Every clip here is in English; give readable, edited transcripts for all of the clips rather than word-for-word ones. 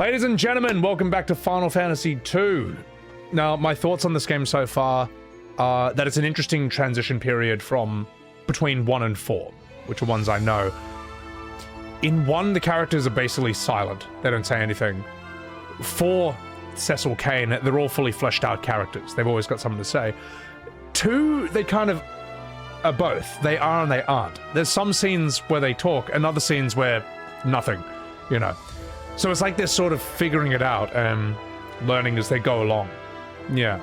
Ladies and gentlemen, welcome back to Final Fantasy II. Now, my thoughts on this game so far are that it's an interesting transition period from between 1 and 4, which are ones I know. In 1, the characters are basically silent. They don't say anything. 4, Cecil Kane, they're all fully fleshed out characters. They've always got something to say. 2, they kind of are both. They are and they aren't. There's some scenes where they talk and other scenes where nothing, you know. So it's like they're sort of figuring it out and learning as they go along. Yeah.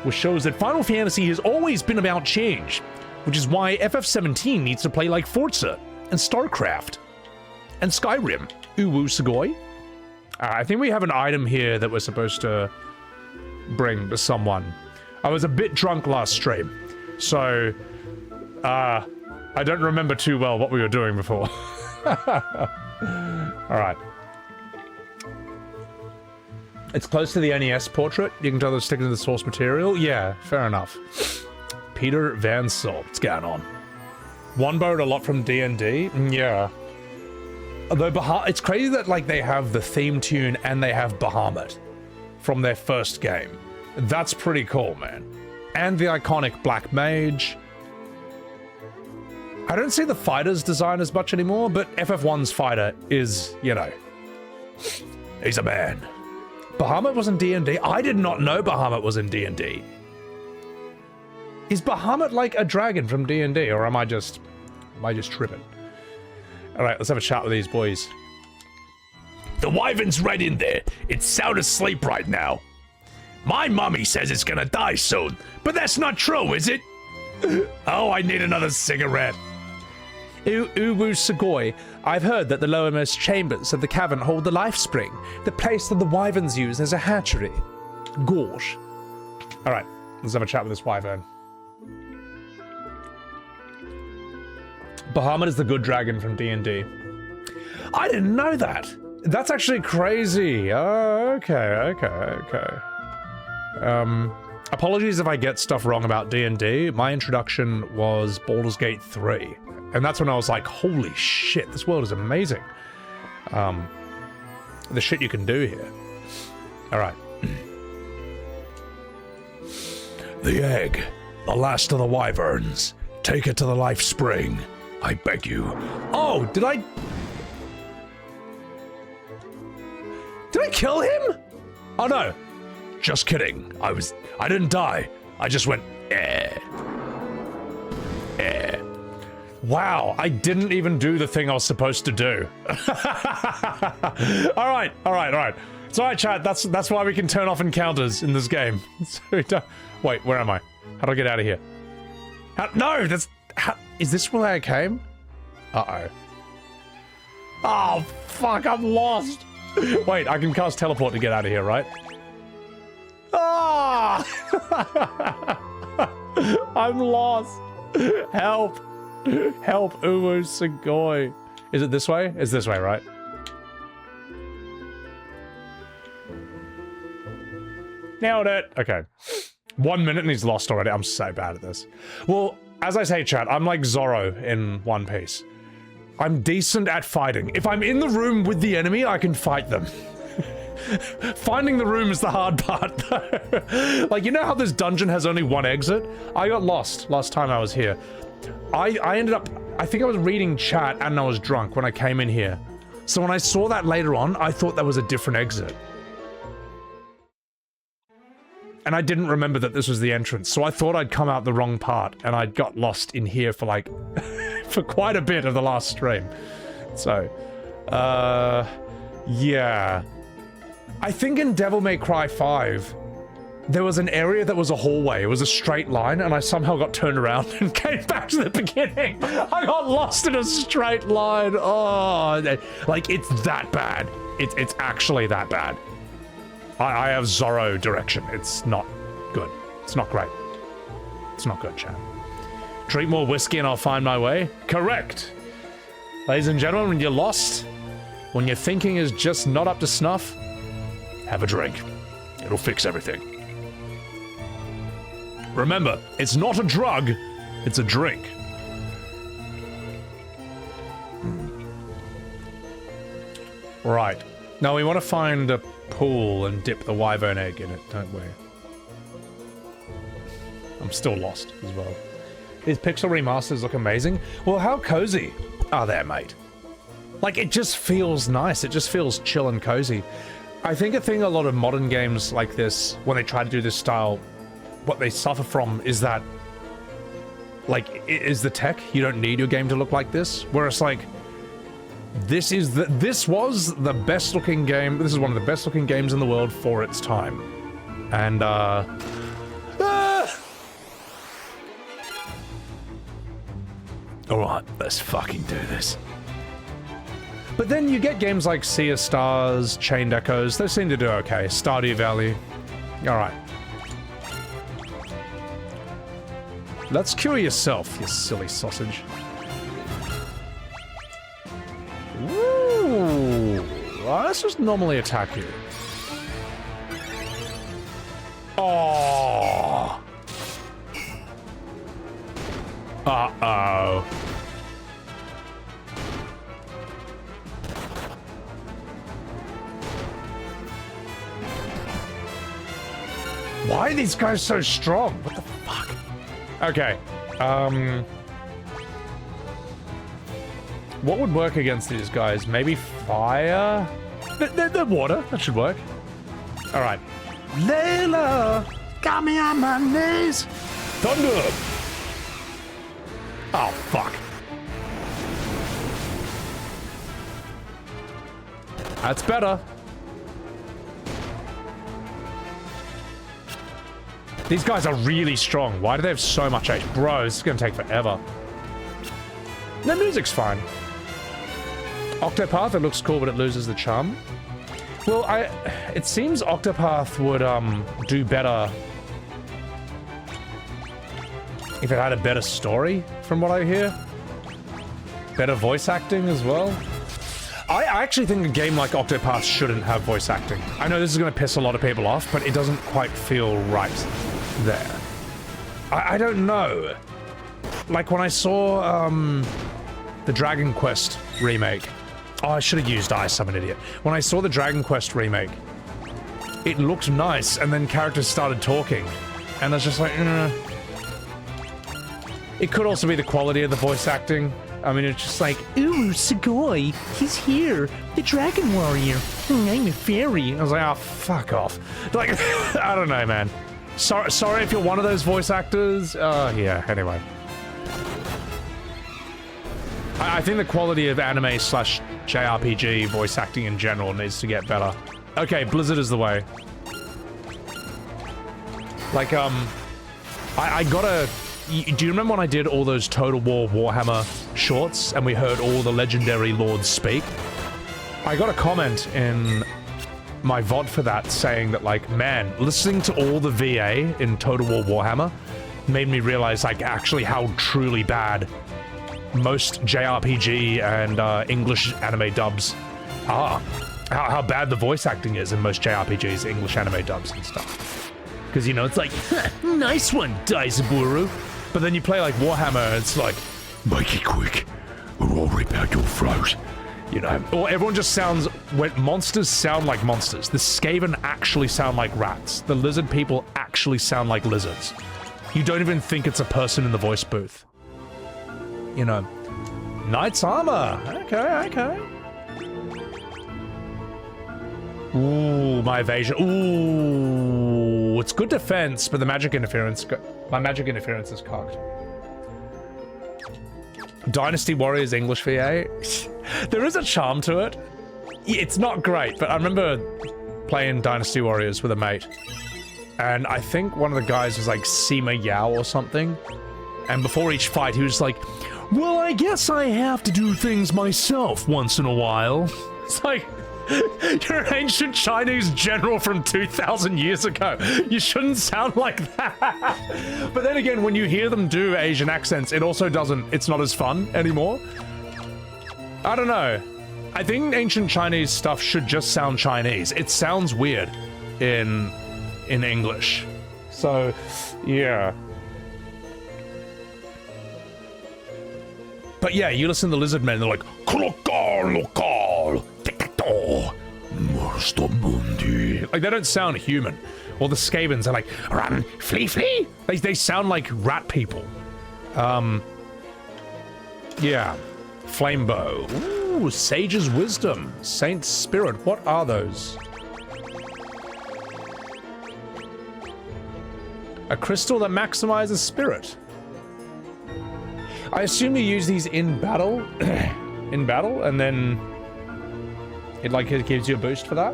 Which shows that Final Fantasy has always been about change, which is why FF17 needs to play like Forza and StarCraft and Skyrim. Uwu Sugoi. I think we have an item here that we're supposed to bring to someone. I was a bit drunk last stream, so I don't remember too well what we were doing before. Alright. It's close to the NES portrait. You can tell they're sticking to the source material. Yeah, fair enough. Peter Van Salt. What's going on? One borrowed a lot from D&D. Yeah. Although it's crazy that like they have the theme tune and they have Bahamut from their first game. That's pretty cool, man. And the iconic Black Mage. I don't see the fighter's design as much anymore, but FF1's fighter is, you know, he's a man. Bahamut was in D&D? I did not know Bahamut was in D&D. Is Bahamut like a dragon from D&D, or am I just tripping? Alright, let's have a chat with these boys. The Wyvern's right in there. It's sound asleep right now. My mommy says it's gonna die soon, but that's not true, is it? Oh, I need another cigarette. Uwu Sugoi, I've heard that the lowermost chambers of the cavern hold the life spring, the place that the wyverns use as a hatchery. Gorge. Alright, let's have a chat with this wyvern. Bahamut is the good dragon from D&D. I didn't know that! That's actually crazy. Oh, okay. Apologies if I get stuff wrong about D&D. My introduction was Baldur's Gate 3. And that's when I was like, holy shit, this world is amazing. The shit you can do here. Alright. The egg. The last of the wyverns. Take it to the life spring. I beg you. Oh, did I kill him? Oh no. Just kidding. I didn't die. I just went, eh. Wow, I didn't even do the thing I was supposed to do. Alright. It's alright, chat. That's why we can turn off encounters in this game. So wait, where am I? How do I get out of here? No, is this where I came? Uh-oh. Oh, fuck, I'm lost. Wait, I can cast teleport to get out of here, right? Ah! I'm lost. Help. Help, Uwu Sugoi. Is it this way? It's this way, right? Nailed it. Okay. 1 minute and he's lost already. I'm so bad at this. Well, as I say, chat, I'm like Zoro in One Piece. I'm decent at fighting. If I'm in the room with the enemy, I can fight them. Finding the room is the hard part, though. Like, you know how this dungeon has only one exit? I got lost last time I was here. I ended up, I think I was reading chat and I was drunk when I came in here. So when I saw that later on, I thought that was a different exit. And I didn't remember that this was the entrance, so I thought I'd come out the wrong part, and I got lost in here for like, for quite a bit of the last stream. So, yeah. I think in Devil May Cry 5, there was an area that was a hallway. It was a straight line, and I somehow got turned around and came back to the beginning. I got lost in a straight line. Oh, like, it's that bad. It's actually that bad. I have Zoro direction. It's not good. It's not great. It's not good, chat. Drink more whiskey and I'll find my way? Correct. Ladies and gentlemen, when you're lost, when your thinking is just not up to snuff, have a drink. It'll fix everything. Remember, it's not a drug, it's a drink. Right. No, we want to find a pool and dip the wyvern egg in it, don't we? I'm still lost as well. These pixel remasters look amazing. Well, how cozy are they, mate? Like, it just feels nice. It just feels chill and cozy. I think a thing a lot of modern games like this, when they try to do this style, what they suffer from is that, like, is the tech. You don't need your game to look like this. Whereas, like, this was the best looking game. This is one of the best looking games in the world for its time. And, Alright, let's fucking do this. But then you get games like Sea of Stars, Chained Echoes. They seem to do okay. Stardew Valley. Alright. Let's cure yourself, you silly sausage. Ooh. Well, let's just normally attack you. Oh. Uh-oh. Why are these guys so strong? What the fuck? Okay. What would work against these guys? Maybe fire? The water. That should work. Alright. Layla! Got me on my knees! Thunder! Oh, fuck. That's better. These guys are really strong. Why do they have so much HP? Bro, this is gonna take forever. The music's fine. Octopath, it looks cool, but it loses the charm. Well, it seems Octopath would, do better if it had a better story, from what I hear. Better voice acting as well. I actually think a game like Octopath shouldn't have voice acting. I know this is going to piss a lot of people off, but it doesn't quite feel right there. I don't know. Like when I saw the Dragon Quest remake. Oh, I should have used Ice, I'm an idiot. When I saw the Dragon Quest remake, it looked nice, and then characters started talking. And I was just like, It could also be the quality of the voice acting. I mean, it's just like, ooh, Sugoi, he's here, the Dragon Warrior. I'm a fairy. I was like, oh, fuck off. Like, I don't know, man. Sorry if you're one of those voice actors. Yeah, anyway. I think the quality of anime / JRPG voice acting in general needs to get better. Okay, Blizzard is the way. Like, I gotta... Do you remember when I did all those Total War Warhammer shorts and we heard all the legendary lords speak? I got a comment in my VOD for that saying that, like, man, listening to all the VA in Total War Warhammer made me realize, like, actually how truly bad most JRPG and English anime dubs are. How bad the voice acting is in most JRPGs, English anime dubs and stuff. Because, you know, it's like, nice one, Daisaburu. But then you play, like, Warhammer, and it's like, make it quick, or I'll rip out your throat. You know? Or everyone just sounds... When monsters sound like monsters. The Skaven actually sound like rats. The lizard people actually sound like lizards. You don't even think it's a person in the voice booth. You know. Knight's armor. Okay. Ooh, my evasion. Ooh, it's good defense, but the magic interference... My magic interference is cocked. Dynasty Warriors English VA. There is a charm to it. It's not great, but I remember playing Dynasty Warriors with a mate. And I think one of the guys was like Sima Yao or something. And before each fight, he was like, well, I guess I have to do things myself once in a while. It's like... You're an ancient Chinese general from 2,000 years ago. You shouldn't sound like that. But then again, when you hear them do Asian accents, it also doesn't... It's not as fun anymore. I don't know. I think ancient Chinese stuff should just sound Chinese. It sounds weird in English. So, yeah. But yeah, you listen to Lizard Men, they're like, Krokar, lokal, Like, they don't sound human. Or the Skavens are like, run, flee, flee. They sound like rat people. Yeah. Flamebow. Ooh, Sage's Wisdom. Saint's Spirit. What are those? A crystal that maximizes spirit. I assume you use these in battle. In battle, and then it gives you a boost for that.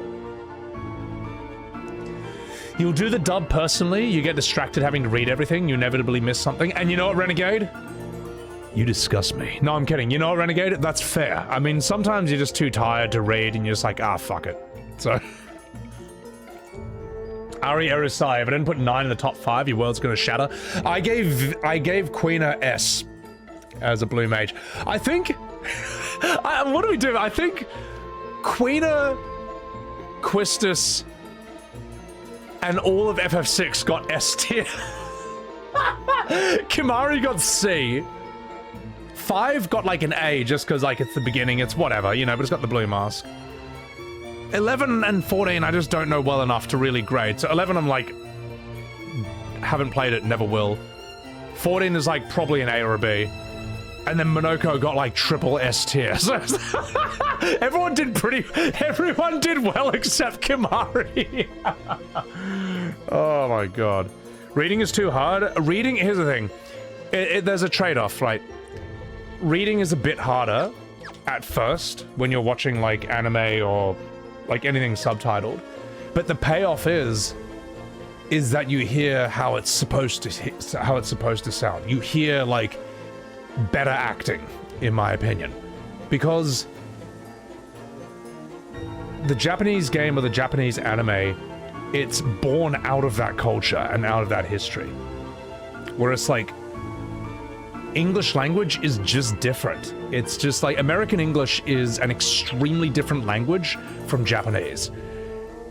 You'll do the dub personally, you get distracted having to read everything, you inevitably miss something, and you know what, Renegade? You disgust me. No, I'm kidding. You know what, Renegade? That's fair. I mean, sometimes you're just too tired to read, and you're just like, ah, fuck it. So... Ari Erisai, if I didn't put 9 in the top 5, your world's gonna shatter. I gave Queen a S as a blue mage. I think... what do we do? I think Queena, Quistis, and all of FF6 got S tier. Kimari got C. 5 got like an A just because like it's the beginning, it's whatever, you know, but it's got the blue mask. 11 and 14 I just don't know well enough to really grade. So 11 I'm like, haven't played it, never will. 14 is like probably an A or a B. And then Monoko got like triple S tier. So everyone did well except Kimari. Oh my god. Reading is too hard. Reading, here's the thing. There's a trade-off, right? Reading is a bit harder at first when you're watching like anime or like anything subtitled. But the payoff is that you hear how it's supposed to sound. You hear like better acting, in my opinion, because the Japanese game or the Japanese anime, it's born out of that culture and out of that history. Whereas like English language is just different. It's just like American English is an extremely different language from Japanese.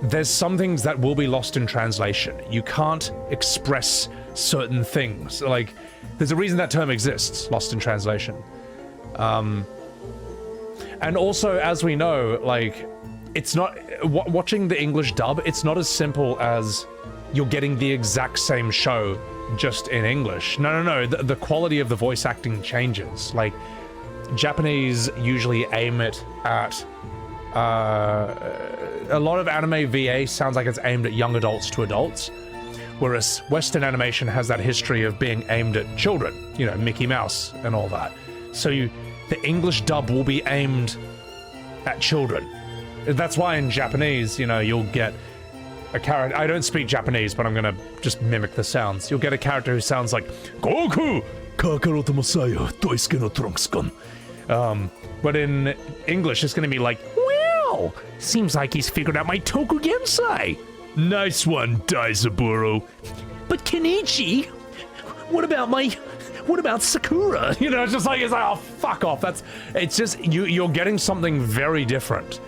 There's some things that will be lost in translation. You can't express certain things. Like, there's a reason that term exists, lost in translation. And also, as we know, like, it's not... watching the English dub, it's not as simple as you're getting the exact same show just in English. No. The quality of the voice acting changes. Like, Japanese usually aim it at... a lot of anime VA sounds like it's aimed at young adults to adults, whereas Western animation has that history of being aimed at children, you know, Mickey Mouse and all that. So the English dub will be aimed at children. That's why in Japanese, you know, you'll get a character... I don't speak Japanese, but I'm gonna just mimic the sounds. You'll get a character who sounds like Goku! Kakaroto Masayo, Doisuke no Trunks-kun. But in English, it's gonna be like, well, seems like he's figured out my Toku Gensai. Nice one, Daizaburo. But Kenichi, what about Sakura? You know, it's just like, oh, fuck off. It's just, you're getting something very different.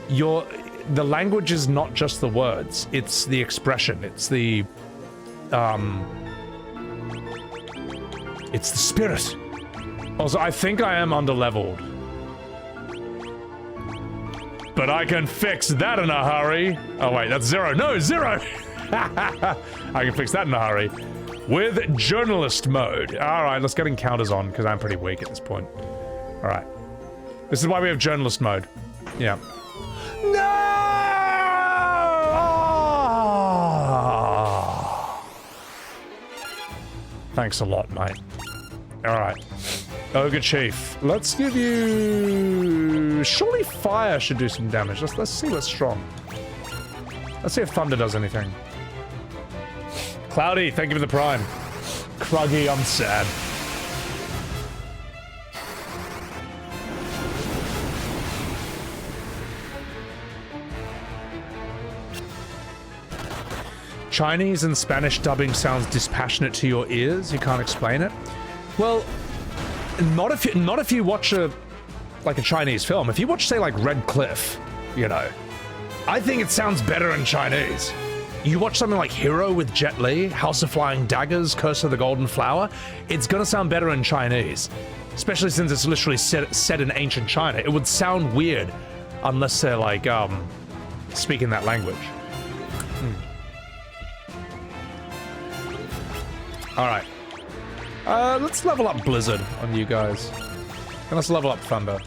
The language is not just the words, it's the expression, it's the spirit. Also, I think I am underleveled. But I can fix that in a hurry. Oh wait, that's Zero. No, Zero! I can fix that in a hurry. With journalist mode. Alright, let's get encounters on, because I'm pretty weak at this point. Alright. This is why we have journalist mode. Yeah. No! Oh! Thanks a lot, mate. Alright. Ogre Chief. Let's give you... Surely fire should do some damage. Let's see what's strong. Let's see if thunder does anything. Cloudy, thank you for the prime. Cruggy, I'm sad. Chinese and Spanish dubbing sounds dispassionate to your ears. You can't explain it. Well, not if you watch a Chinese film. If you watch, say, like Red Cliff, you know, I think it sounds better in Chinese. You watch something like Hero with Jet Li, House of Flying Daggers, Curse of the Golden Flower, it's gonna sound better in Chinese. Especially since it's literally set in ancient China. It would sound weird unless they're like, speaking that language. Alright. Let's level up Blizzard on you guys. And let's level up Thunder.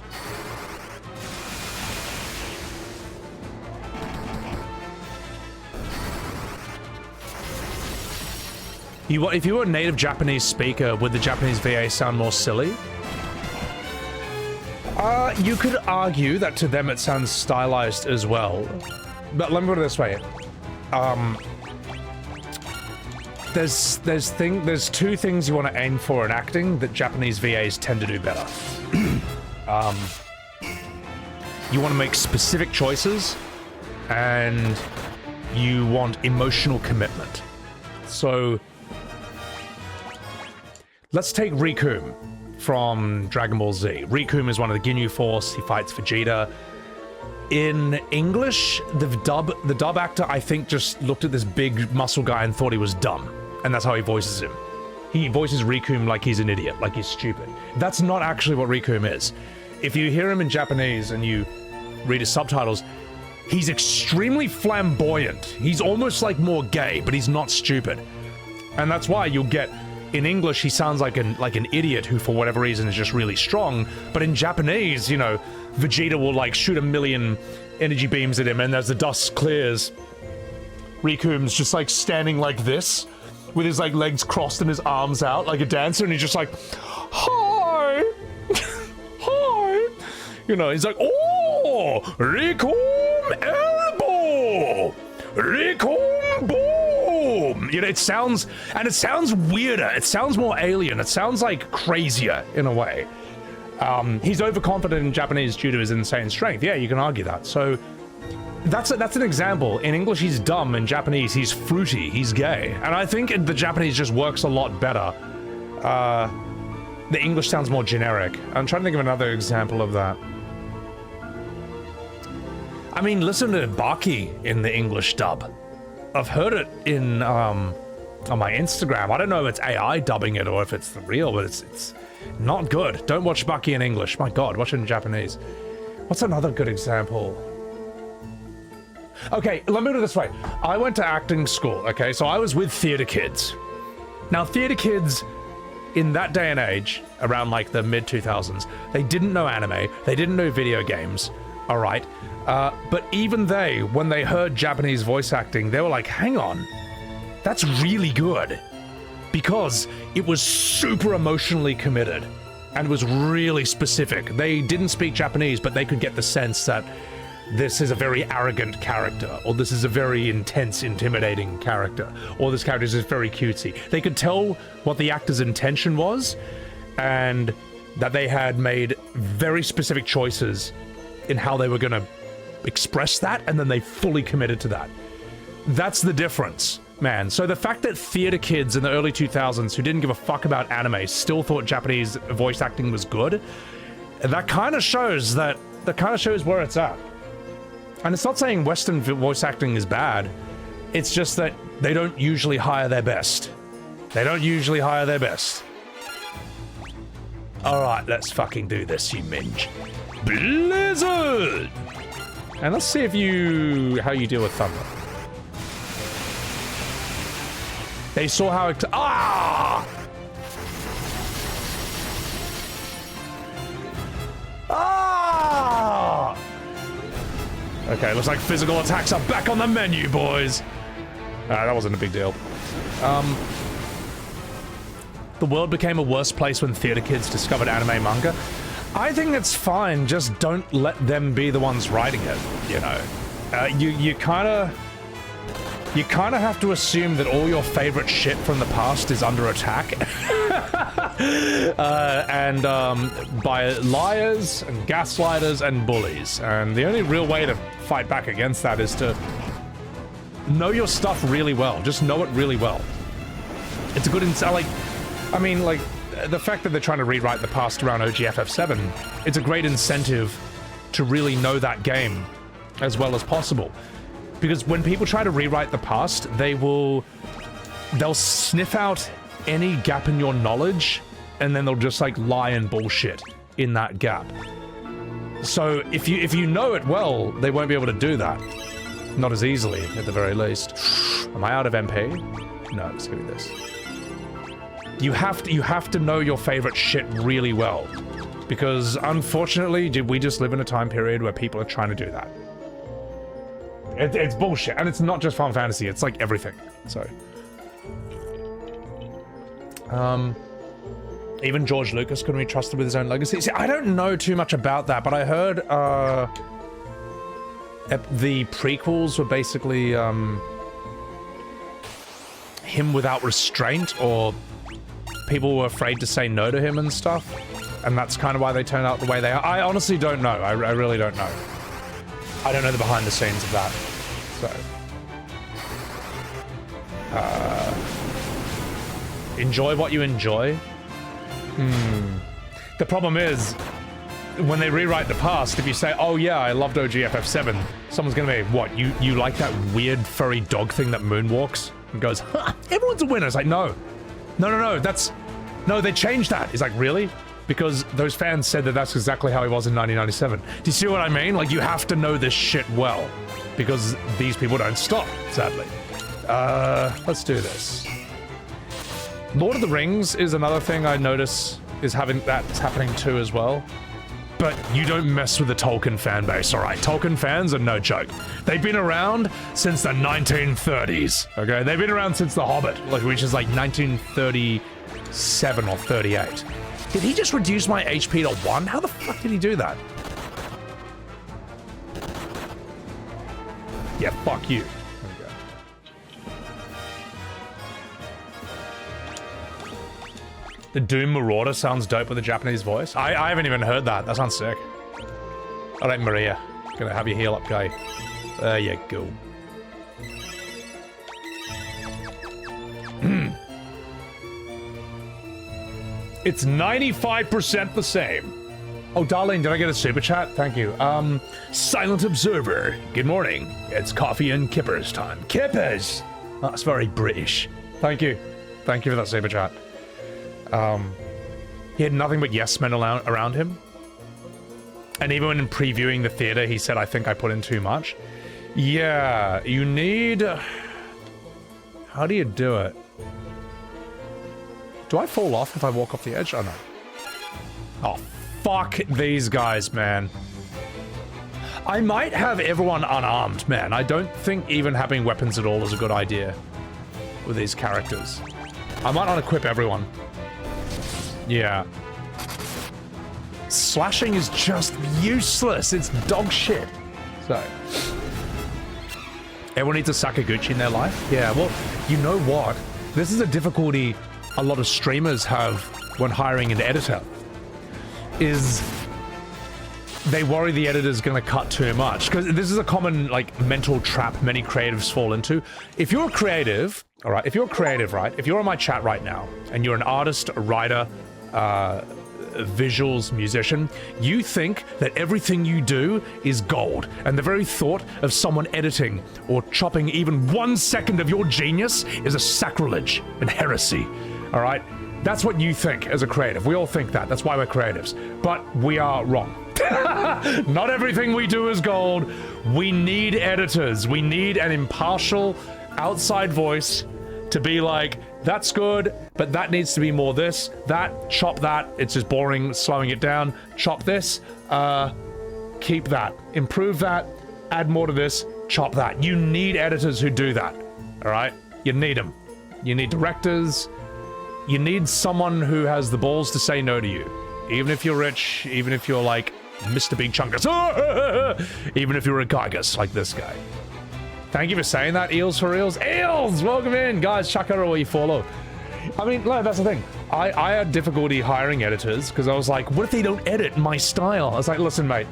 If you were a native Japanese speaker, would the Japanese VA sound more silly? You could argue that to them it sounds stylized as well. But let me put it this way. There's two things you want to aim for in acting that Japanese VAs tend to do better. You want to make specific choices, and you want emotional commitment. So, let's take Rikum from Dragon Ball Z. Rikum is one of the Ginyu Force. He fights Vegeta. In English, the dub actor, I think, just looked at this big muscle guy and thought he was dumb. And that's how he voices him. He voices Rikum like he's an idiot, like he's stupid. That's not actually what Rikum is. If you hear him in Japanese and you read his subtitles, he's extremely flamboyant. He's almost like more gay, but he's not stupid. And that's why you'll get, in English, he sounds like an idiot who, for whatever reason, is just really strong. But in Japanese, you know, Vegeta will, like, shoot a million energy beams at him, and as the dust clears, Rikum's just, like, standing like this, with his, like, legs crossed and his arms out like a dancer, and he's just like, hi! Hi! You know, he's like, oh! Rikum elbow! Rikum boom! You know, it sounds weirder. It sounds more alien. It sounds, like, crazier, in a way. He's overconfident in Japanese due to his insane strength. Yeah, you can argue that. So, that's an example. In English, he's dumb. In Japanese, he's fruity. He's gay. And I think the Japanese just works a lot better. The English sounds more generic. I'm trying to think of another example of that. I mean, listen to Baki in the English dub. I've heard it in, on my Instagram. I don't know if it's AI dubbing it or if it's the real, but it's not good. Don't watch Baki in English. My God, watch it in Japanese. What's another good example? Okay, let me put it this way. I went to acting school, okay? So I was with theater kids. Now, theater kids in that day and age, around like the mid-2000s, they didn't know anime, they didn't know video games, all right? But even they, when they heard Japanese voice acting, they were like, hang on, that's really good. Because it was super emotionally committed and was really specific. They didn't speak Japanese, but they could get the sense that this is a very arrogant character, or this is a very intense, intimidating character, or this character is just very cutesy. They could tell what the actor's intention was, and that they had made very specific choices in how they were going to express that, and then they fully committed to that. That's the difference, man. So the fact that theater kids in the early 2000s who didn't give a fuck about anime still thought Japanese voice acting was good, that kind of shows where it's at. And it's not saying Western voice acting is bad. It's just that they don't usually hire their best. They don't usually hire their best. Alright, let's fucking do this, you minge. Blizzard! And let's see how you deal with Thunder. They saw how it... Ah! Ah! Okay, looks like physical attacks are back on the menu, boys. That wasn't a big deal. The world became a worse place when theater kids discovered anime manga. I think it's fine, just don't let them be the ones writing it, you know. You kind of have to assume that all your favorite shit from the past is under attack. By liars and gaslighters and bullies. And the only real way to fight back against that is to know your stuff really well. Just know it really well. It's a good insight. The fact that they're trying to rewrite the past around OGFF7, it's a great incentive to really know that game as well as possible. Because when people try to rewrite the past, they'll sniff out any gap in your knowledge, and then they'll just like lie and bullshit in that gap. So if you know it well, they won't be able to do that. Not as easily, at the very least. Am I out of MP? No, let's give me this. You have to know your favorite shit really well. Because, unfortunately, we just live in a time period where people are trying to do that. It's bullshit, and it's not just Final Fantasy, it's like everything, so... Even George Lucas couldn't be trusted with his own legacy. See, I don't know too much about that, but I heard, the prequels were basically, him without restraint, or people were afraid to say no to him and stuff, and that's kind of why they turned out the way they are. I honestly don't know. I really don't know. I don't know the behind the scenes of that, so... enjoy what you enjoy? The problem is, when they rewrite the past, if you say, oh yeah, I loved OGFF7, someone's gonna be, what, you like that weird furry dog thing that moonwalks? And goes, ha, everyone's a winner. It's like, no, they changed that. He's like, really? Because those fans said that that's exactly how he was in 1997. Do you see what I mean? Like, you have to know this shit well, because these people don't stop, sadly. Let's do this. Lord of the Rings is another thing I notice is that's happening too as well. But you don't mess with the Tolkien fan base, alright? Tolkien fans are no joke. They've been around since the 1930s, okay? They've been around since The Hobbit, which is like 1937 or 38. Did he just reduce my HP to 1? How the fuck did he do that? Yeah, fuck you. The Doom Marauder sounds dope with a Japanese voice. I haven't even heard that. That sounds sick. Alright, Maria. Gonna have you heal up, guy. There you go. It's 95% the same. Oh, darling, did I get a super chat? Thank you. Silent Observer. Good morning. It's coffee and kippers time. Kippers! That's very British. Thank you. Thank you for that super chat. He had nothing but yes men around him. And even when previewing the theater, he said, I think I put in too much. Yeah, you need... How do you do it? Do I fall off if I walk off the edge? Oh, no. Oh, fuck these guys, man. I might have everyone unarmed, man. I don't think even having weapons at all is a good idea with these characters. I might unequip everyone. Yeah. Slashing is just useless. It's dog shit. So. Everyone needs a Sakaguchi in their life? Yeah, well, you know what? This is a difficulty a lot of streamers have when hiring an editor. Is they worry the editor's gonna cut too much. Because this is a common, like, mental trap many creatives fall into. If you're a creative, all right, if you're a creative, right? If you're on my chat right now, and you're an artist, a writer, visuals, musician, you think that everything you do is gold, and the very thought of someone editing or chopping even 1 second of your genius is a sacrilege and heresy, all right? That's what you think as a creative. We all think that. That's why we're creatives. But we are wrong. Not everything we do is gold. We need editors. We need an impartial outside voice to be like, that's good, but that needs to be more this, that, chop that, it's just boring, slowing it down, chop this, keep that, improve that, add more to this, chop that. You need editors who do that, all right? You need them. You need directors. You need someone who has the balls to say no to you. Even if you're rich, even if you're like Mr. Big Chunkus, even if you're a Gygus like this guy. Thank you for saying that, Eels for Eels. Eels, welcome in, guys. Chuck out or you follow. I mean, no, that's the thing. I had difficulty hiring editors because I was like, what if they don't edit my style? I was like, listen, mate,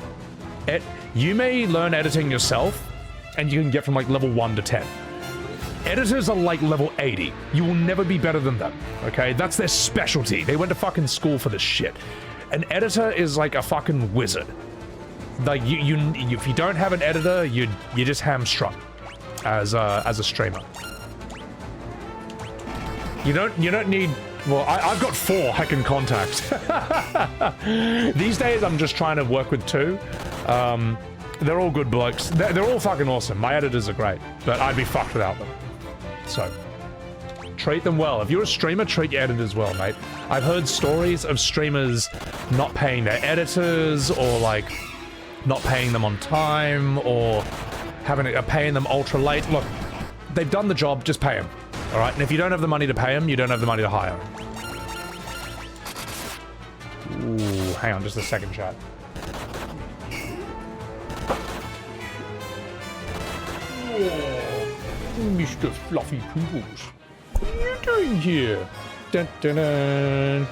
you may learn editing yourself, and you can get from like level 1 to 10. Editors are like level 80. You will never be better than them, okay? That's their specialty. They went to fucking school for this shit. An editor is like a fucking wizard. Like, if you don't have an editor, you're just hamstrung as a streamer. You don't need... Well, I've got 4 heckin' contacts. These days, I'm just trying to work with 2. They're all good blokes. They're all fucking awesome. My editors are great, but I'd be fucked without them. So, treat them well. If you're a streamer, treat your editors well, mate. I've heard stories of streamers not paying their editors, or like not paying them on time, or paying them ultra late. Look, they've done the job, just pay them. All right, and if you don't have the money to pay them, you don't have the money to hire them. Ooh, hang on just a second, chat. Oh, Mr. Fluffy Poodles. What are you doing here? Dun, dun, dun.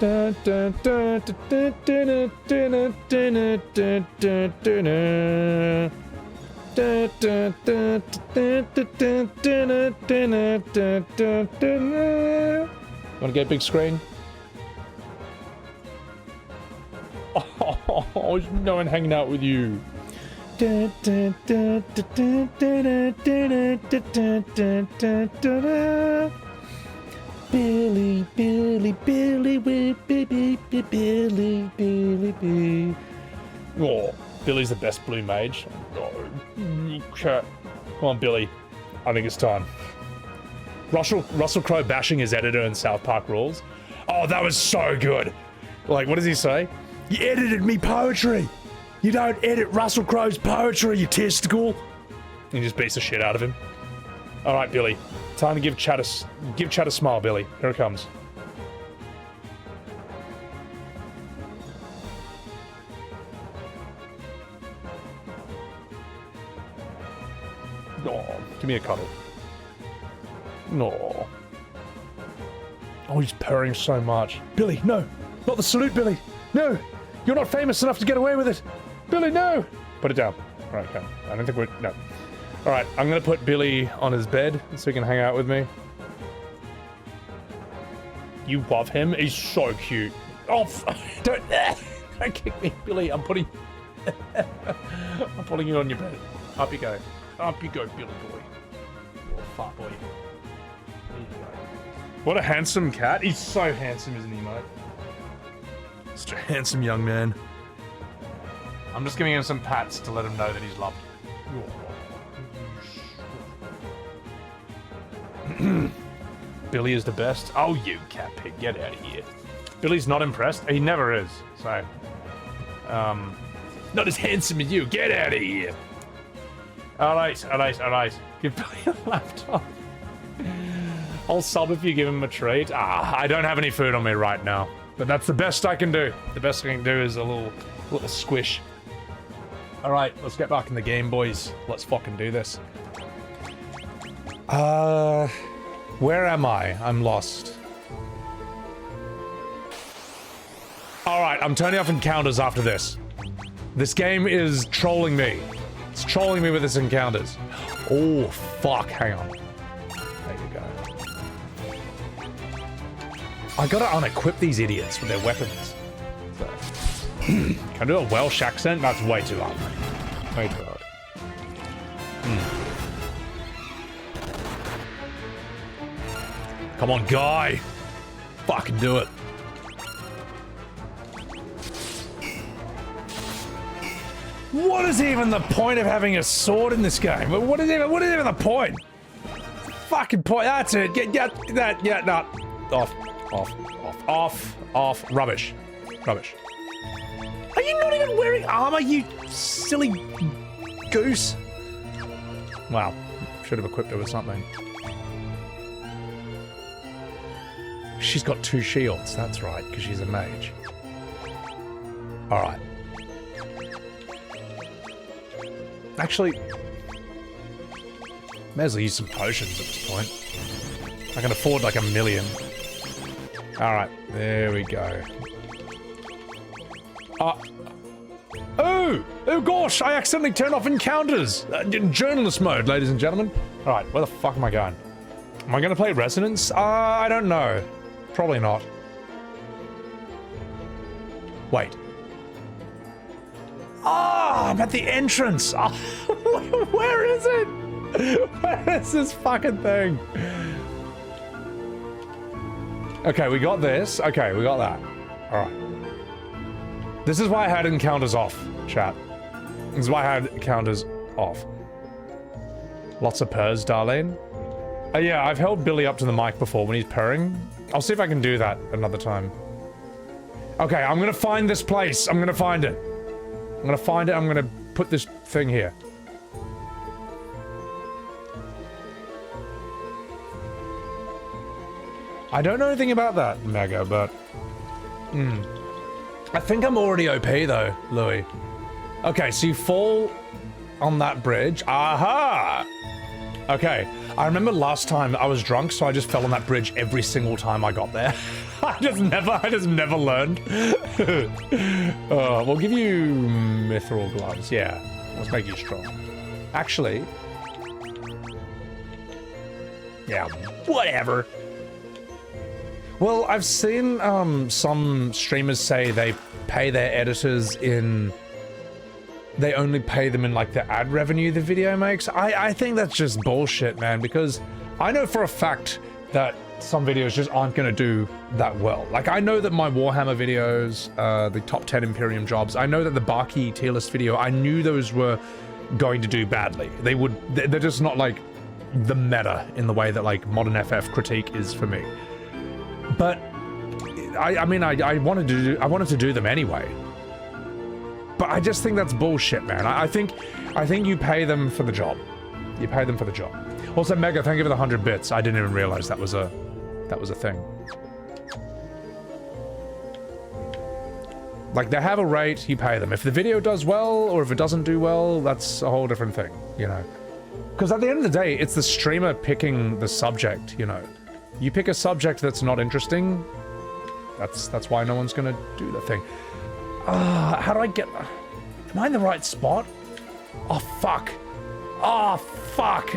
Dun, dun, dun, dun, dun, dun, dun, dun, dun, dun, dun. Dun, dun, dun, dun, dun, dun, dun, dun, dun, dun. Wanna get a big screen? Oh, there's no one hanging out with you. Dun, dun, dun, dun, dun, dun, dun, dun, dun, dun, dun. Billy, Billy, Billy, Billy, Billy, Billy, Billy, Billy. Oh, Billy's the best blue mage. Oh, come on, Billy. I think it's time. Russell Crowe bashing his editor in South Park Rules. Oh, that was so good. Like, what does he say? You edited me poetry. You don't edit Russell Crowe's poetry, you testicle. He just beats the shit out of him. All right, Billy. Time to give chat a smile, Billy. Here it comes. Oh, give me a cuddle. No. Oh, he's purring so much. Billy, no. Not the salute, Billy. No. You're not famous enough to get away with it. Billy, no. Put it down. All right, okay. I don't think we're... No. All right, I'm going to put Billy on his bed so he can hang out with me. You love him? He's so cute. Oh, don't kick me, Billy. I'm putting you on your bed. Up you go. Up you go, Billy boy. Oh, fat boy. There you go. What a handsome cat. He's so handsome, isn't he, mate? Such a handsome young man. I'm just giving him some pats to let him know that he's loved. Billy is the best. Oh, you cat pig, get out of here. Billy's not impressed. He never is. So, not as handsome as you. Get out of here. All right. Give Billy a laptop. I'll sub if you give him a treat. I don't have any food on me right now, but that's the best I can do. The best I can do is a little squish. All right, let's get back in the game, boys. Let's fucking do this. Where am I? I'm lost. All right, I'm turning off encounters after this. This game is trolling me. It's trolling me with its encounters. Oh, fuck, hang on. There you go. I gotta unequip these idiots with their weapons. So. Can I do a Welsh accent? That's way too hard. Way too hard. Come on, guy. Fucking do it. What is even the point of having a sword in this game? What is even the point? Fucking point. That's it. Get that. Yeah, no. Off. Rubbish. Are you not even wearing armor, you silly goose? Wow. Should have equipped her with something. She's got 2 shields. That's right, because she's a mage. All right. Actually, may as well use some potions at this point. I can afford like 1 million. Alright, there we go. Oh gosh, I accidentally turned off encounters! Journalist mode, ladies and gentlemen. Alright, where the fuck am I going? Am I gonna play Resonance? I don't know. Probably not. Wait. Ah, I'm at the entrance. Oh, where is it? Where is this fucking thing? Okay, we got this. Okay, we got that. All right. This is why I had encounters off, chat. This is why I had counters off. Lots of purrs, Darlene. Yeah, I've held Billy up to the mic before when he's purring. I'll see if I can do that another time. Okay, I'm gonna find this place. I'm gonna find it. I'm gonna find it. I'm gonna put this thing here. I don't know anything about that, Mega, but... I think I'm already OP, though, Louis. Okay, so you fall on that bridge. Aha! Okay, I remember last time I was drunk, so I just fell on that bridge every single time I got there. I just never learned. We'll give you mithril gloves, yeah. Let's make you strong. Actually... yeah, whatever. Well, I've seen some streamers say they pay their editors in... they only pay them in, like, the ad revenue the video makes. I think that's just bullshit, man, because I know for a fact that some videos just aren't going to do that well. Like, I know that my Warhammer videos, the top 10 Imperium jobs, I know that the Barky tier list video, I knew those were going to do badly. They're just not, like, the meta in the way that, like, modern FF critique is for me. But I mean, I wanted to do them anyway. But I just think that's bullshit, man. I think you pay them for the job. You pay them for the job. Also, Mega, thank you for the 100 bits. I didn't even realize that was a thing. Like, they have a rate, you pay them. If the video does well, or if it doesn't do well, that's a whole different thing, you know. Because at the end of the day, it's the streamer picking the subject, you know. You pick a subject that's not interesting, that's why no one's gonna do the thing. How do I get... am I in the right spot? Oh, fuck. Oh, fuck.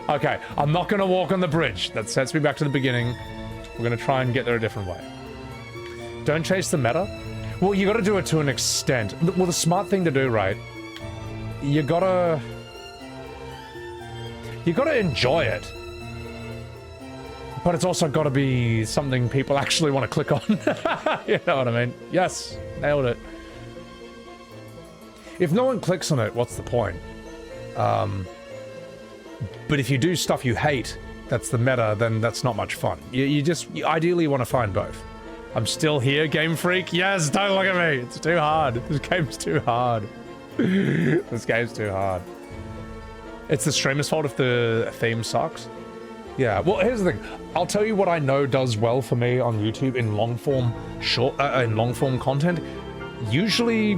Okay, I'm not gonna walk on the bridge. That sets me back to the beginning. We're gonna try and get there a different way. Don't chase the meta? Well, you gotta do it to an extent. Well, the smart thing to do, right? You gotta enjoy it. But it's also got to be something people actually want to click on. You know what I mean? Yes, nailed it. If no one clicks on it, what's the point? But if you do stuff you hate, that's the meta, then that's not much fun. You ideally want to find both. I'm still here, Game Freak. Yes, don't look at me. It's too hard. This game's too hard. This game's too hard. It's the streamer's fault if the theme sucks. Yeah, well, here's the thing. I'll tell you what I know does well for me on YouTube in long-form content. Usually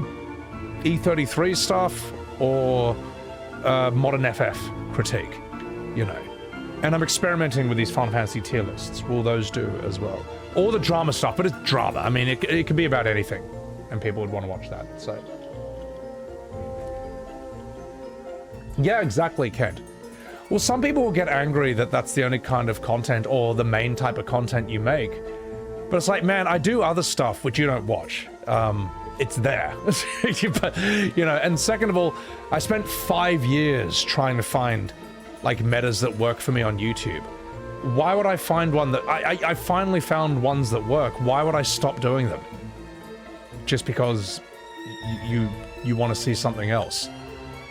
E33 stuff or modern FF critique, you know. And I'm experimenting with these Final Fantasy tier lists. Will those do as well? Or the drama stuff, but it's drama. I mean, it can be about anything, and people would want to watch that, so... yeah, exactly, Kent. Well, some people will get angry that that's the only kind of content or the main type of content you make. But it's like, man, I do other stuff which you don't watch. It's there. But, you know, and second of all, I spent 5 years trying to find, like, metas that work for me on YouTube. Why would I find one that... I finally found ones that work. Why would I stop doing them? Just because you want to see something else.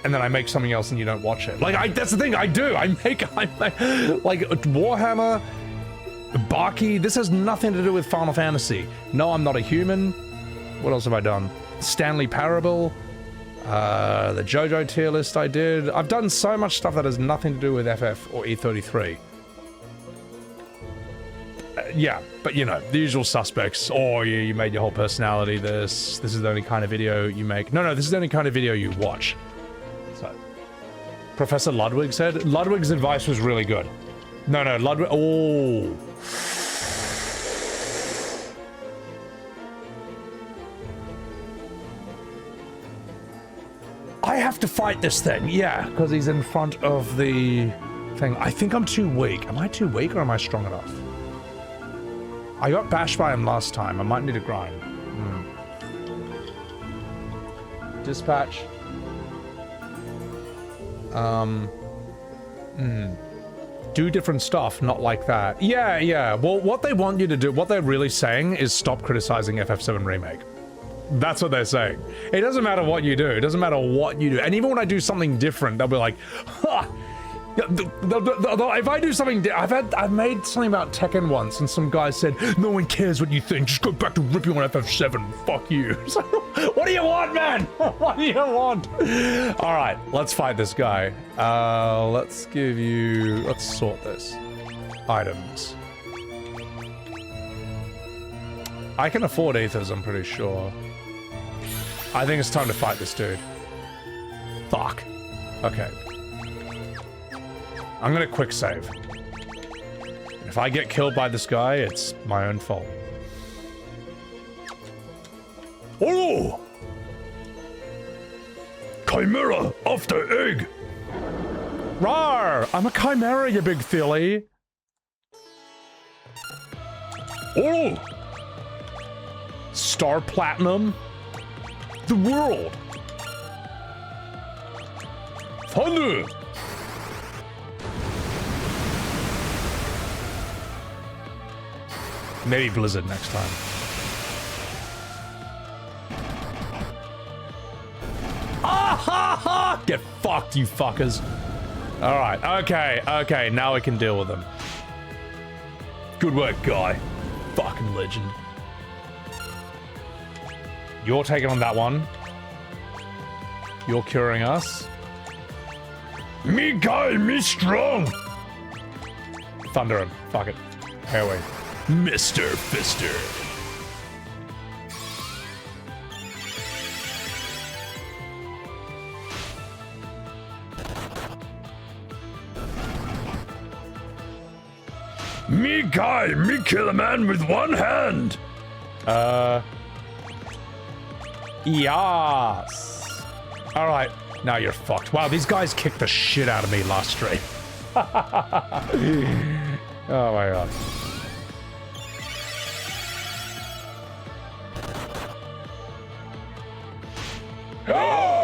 And then I make something else and you don't watch it. Like, that's the thing, I do. I make like, Warhammer, Barky, this has nothing to do with Final Fantasy. No, I'm not a human. What else have I done? Stanley Parable, the JoJo tier list I did. I've done so much stuff that has nothing to do with FF or E33. Yeah, but you know, the usual suspects. Oh, you made your whole personality this. This is the only kind of video you make. No, this is the only kind of video you watch. So, Professor Ludwig said, Ludwig's advice was really good. No, Ludwig, oh. I have to fight this thing, yeah, because he's in front of the thing. I think I'm too weak. Am I too weak or am I strong enough? I got bashed by him last time. I might need to grind. Dispatch. Do different stuff, not like that. Yeah. Well, what they want you to do, what they're really saying is stop criticizing FF7 Remake. That's what they're saying. It doesn't matter what you do. It doesn't matter what you do. And even when I do something different, they'll be like, ha! If I do something, I've made something about Tekken once, and some guy said, "No one cares what you think. Just go back to ripping on FF7. Fuck you." So, what do you want, man? What do you want? All right, let's fight this guy. Let's sort this. Items. I can afford ethers, I'm pretty sure. I think it's time to fight this dude. Fuck. Okay. I'm gonna quick save. If I get killed by this guy, it's my own fault. Oh! Chimera after egg! Rawr! I'm a chimera, you big filly. Oh! Star Platinum. The world. Thunder! Maybe Blizzard next time. Ah ha ha! Get fucked, you fuckers. Alright, okay, now we can deal with them. Good work, guy. Fucking legend. You're taking on that one. You're curing us. Me guy, me strong! Thunder him. Fuck it. Here we. Mr. Fister. Me guy, me kill a man with one hand. Yes. All right, now you're fucked. Wow, these guys kicked the shit out of me last stream. Oh my god. Oh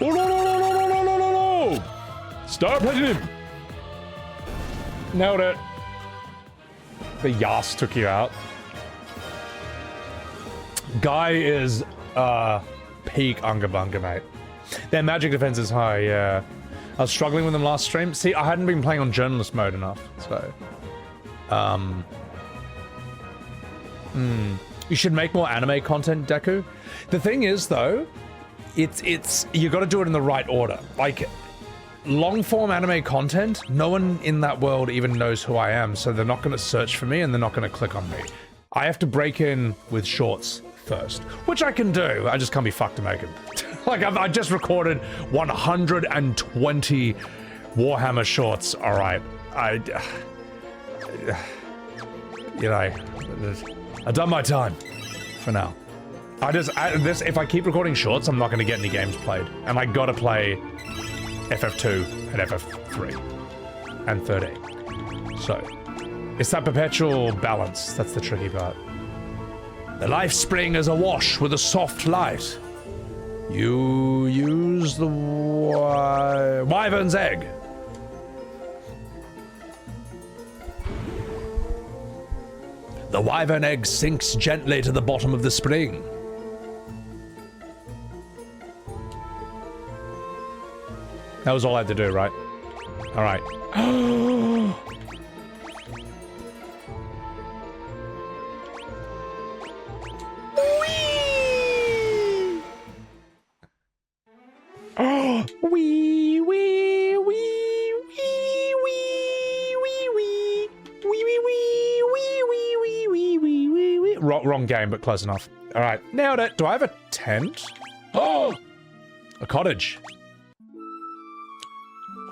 no no no no no no no no no! Stop hitting him! Nailed it. The Yas took you out. Guy is peak Unga Bunga, mate. Their magic defense is high, yeah. I was struggling with them last stream. See, I hadn't been playing on journalist mode enough, so you should make more anime content, Deku. The thing is, though, it's you got to do it in the right order. Like, long-form anime content, no one in that world even knows who I am, so they're not going to search for me and they're not going to click on me. I have to break in with shorts first, which I can do. I just can't be fucked to make them. Like, I just recorded 120 Warhammer shorts. All right, you know, I've done my time for now. If I keep recording shorts, I'm not going to get any games played, and I gotta play FF2 and FF3 and 13. So it's that perpetual balance that's the tricky part. The life spring is awash with a soft light. You use the Wyvern's egg. The Wyvern egg sinks gently to the bottom of the spring. That was all I had to do, right? All right. Wee, wee, wee, wee, wee, wee, wee, wee, wee, wee, wee, wee, wee, wee, wee, wee. Wrong game, but close enough. All right, nailed it. Do I have a tent? Oh, a cottage.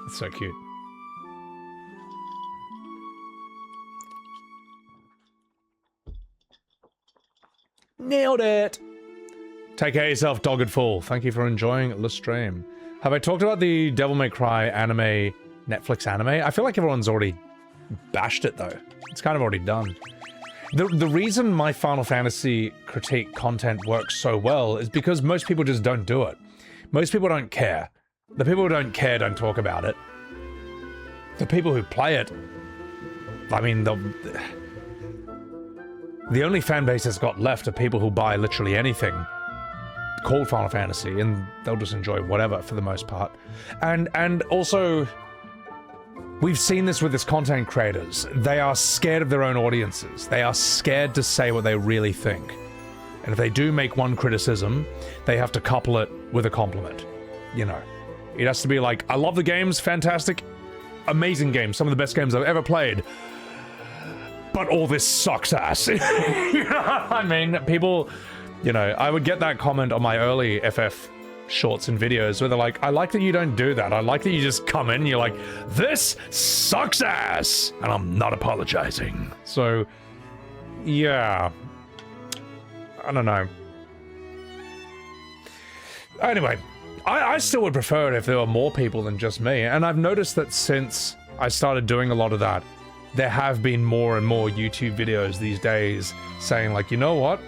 It's so cute. Nailed it. Take care of yourself, dogged fool. Thank you for enjoying the stream. Have I talked about the Devil May Cry anime, Netflix anime? I feel like everyone's already bashed it, though. It's kind of already done. The reason my Final Fantasy critique content works so well is because most people just don't do it. Most people don't care. The people who don't care don't talk about it. The people who play it, I mean, the only fan base that's got left are people who buy literally anything called Final Fantasy, and they'll just enjoy whatever for the most part. And also, we've seen this with content creators. They are scared of their own audiences. They are scared to say what they really think. And if they do make one criticism, they have to couple it with a compliment. You know, it has to be like, I love the games, fantastic, amazing games, some of the best games I've ever played. But all this sucks ass. You know what I mean? People, you know, I would get that comment on my early FF shorts and videos where they're like, I like that you don't do that. I like that you just come in and you're like, this sucks ass. And I'm not apologizing. So, yeah. I don't know. Anyway, I still would prefer it if there were more people than just me. And I've noticed that since I started doing a lot of that, there have been more and more YouTube videos these days saying like, you know what?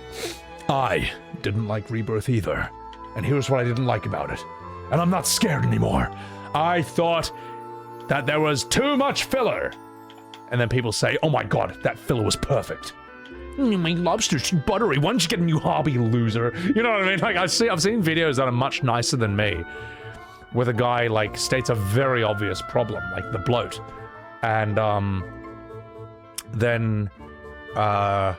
I didn't like Rebirth either. And here's what I didn't like about it. And I'm not scared anymore. I thought that there was too much filler. And then people say, oh my god, that filler was perfect. My lobster's too buttery. Why don't you get a new hobby, loser? You know what I mean? Like, I've seen videos that are much nicer than me, where the guy, like, states a very obvious problem, like the bloat. And, then, the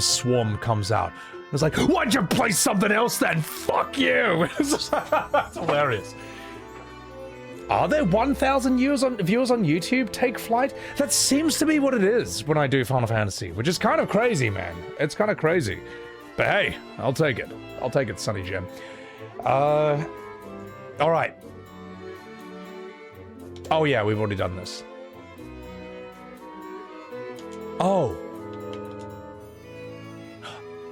swarm comes out. It's like, why'd you play something else then? Fuck you! That's hilarious. Are there 1,000 viewers on YouTube take flight? That seems to be what it is when I do Final Fantasy, which is kind of crazy, man. It's kind of crazy. But hey, I'll take it. I'll take it, Sunny Gem. Alright. Oh yeah, we've already done this. Oh.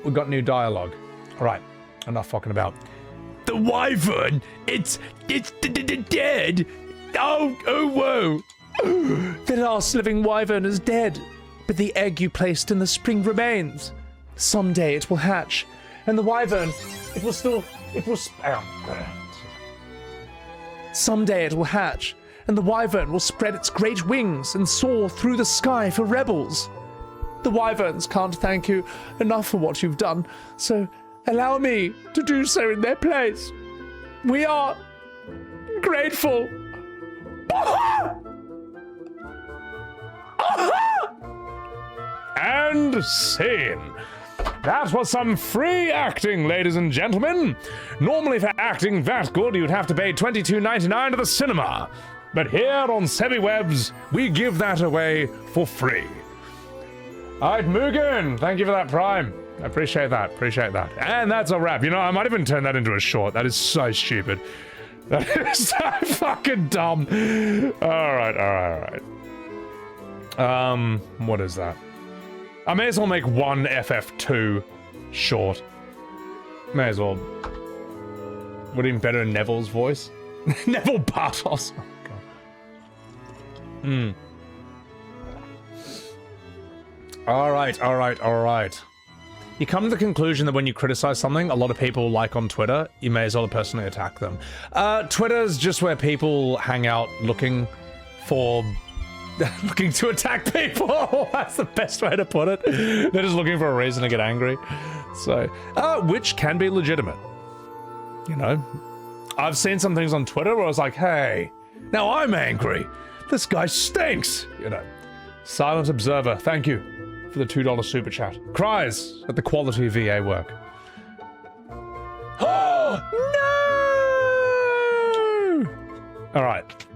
We've got new dialogue. Alright, enough fucking about. The Wyvern, it's dead. Oh, whoa. The last living Wyvern is dead, but the egg you placed in the spring remains. Someday it will hatch, and the Wyvern, Someday it will hatch, and the Wyvern will spread its great wings and soar through the sky for rebels. The Wyverns can't thank you enough for what you've done, so allow me to do so in their place. We are grateful. And scene. That was some free acting, ladies and gentlemen. Normally for acting that good, you'd have to pay $22.99 to the cinema. But here on Sebbywebz, we give that away for free. Alright, Mugen, thank you for that prime. I appreciate that, And that's a wrap. You know, I might even turn that into a short. That is so stupid. That is so fucking dumb. Alright. What is that? I may as well make one FF2 short. May as well. Would even better in Neville's voice. Neville Bartos. Oh, God. Alright. You come to the conclusion that when you criticize something a lot of people like on Twitter, you may as well personally attack them. Twitter's just where people hang out looking to attack people. That's the best way to put it. They're just looking for a reason to get angry. So, which can be legitimate. You know? I've seen some things on Twitter where I was like, hey, now I'm angry. This guy stinks. You know. Silent Observer, thank you for the $2 super chat. Cries at the quality of VA work. Oh, no! Alright.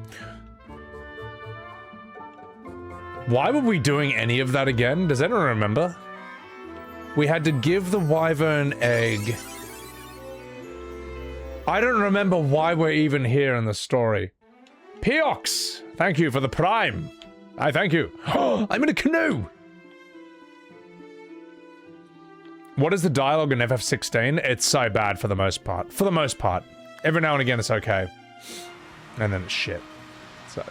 Why were we doing any of that again? Does anyone remember? We had to give the Wyvern egg. I don't remember why we're even here in the story. Piox, thank you for the prime. I thank you. Oh, I'm in a canoe! What is the dialogue in FF16? It's so bad for the most part. For the most part. Every now and again it's okay. And then it's shit. So.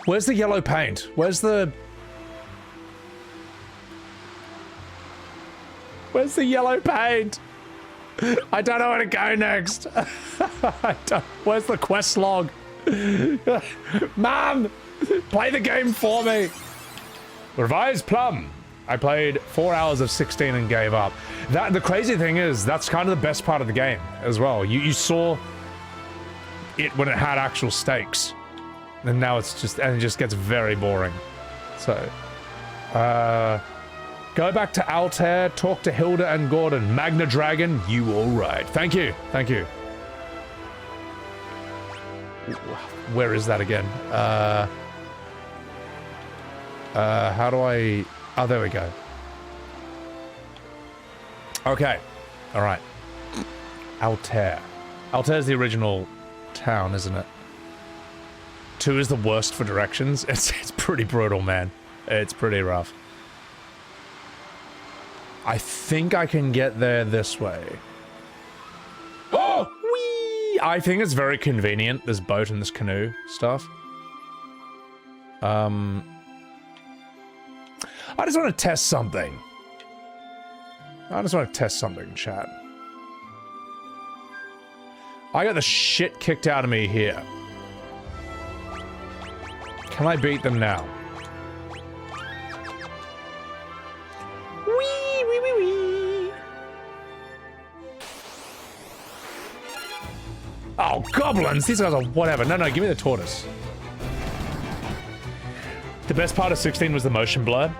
Where's the yellow paint? Where's the yellow paint? I don't know where to go next. Where's the quest log? Mom! Play the game for me! Revised Plum. I played 4 hours of 16 and gave up. The crazy thing is, that's kind of the best part of the game as well. You saw it when it had actual stakes. And now it's just, and it just gets very boring. So, go back to Altair, talk to Hilda and Gordon. Magna Dragon, you alright. Thank you, thank you. Where is that again? How do I... Oh, there we go. Okay. Alright. Altair. Altair's the original town, isn't it? 2 is the worst for directions. It's pretty brutal, man. It's pretty rough. I think I can get there this way. Oh! Whee! I think it's very convenient, this boat and this canoe stuff. I just want to test something. Chat. I got the shit kicked out of me here. Can I beat them now? Wee, wee, wee, wee. Oh, goblins! These guys are whatever. No, give me the tortoise. The best part of 16 was the motion blur.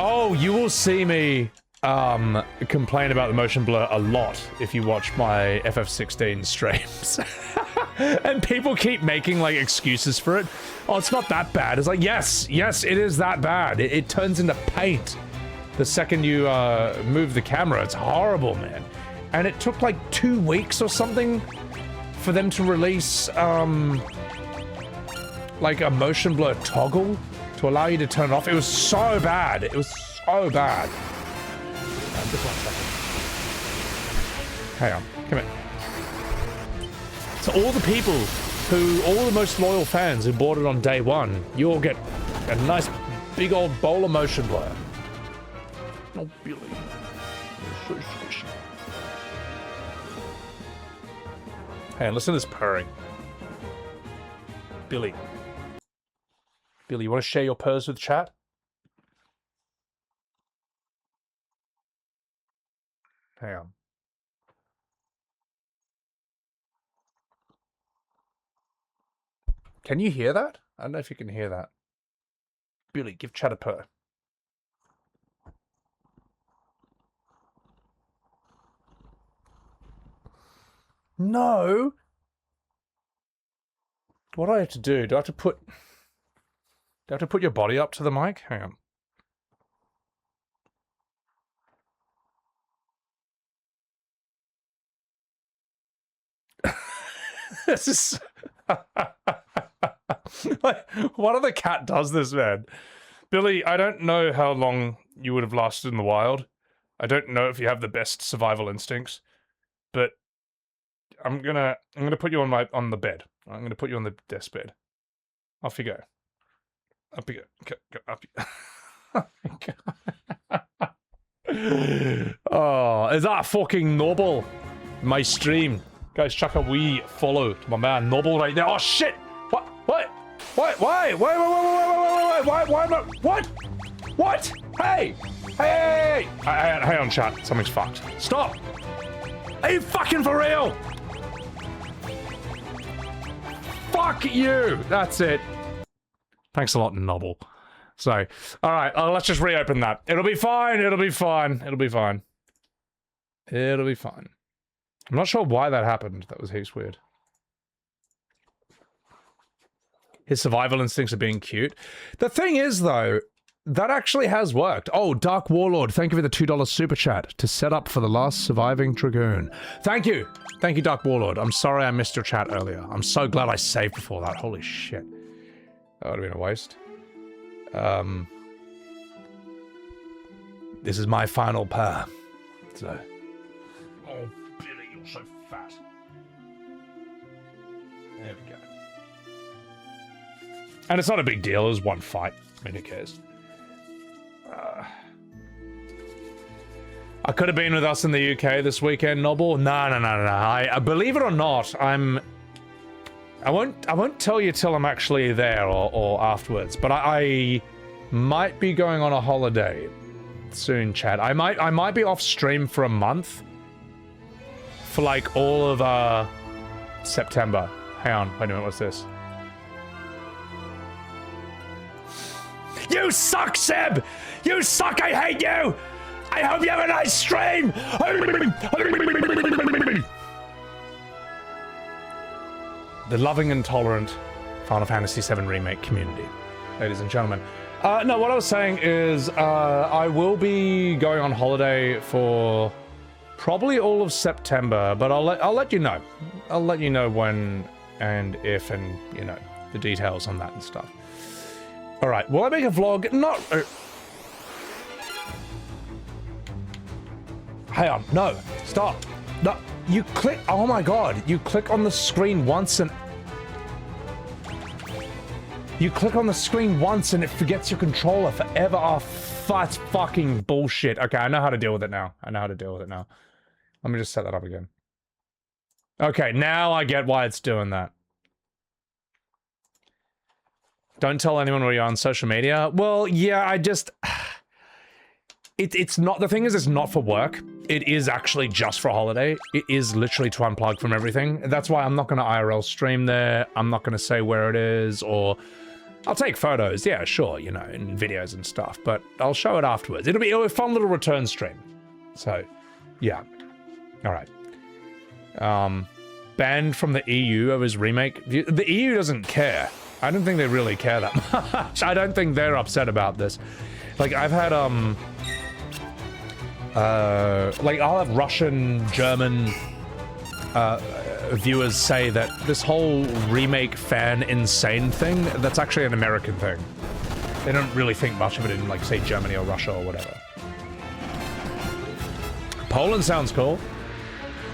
Oh, you will see me complain about the motion blur a lot if you watch my FF16 streams. And people keep making, like, excuses for it. Oh, it's not that bad. It's like, yes, it is that bad. It turns into paint the second you move the camera. It's horrible, man. And it took, like, 2 weeks or something for them to release, like, a motion blur toggle to allow you to turn it off. It was so bad. It was so bad. Just 1 second. Hang on. Come here. So all the people all the most loyal fans who bought it on day 1, you all get a nice big old bowl of motion blur. Oh, Billy. You're so squishy. Hey, listen to this purring. Billy. Billy, you want to share your purrs with chat? Hang on. Can you hear that? I don't know if you can hear that. Billy, give chat a purr. No! What do I have to do? Do I have to put your body up to the mic? Hang on. This is... Like, what other cat does this, man? Billy, I don't know how long you would have lasted in the wild. I don't know if you have the best survival instincts, but I'm gonna put you on the bed. I'm gonna put you on the desk bed. Off you go. Up you go. Go up you. Oh, is that fucking Noble? My stream. Guys, chuck a wee follow to my man Noble right now. Oh shit! What? Why? Why am I? What? Hey! Hang on, chat. Something's fucked. Stop! Are you fucking for real? Fuck you! That's it. Thanks a lot, Noble. So, alright, let's just reopen that. It'll be fine. I'm not sure why that happened. That was heaps weird. His survival instincts are being cute. The thing is, though, that actually has worked. Oh, Dark Warlord, thank you for the $2 super chat to set up for the last surviving Dragoon. Thank you. Thank you, Dark Warlord. I'm sorry I missed your chat earlier. I'm so glad I saved before that. Holy shit. That would have been a waste. This is my final pair. So... Oh, Billy, you're so fat. There we go. And it's not a big deal. It was one fight. I mean, who cares? I could have been with us in the UK this weekend, Noble. No. I believe it or not, I won't tell you till I'm actually there or afterwards. But I Might be going on a holiday soon, Chad. I might be off stream for a month. For like all of September. Hang on, wait a minute, what's this? You suck, Seb! You suck, I hate you! I hope you have a nice stream! The loving and tolerant Final Fantasy VII Remake community, ladies and gentlemen. No, what I was saying is I will be going on holiday for probably all of September, but I'll let you know. I'll let you know when and if and, you know, the details on that and stuff. All right, will I make a vlog? Not... Hang on, no, stop. No, you click, oh my god, you click on the screen once and... You click on the screen once and it forgets your controller forever. Oh, that's fucking bullshit. Okay, I know how to deal with it now. I know how to deal with it now. Let me just set that up again. Okay, now I get why it's doing that. Don't tell anyone where you're on social media. Well, yeah, I just... It's not... The thing is, it's not for work. It is actually just for holiday. It is literally to unplug from everything. That's why I'm not going to IRL stream there. I'm not going to say where it is, or... I'll take photos, yeah, sure, you know, and videos and stuff, but I'll show it afterwards. It'll be a fun little return stream. So, yeah. Alright. Banned from the EU of his remake. The EU doesn't care. I don't think they really care that much. I don't think they're upset about this. Like, I've had, like, I'll have Russian, German, viewers say that this whole remake fan insane thing, that's actually an American thing. They don't really think much of it in, like, say, Germany or Russia or whatever. Poland sounds cool.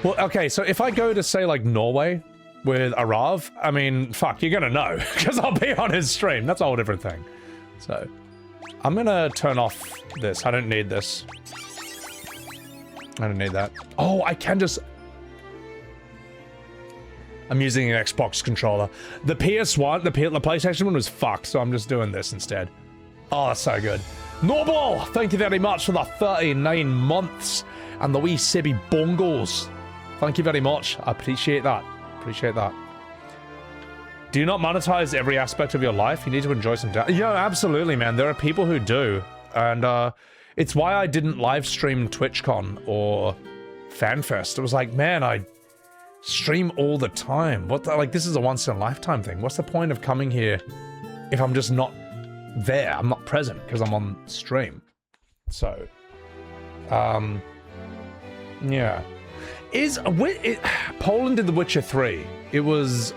Well, okay, so if I go to, say, like, Norway with Arav, I mean, fuck, you're gonna know, because I'll be on his stream. That's a whole different thing. So, I'm gonna turn off this. I don't need this. I don't need that. Oh, I can just... I'm using an Xbox controller. The PS1, the PlayStation one was fucked, so I'm just doing this instead. Oh, that's so good. Noble, thank you very much for the 39 months and the wee Sebby bongles. Thank you very much. I appreciate that. Appreciate that. Do you not monetize every aspect of your life? You need to enjoy some time. Yeah, absolutely, man. There are people who do. And it's why I didn't live stream TwitchCon or FanFest. It was like, man, I stream all the time. What the, like, this is a once-in-a-lifetime thing. What's the point of coming here if I'm just not there? I'm not present because I'm on stream. So, yeah. Poland did The Witcher 3. It was...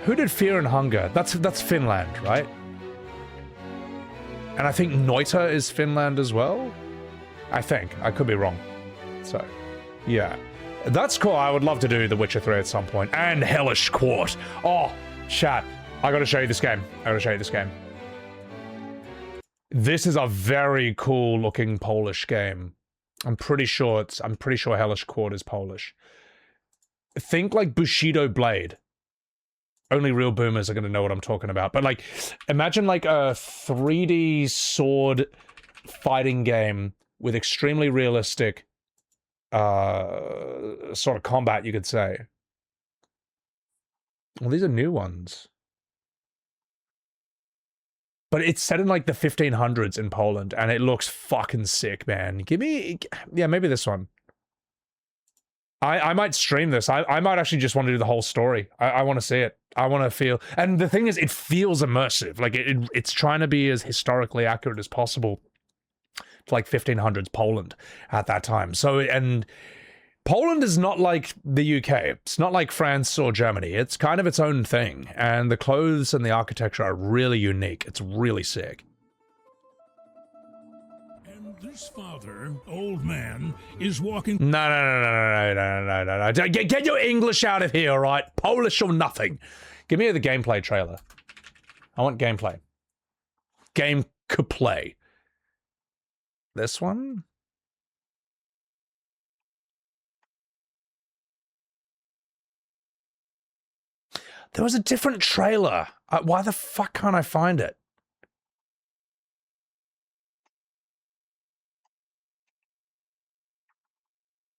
Who did Fear and Hunger? That's Finland, right? And I think Noita is Finland as well? I think. I could be wrong. So, yeah. That's cool. I would love to do The Witcher 3 at some point. And Hellish Quart. Oh, chat. I gotta show you this game. I gotta show you this game. This is a very cool looking Polish game. I'm pretty sure Hellish Quart is Polish. Think like Bushido Blade. Only real boomers are gonna know what I'm talking about. But like, imagine like a 3D sword fighting game with extremely realistic sort of combat, you could say. Well, these are new ones. But it's set in like the 1500s in Poland, and it looks fucking sick, man. Give me... Yeah, maybe this one. I might stream this. I might actually just want to do the whole story. I want to see it. I want to feel... And the thing is, it feels immersive. Like, it's trying to be as historically accurate as possible to, like, 1500s Poland at that time. So, and... Poland is not like the UK. It's not like France or Germany. It's kind of its own thing. And the clothes and the architecture are really unique. It's really sick. And this father, old man, is walking... No. Get your English out of here, all right? Polish or nothing. Give me the gameplay trailer. I want gameplay. Game could play. This one? There was a different trailer. Why the fuck can't I find it?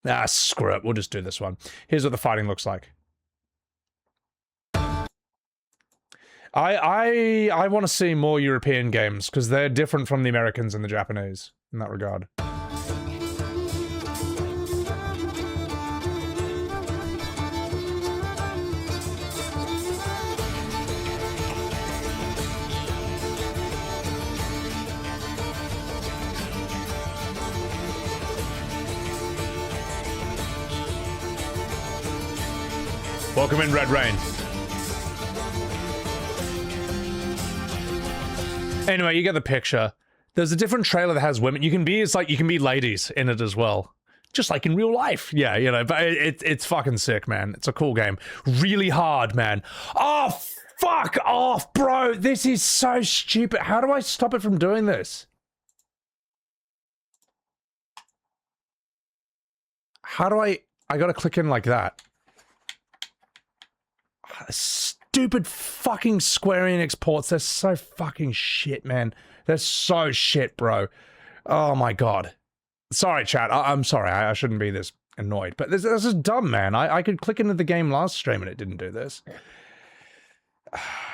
Ah, screw it. We'll just do this one. Here's what the fighting looks like. I want to see more European games because they're different from the Americans and the Japanese in that regard. Welcome in, Red Rain. Anyway, you get the picture. There's a different trailer that has women. You can be ladies in it as well. Just like in real life. Yeah, you know, but it's fucking sick, man. It's a cool game. Really hard, man. Oh, fuck off, bro. This is so stupid. How do I stop it from doing this? How do I gotta click in like that. Stupid fucking Square Enix ports. They're so fucking shit, man. They're so shit, bro. Oh my god. Sorry, chat. I'm sorry. I shouldn't be this annoyed. But this is dumb, man. I could click into the game last stream and it didn't do this.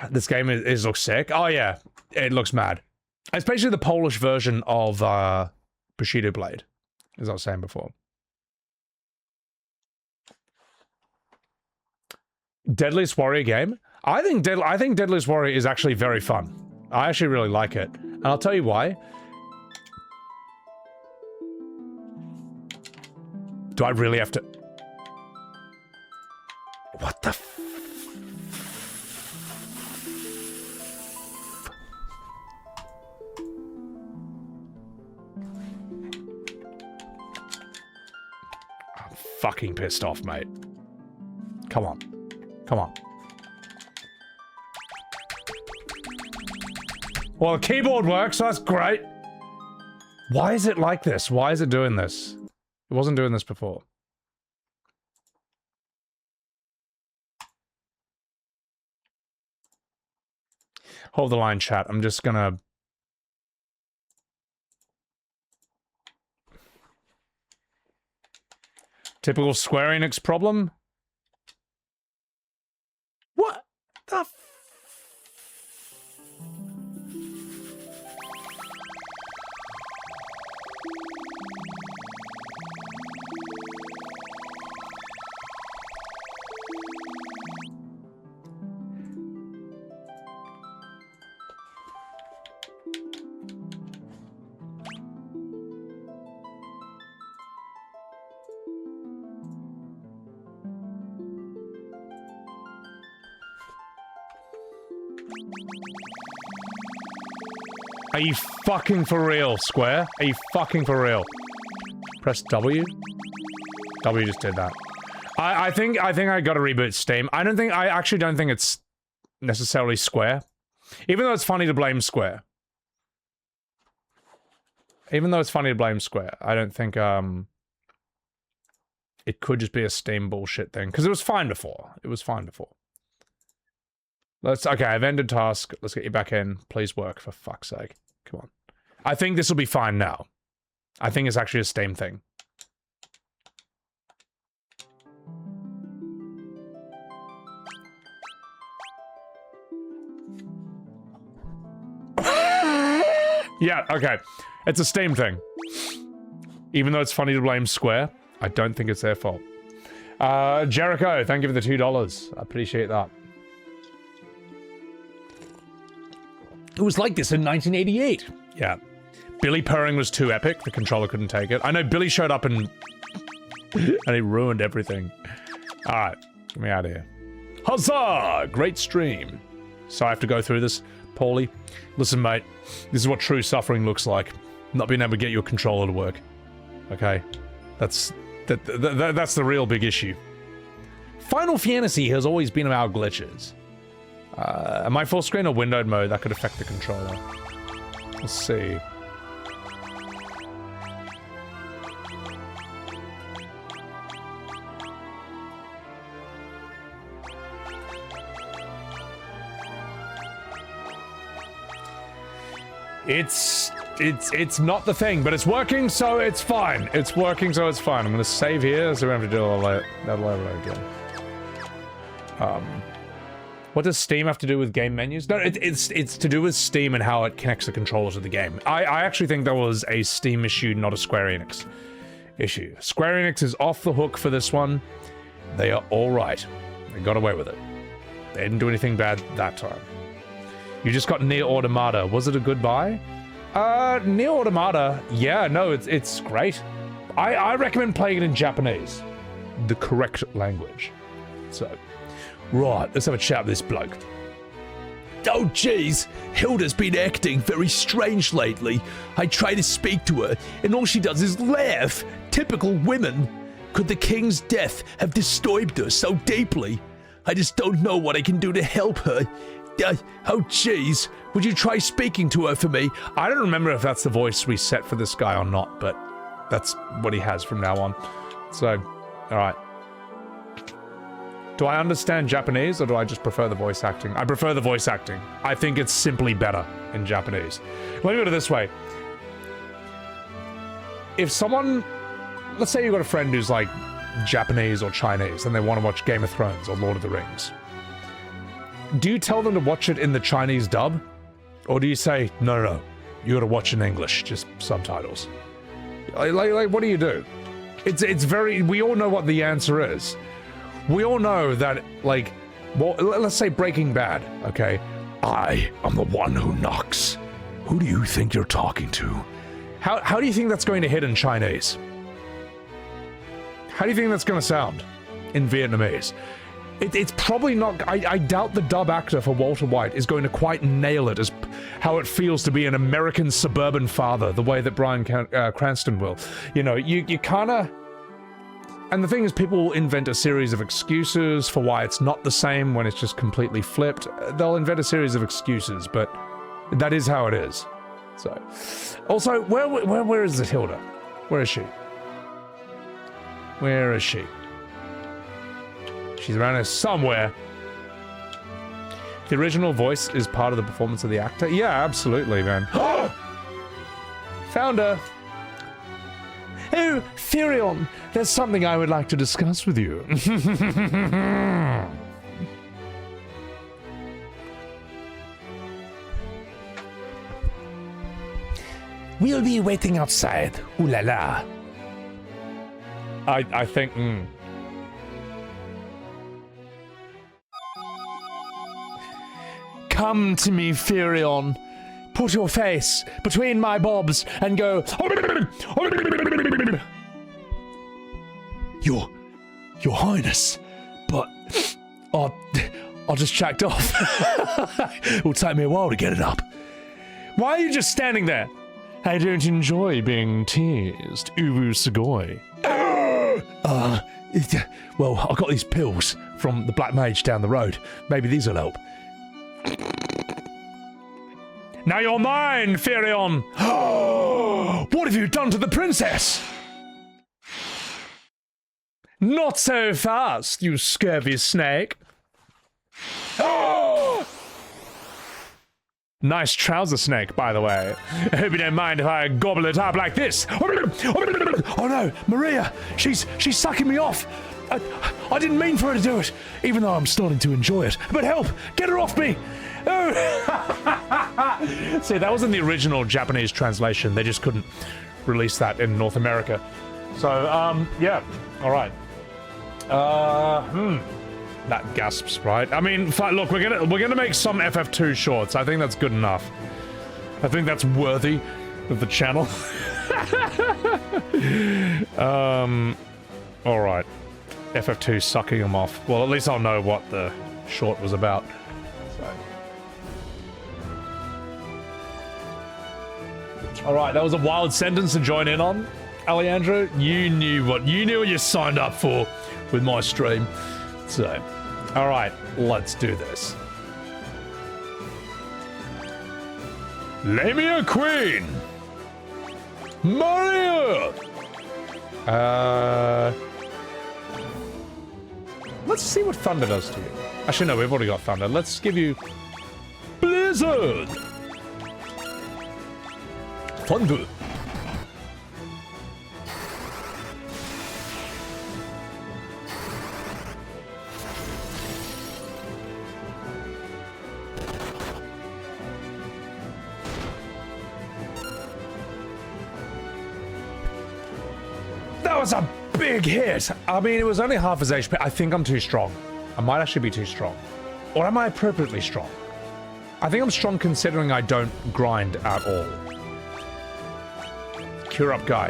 This game looks sick. Oh yeah. It looks mad. Especially the Polish version of Bushido Blade, as I was saying before. Deadliest Warrior game? I think Deadliest Warrior is actually very fun. I actually really like it. And I'll tell you why. Do I really have to... What the f... I'm fucking pissed off, mate. Come on. Come on. Well, the keyboard works, so that's great. Why is it like this? Why is it doing this? It wasn't doing this before. Hold the line, chat. I'm just gonna... Typical Square Enix problem? What the f... Are you fucking for real, Square? Are you fucking for real? Press W? W just did that. I think I gotta reboot Steam. I actually don't think it's necessarily Square. Even though it's funny to blame Square. Even though it's funny to blame Square, I don't think, it could just be a Steam bullshit thing. Because it was fine before. It was fine before. Okay, I've ended task. Let's get you back in. Please work, for fuck's sake. Come on. I think this will be fine now. I think it's actually a Steam thing. Yeah, okay. It's a Steam thing. Even though it's funny to blame Square, I don't think it's their fault. Jericho, thank you for the $2. I appreciate that. It was like this in 1988. Yeah. Billy purring was too epic. The controller couldn't take it. I know Billy showed up and... and he ruined everything. Alright. Get me out of here. Huzzah! Great stream. So I have to go through this, Paulie. Listen, mate. This is what true suffering looks like. Not being able to get your controller to work. Okay? That's the real big issue. Final Fantasy has always been about glitches. Am I full screen or windowed mode? That could affect the controller. Let's see. It's not the thing, but it's working, so it's fine. It's working, so it's fine. I'm gonna save here, so we don't have to do all that over again. What does Steam have to do with game menus? No, it's to do with Steam and how it connects the controller to the game. I actually think that was a Steam issue, not a Square Enix issue. Square Enix is off the hook for this one. They are all right. They got away with it. They didn't do anything bad that time. You just got Nier Automata. Was it a good buy? Nier Automata, yeah, no, it's great. I recommend playing it in Japanese. The correct language. So, right, let's have a chat with this bloke. Oh, jeez. Hilda's been acting very strange lately. I try to speak to her, and all she does is laugh. Typical women. Could the king's death have disturbed her so deeply? I just don't know what I can do to help her. Oh, jeez. Would you try speaking to her for me? I don't remember if that's the voice we set for this guy or not, but that's what he has from now on. So, alright. Do I understand Japanese, or do I just prefer the voice acting? I prefer the voice acting. I think it's simply better in Japanese. Let me put it this way. If someone... Let's say you've got a friend who's like Japanese or Chinese, and they want to watch Game of Thrones or Lord of the Rings. Do you tell them to watch it in the Chinese dub? Or do you say, no, you gotta watch in English, just subtitles? Like what do you do? It's very, we all know what the answer is. We all know that, like, well, let's say Breaking Bad, okay? I am the one who knocks. Who do you think you're talking to? How do you think that's going to hit in Chinese? How do you think that's gonna sound in Vietnamese? It's probably not... I doubt the dub actor for Walter White is going to quite nail it as how it feels to be an American suburban father, the way that Bryan Cranston will. You know, you kind of... And the thing is, people will invent a series of excuses for why it's not the same when it's just completely flipped. They'll invent a series of excuses, but that is how it is. So... Also, where is it, Hilda? Where is she? Where is she? She's around here somewhere. The original voice is part of the performance of the actor? Yeah, absolutely, man. Found her. Oh, Firion, there's something I would like to discuss with you. We'll be waiting outside. Ooh la la. I think... Come to me, Firion. Put your face between my bobs and go... Your Highness, but... I just checked off. It'll take me a while to get it up. Why are you just standing there? I don't enjoy being teased. Uwu Sugoi. Well, I got these pills from the Black Mage down the road. Maybe these will help. Now you're mine, Firion! What have you done to the princess? Not so fast, you scurvy snake. Nice trouser snake, by the way. I hope you don't mind if I gobble it up like this. Oh no, Maria! She's sucking me off! I didn't mean for her to do it, even though I'm starting to enjoy it. But help! Get her off me! Oh. See, that was in the original Japanese translation. They just couldn't release that in North America. So, yeah. Alright. That gasps, right? I mean, look, we're gonna make some FF2 shorts. I think that's good enough. I think that's worthy of the channel. Alright. FF2 sucking them off. Well, at least I'll know what the short was about. So. Alright, that was a wild sentence to join in on. Alejandro, you knew what you signed up for with my stream. So, alright, let's do this. Lamia Queen! Maria! Let's see what Thunder does to you. Actually, no, we've already got Thunder. Let's give you Blizzard! Thunder. That was a big hit. I mean, it was only half his HP. I think I'm too strong. I might actually be too strong. Or am I appropriately strong? I think I'm strong considering I don't grind at all. Cure up guy.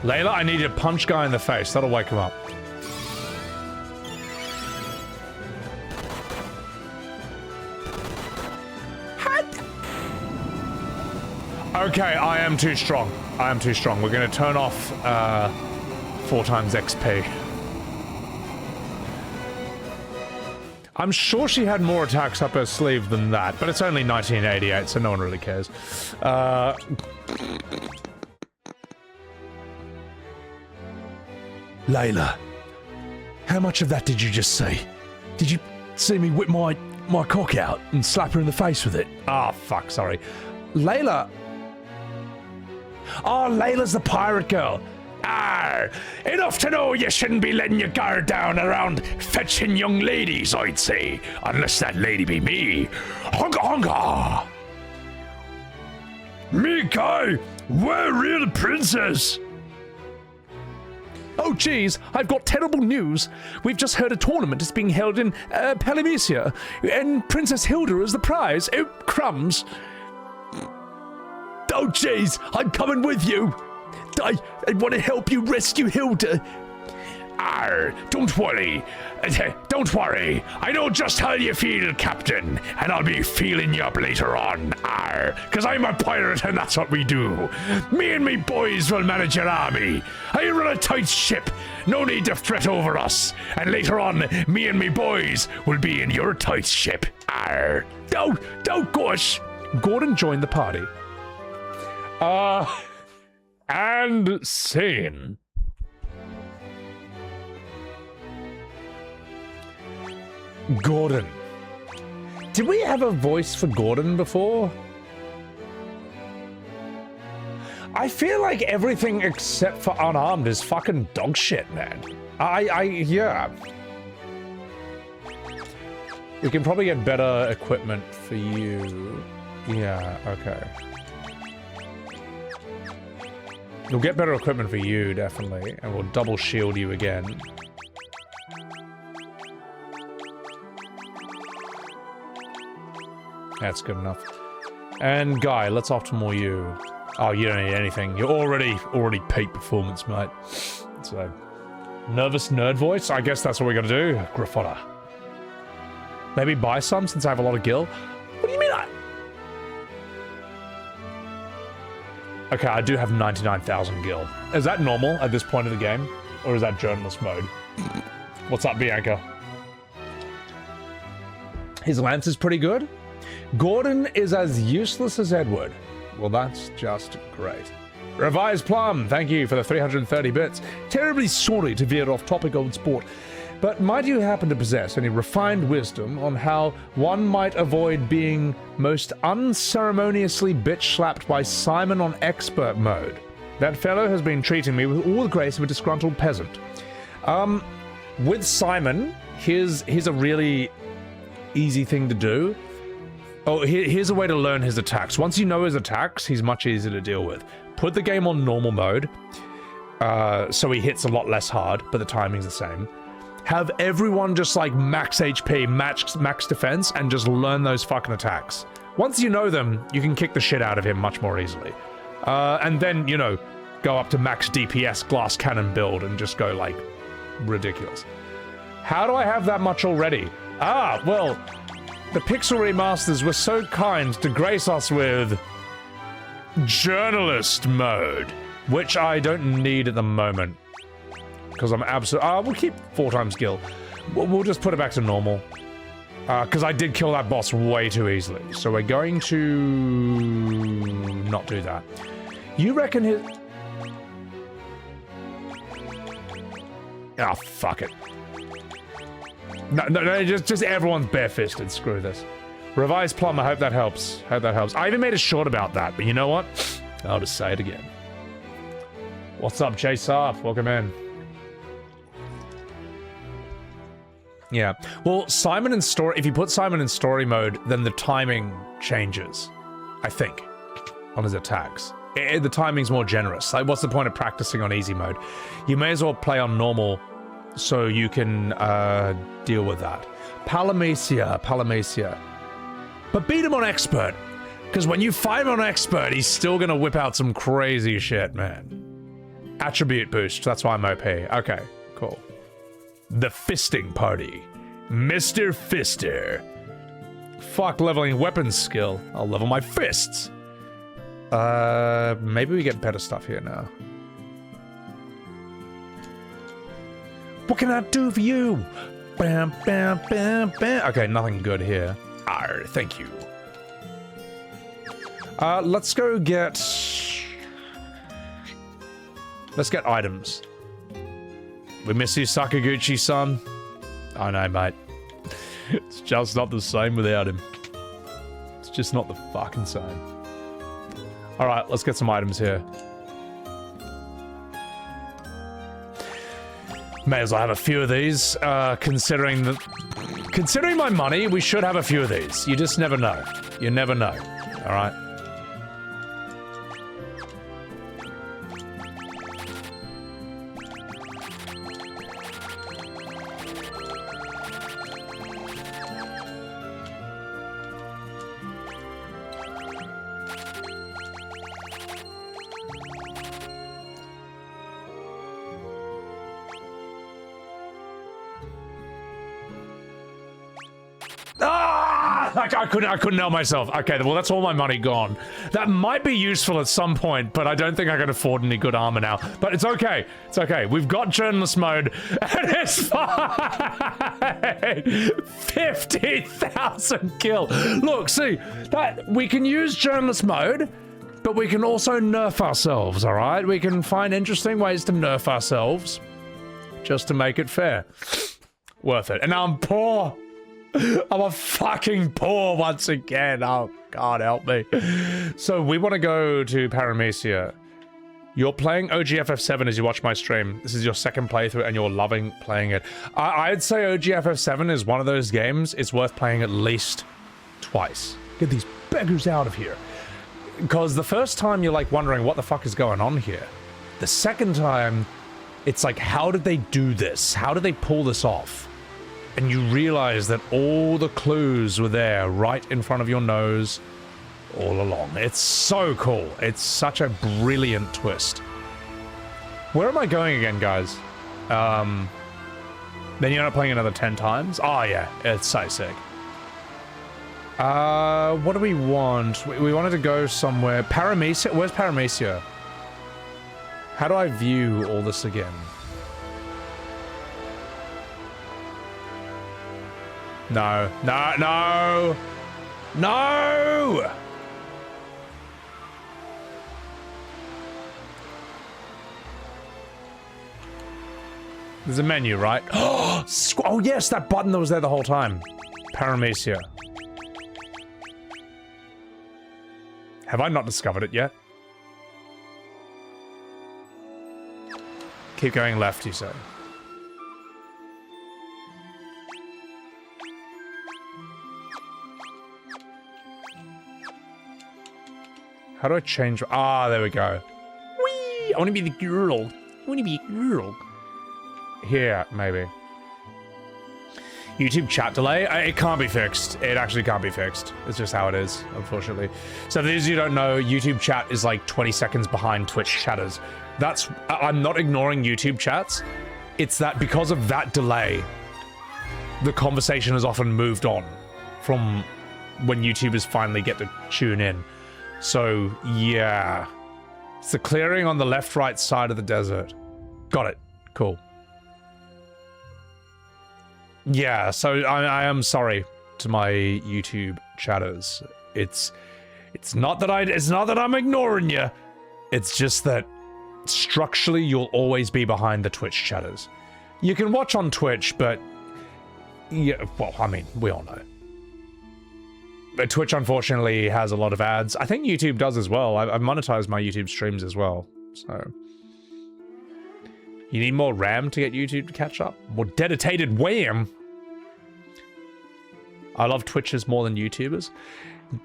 Layla, I need to punch guy in the face. That'll wake him up. Okay, I am too strong. I am too strong. We're going to turn off 4 times XP. I'm sure she had more attacks up her sleeve than that, but it's only 1988, so no one really cares. Layla, how much of that did you just see? Did you see me whip my cock out and slap her in the face with it? Ah, fuck, sorry. Layla... Oh, Layla's the pirate girl. Arr, enough to know you shouldn't be letting your guard down around fetching young ladies, I'd say. Unless that lady be me. Honga honga! Me guy, where real princess? Oh, geez, I've got terrible news. We've just heard a tournament is being held in Polynesia, and Princess Hilda is the prize. Oh, crumbs. Oh, jeez, I'm coming with you. I want to help you rescue Hilda. Arr, don't worry. Don't worry. I know just how you feel, Captain, and I'll be feeling you up later on. Arr, because I'm a pirate and that's what we do. Me and me boys will manage your army. I run a tight ship. No need to fret over us. And later on, me and me boys will be in your tight ship. Arr. Don't gosh. Gordon joined the party. And scene. Gordon. Did we have a voice for Gordon before? I feel like everything except for Unarmed is fucking dog shit, man. Yeah. We can probably get better equipment for you. Yeah, okay. We'll get better equipment for you, definitely, and we'll double shield you again. That's good enough. And Guy, let's optimal you. Oh, you don't need anything. You're already peak performance, mate. So, nervous nerd voice? I guess that's what we're gonna do. Graffotta. Maybe buy some since I have a lot of gil. What do you mean Okay, I do have 99,000 gil. Is that normal at this point of the game? Or is that journalist mode? What's up, Bianca? His lance is pretty good. Gordon is as useless as Edward. Well, that's just great. Revised Plum, thank you for the 330 bits. Terribly sorry to veer off topic, old sport, but might you happen to possess any refined wisdom on how one might avoid being most unceremoniously bitch-slapped by Simon on expert mode? That fellow has been treating me with all the grace of a disgruntled peasant. With Simon, here's a really easy thing to do. Oh, here's a way to learn his attacks. Once you know his attacks, he's much easier to deal with. Put the game on normal mode, so he hits a lot less hard, but the timing's the same. Have everyone just like max HP, max defense, and just learn those fucking attacks. Once you know them, you can kick the shit out of him much more easily. And then, you know, go up to max DPS glass cannon build and just go like ridiculous. How do I have that much already? Ah, well, the Pixel Remasters were so kind to grace us with journalist mode, which I don't need at the moment. Because I'm absolutely... we'll keep 4 times gil. We'll just put it back to normal. Because I did kill that boss way too easily. So we're going to... not do that. You reckon his... Ah, fuck it. No, just everyone's bare-fisted. Screw this. Revised plum, I hope that helps. Hope that helps. I even made a short about that, but you know what? I'll just say it again. What's up, Jay Sarp? Welcome in. Yeah. Well, Simon in story, if you put Simon in story mode, then the timing changes, I think, on his attacks. The timing's more generous. Like, what's the point of practicing on easy mode? You may as well play on normal so you can deal with that. Palamecia. But beat him on expert, because when you fight him on expert, he's still gonna whip out some crazy shit, man. Attribute boost, that's why I'm OP. Okay, cool. The fisting party. Mr. Fister. Fuck leveling weapons skill. I'll level my fists. Maybe we get better stuff here now. What can I do for you? Bam, bam, bam, bam. Okay, nothing good here. Arr, thank you. Let's go get... Let's get items. We miss you, Sakaguchi-san. I know, mate. It's just not the same without him. It's just not the fucking same. Alright, let's get some items here. May as well have a few of these. Considering my money, we should have a few of these. You just never know. You never know. Alright? I couldn't help myself. Okay, well, that's all my money gone. That might be useful at some point, but I don't think I can afford any good armor now. But it's okay. It's okay. We've got journalist mode, and it's fine. 50,000 kill. Look, see, that we can use journalist mode, but we can also nerf ourselves, all right? We can find interesting ways to nerf ourselves just to make it fair. Worth it. And now I'm poor. I'm a fucking poor once again. Oh, God help me. So we want to go to Paramecia. You're playing OGFF7 as you watch my stream. This is your second playthrough and you're loving playing it. I'd say OGFF7 is one of those games it's worth playing at least twice. Get these beggars out of here. Because the first time you're like wondering what the fuck is going on here. The second time, it's like, how did they do this? How did they pull this off? And you realize that all the clues were there right in front of your nose all along. It's so cool. It's such a brilliant twist. Where am I going again, guys? Then you're not playing another 10 times? Oh, yeah. It's so sick. What do we want? We wanted to go somewhere. Paramecia? Where's Paramecia? How do I view all this again? No. No, no! No! There's a menu, right? Oh, yes, that button that was there the whole time. Paramecia. Have I not discovered it yet? Keep going left, you say. How do I change? Ah, there we go. Whee! I want to be the girl. I want to be a girl. Here, maybe. YouTube chat delay? It can't be fixed. It actually can't be fixed. It's just how it is, unfortunately. So for those of you who don't know, YouTube chat is like 20 seconds behind Twitch chatters. That's... I'm not ignoring YouTube chats. It's that because of that delay, the conversation has often moved on from when YouTubers finally get to tune in. So, yeah. It's the clearing on the left-right side of the desert. Got it. Cool. Yeah, so I am sorry to my YouTube chatters. It's not that I'm ignoring you. It's just that structurally you'll always be behind the Twitch chatters. You can watch on Twitch, but yeah, well, I mean, we all know. Twitch unfortunately has a lot of ads. I think YouTube does as well. I've monetized my YouTube streams as well. So you need more RAM to get YouTube to catch up. More dedicated wham. I love Twitchers more than YouTubers.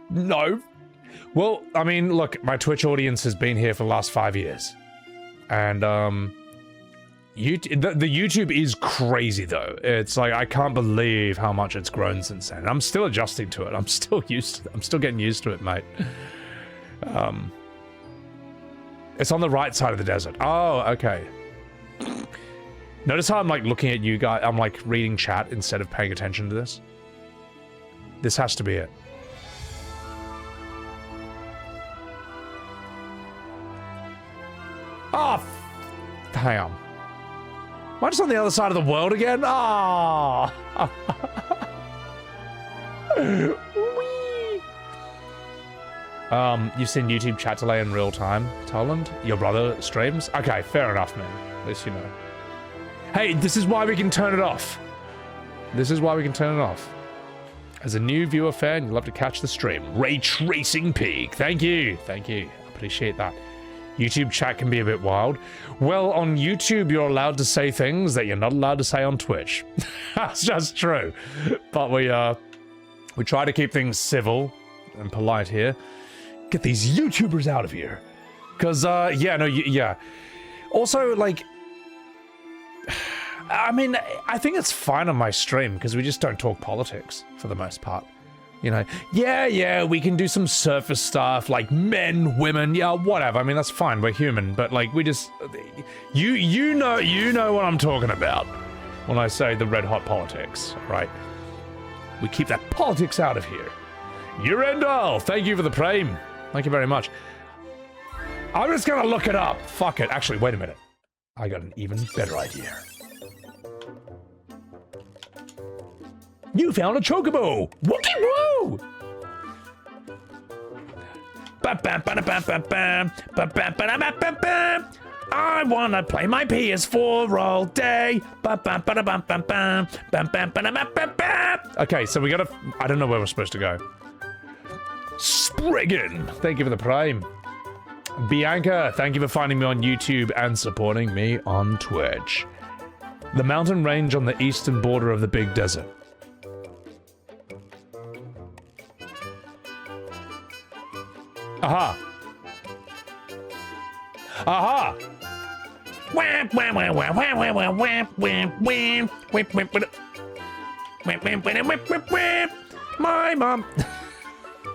No. Well, I mean, look, my Twitch audience has been here for the last 5 years. And, the YouTube is crazy, though. It's like, I can't believe how much it's grown since then. I'm still adjusting to it. I'm still getting used to it, mate. It's on the right side of the desert. Oh, okay. Notice how I'm, like, looking at you guys. I'm, like, reading chat instead of paying attention to this. This has to be it. Oh, damn. Am I just on the other side of the world again? Ah. You've seen YouTube chat delay in real time, Toland? Your brother streams? Okay, fair enough, man. At least you know. Hey, this is why we can turn it off. This is why we can turn it off. As a new viewer fan, you'll love to catch the stream. Ray Tracing Pig. Thank you. Thank you. Appreciate that. YouTube chat can be a bit wild. Well, on YouTube, you're allowed to say things that you're not allowed to say on Twitch. That's just true. But we try to keep things civil and polite here. Get these YouTubers out of here. Because, yeah. Also, like, I mean, I think it's fine on my stream because we just don't talk politics for the most part. You know, yeah, we can do some surface stuff like men, women, yeah, whatever. I mean, that's fine. We're human, but like we just, you know what I'm talking about when I say the red hot politics, right? We keep that politics out of here. Urendal, thank you for the prime. Thank you very much. I'm just gonna look it up. Fuck it. Actually, wait a minute. I got an even better idea. You found a chocobo! Wookie woo! I wanna play my PS4 all day. Okay, so we gotta... I don't know where we're supposed to go. Spriggan! Thank you for the prime. Bianca, thank you for finding me on YouTube and supporting me on Twitch. The mountain range on the eastern border of the Big Desert. Aha! Aha! My mom.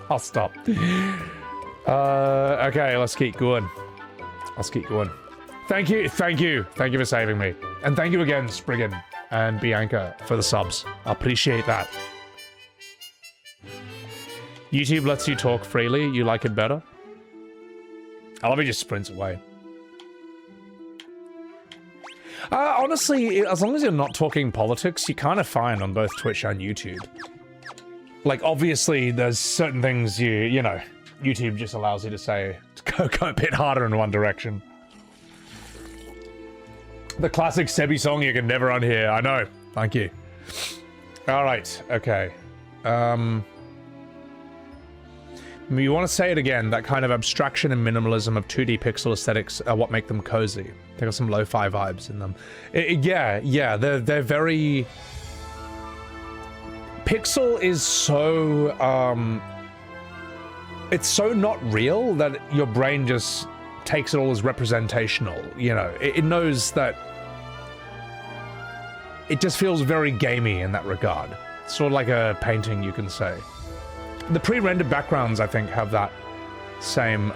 I'll stop. Okay, let's keep going. Thank you for saving me. And thank you again, Spriggan and Bianca, for the subs. I appreciate that. YouTube lets you talk freely. You like it better? I love he just sprints away. Honestly, as long as you're not talking politics, you're kind of fine on both Twitch and YouTube. Like, obviously, there's certain things you know, YouTube just allows you to say, to go a bit harder in one direction. The classic Sebby song you can never unhear. I know. Thank you. Alright, okay. You want to say it again, that kind of abstraction and minimalism of 2D pixel aesthetics are what make them cozy. They got some lo-fi vibes in them. Yeah, they're very... Pixel is so, it's so not real that your brain just takes it all as representational, you know? It knows that... It just feels very gamey in that regard. It's sort of like a painting, you can say. The pre-rendered backgrounds, I think, have that same,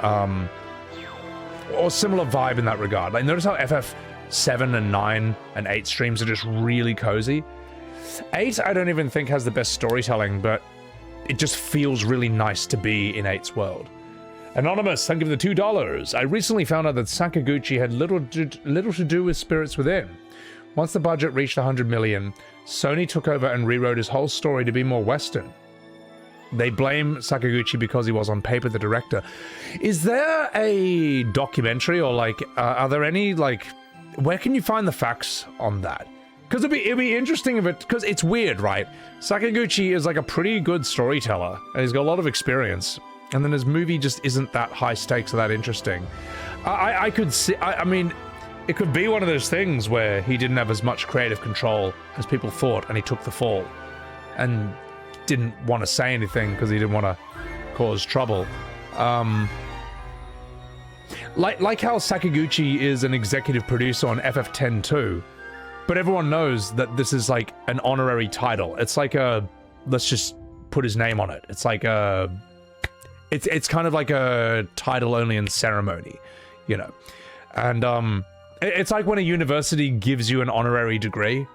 or similar vibe in that regard. Like, notice how FF7 and 9 and 8 streams are just really cozy? 8, I don't even think has the best storytelling, but it just feels really nice to be in 8's world. Anonymous, thank you for the $2. I recently found out that Sakaguchi had little to do with Spirits Within. Once the budget reached 100 million, Sony took over and rewrote his whole story to be more Western. They blame Sakaguchi because he was on paper the director. Is there a documentary or like, are there any like, where can you find the facts on that? Because it'd be interesting if it, because it's weird, right? Sakaguchi is like a pretty good storyteller, and he's got a lot of experience, and then his movie just isn't that high stakes or that interesting. I could see, I mean, it could be one of those things where he didn't have as much creative control as people thought, and he took the fall, and didn't want to say anything because he didn't want to cause trouble. Like how Sakaguchi is an executive producer on FF10 too, but everyone knows that this is like an honorary title. It's like a, let's just put his name on it. It's like a, it's kind of like a title only in ceremony, you know. And it's like when a university gives you an honorary degree.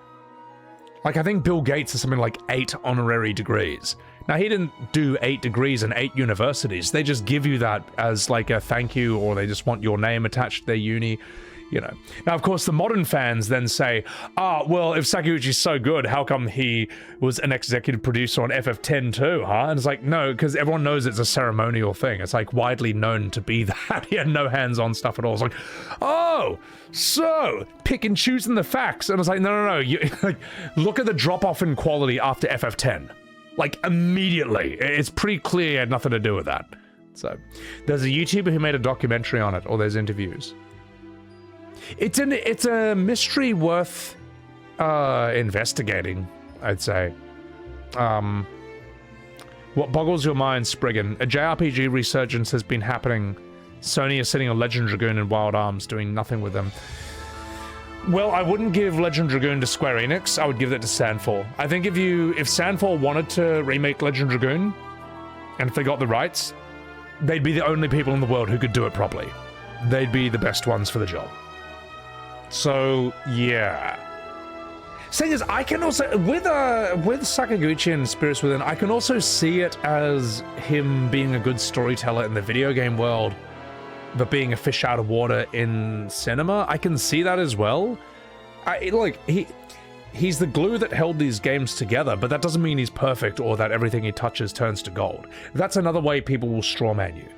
Like, I think Bill Gates has something like 8 honorary degrees. Now, he didn't do 8 degrees in 8 universities. They just give you that as like a thank you, or they just want your name attached to their uni, you know. Now, of course, the modern fans then say, well, if Sakaguchi's so good, how come he was an executive producer on FF10 too, huh? And it's like, no, because everyone knows it's a ceremonial thing. It's like widely known to be that. He had no hands-on stuff at all. It's like, oh, so pick and choosing the facts. And it's like, no. You, like, look at the drop-off in quality after FF10. Like, immediately. It's pretty clear it had nothing to do with that. So, there's a YouTuber who made a documentary on it, or there's interviews. It's a mystery worth investigating, I'd say. What boggles your mind, Spriggan? A JRPG resurgence has been happening. Sony is sitting on Legend Dragoon and Wild Arms, doing nothing with them. Well, I wouldn't give Legend Dragoon to Square Enix. I would give that to Sandfall. I think if Sandfall wanted to remake Legend Dragoon, and if they got the rights, they'd be the only people in the world who could do it properly. They'd be the best ones for the job. So, yeah. Thing is, I can also, with Sakaguchi and Spirits Within, I can also see it as him being a good storyteller in the video game world, but being a fish out of water in cinema. I can see that as well. He's the glue that held these games together, but that doesn't mean he's perfect or that everything he touches turns to gold. That's another way people will strawman you.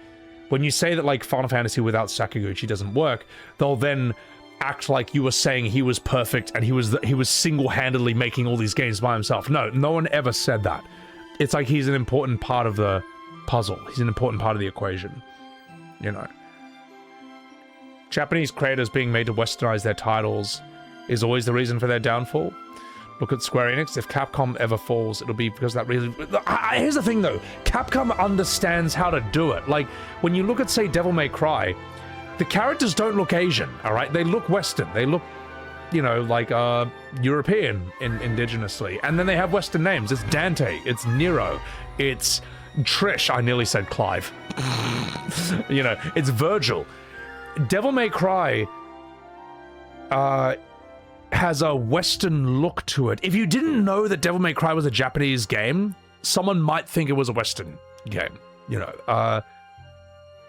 When you say that, like, Final Fantasy without Sakaguchi doesn't work, they'll then act like you were saying he was perfect and he was single-handedly making all these games by himself. No one ever said that. It's like he's an important part of the puzzle. He's an important part of the equation, you know. Japanese creators being made to westernize their titles is always the reason for their downfall. Look at Square Enix. If Capcom ever falls, it'll be because that really... Here's the thing, though. Capcom understands how to do it. Like, when you look at, say, Devil May Cry, the characters don't look Asian, all right? They look Western. They look, you know, like European indigenously. And then they have Western names. It's Dante. It's Nero. It's Trish. I nearly said Clive. You know, it's Virgil. Devil May Cry has a Western look to it. If you didn't know that Devil May Cry was a Japanese game, someone might think it was a Western game, you know.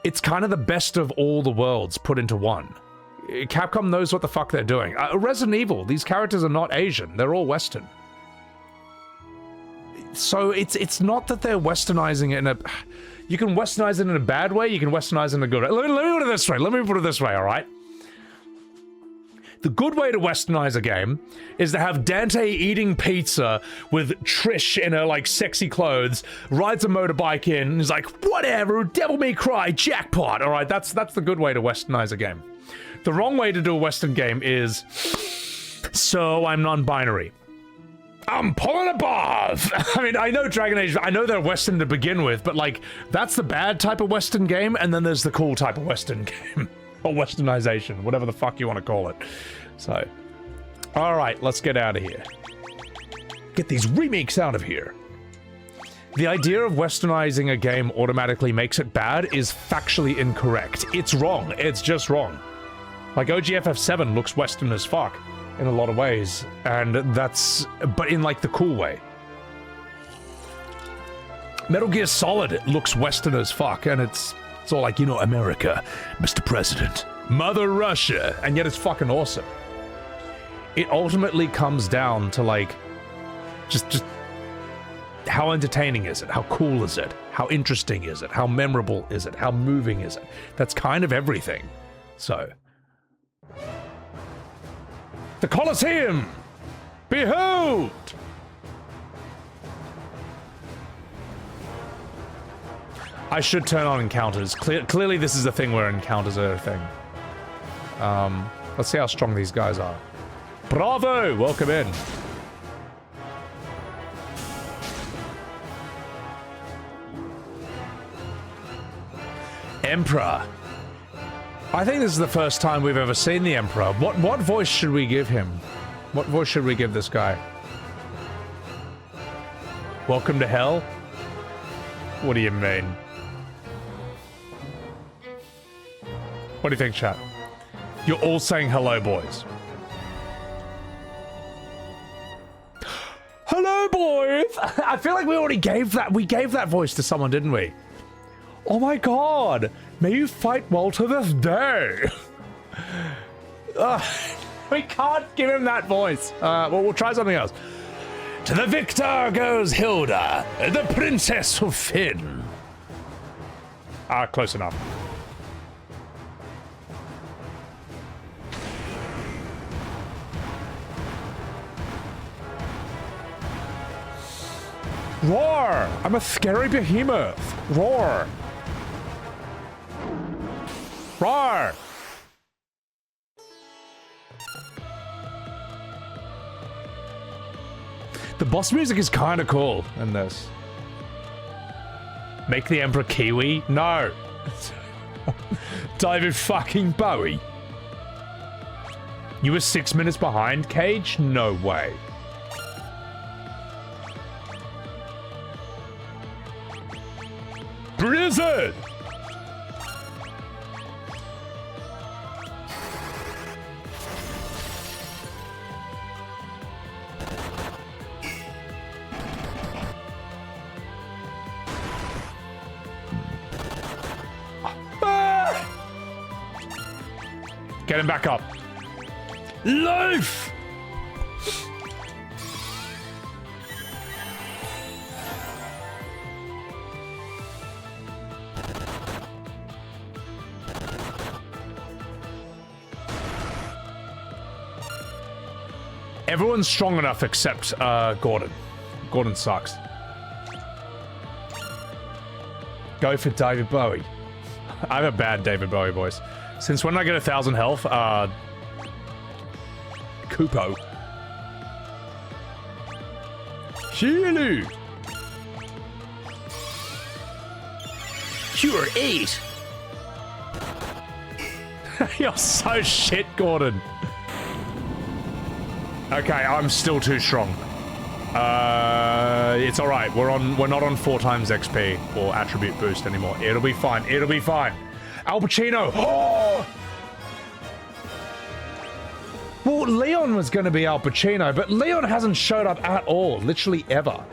It's kind of the best of all the worlds put into one. Capcom knows what the fuck they're doing. Resident Evil, these characters are not Asian. They're all Western. So it's not that they're westernizing it in a... You can westernize it in a bad way, you can westernize it in a good way. Let me put it this way, all right? The good way to westernize a game is to have Dante eating pizza with Trish in her, like, sexy clothes, rides a motorbike in, and is like, whatever, Devil May Cry, jackpot. All right, that's the good way to westernize a game. The wrong way to do a Western game is, so I'm non-binary. I'm pulling a Bob! I mean, I know Dragon Age, I know they're Western to begin with, but, like, that's the bad type of Western game, and then there's the cool type of Western game. Or westernization, whatever the fuck you want to call it. So, alright, let's get out of here. Get these remakes out of here. The idea of westernizing a game automatically makes it bad is factually incorrect. It's wrong. It's just wrong. Like, OGFF7 looks western as fuck in a lot of ways, and that's... but in, like, the cool way. Metal Gear Solid looks western as fuck, and it's all like, you know, America, Mr. President, Mother Russia, and yet it's fucking awesome. It ultimately comes down to, like, just how entertaining is it? How cool is it? How interesting is it? How memorable is it? How moving is it? That's kind of everything. So, the Colosseum! Behold! I should turn on encounters. Clearly this is a thing where encounters are a thing. Let's see how strong these guys are. Bravo! Welcome in. Emperor. I think this is the first time we've ever seen the Emperor. What voice should we give him? What voice should we give this guy? Welcome to hell? What do you mean? What do you think, chat? You're all saying hello, boys. Hello, boys! I feel like we already gave that. We gave that voice to someone, didn't we? Oh my god! May you fight well to this day! We can't give him that voice. Well, we'll try something else. To the victor goes Hilda, the princess of Finn. Close enough. Roar! I'm a scary behemoth. Roar! Roar! The boss music is kind of cool in this. Make the Emperor Kiwi? No. David fucking Bowie. You were 6 minutes behind, Cage? No way. Blizzard! Get him back up. Life! Everyone's strong enough except Gordon. Gordon sucks. Go for David Bowie. I have a bad David Bowie voice. Since when I get 1,000 health, Kupo. Shilu! You're 8. You're so shit, Gordon. Okay, I'm still too strong. It's alright. We're not on 4 times XP or attribute boost anymore. It'll be fine. It'll be fine. Al Pacino. Oh! Well, Leon was going to be Al Pacino, but Leon hasn't showed up at all, literally ever.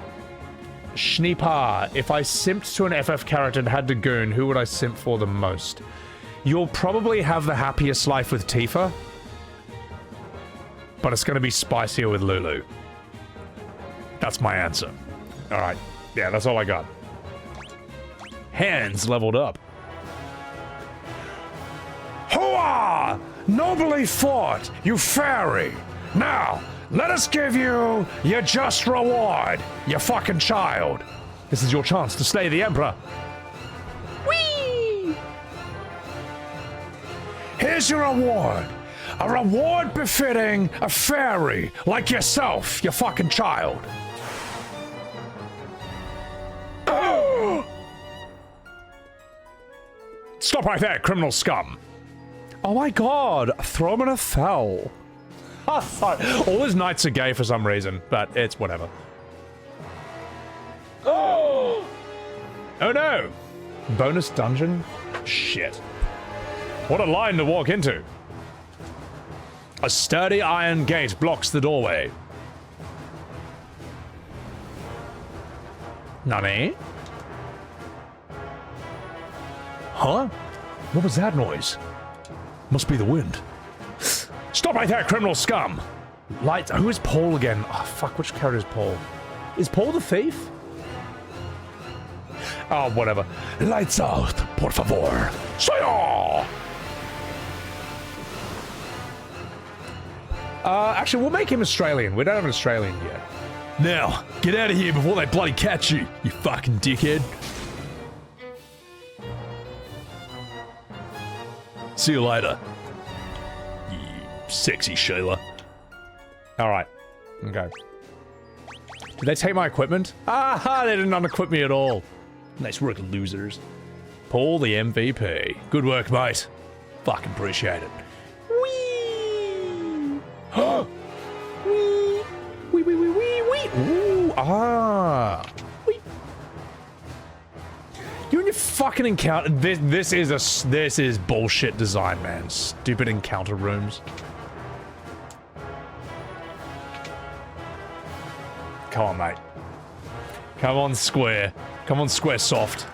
Schneepa, if I simped to an FF character and had to goon, who would I simp for the most? You'll probably have the happiest life with Tifa, but it's going to be spicier with Lulu. That's my answer. All right. Yeah, that's all I got. Hands leveled up. Hoa! Nobly fought, you fairy! Now, let us give you your just reward, you fucking child. This is your chance to slay the Emperor. Whee! Here's your reward. A reward befitting a fairy like yourself, you fucking child. Oh! Stop right there, criminal scum. Oh my god, throw him in a foul. Oh, sorry. All his knights are gay for some reason, but it's whatever. Oh! Oh no! Bonus dungeon? Shit. What a line to walk into. A sturdy iron gate blocks the doorway. Nani? Huh? What was that noise? Must be the wind. Stop right there, criminal scum! Lights. Who is Paul again? Oh, fuck, which character is Paul? Is Paul the thief? Oh, whatever. Lights out, por favor. Soyo! Actually, we'll make him Australian. We don't have an Australian yet. Now, get out of here before they bloody catch you, you fucking dickhead. See you later, you sexy Sheila. All right. Okay. Did they take my equipment? Ah, they didn't unequip me at all. Nice work, losers. Paul, the MVP. Good work, mate. Fucking appreciate it. Wee! Wee! Wee, wee, wee, wee, wee! Ooh, ah! Wee! You and your fucking encounter. This is bullshit design, man. Stupid encounter rooms. Come on, mate. Come on, Square. Come on, Squaresoft.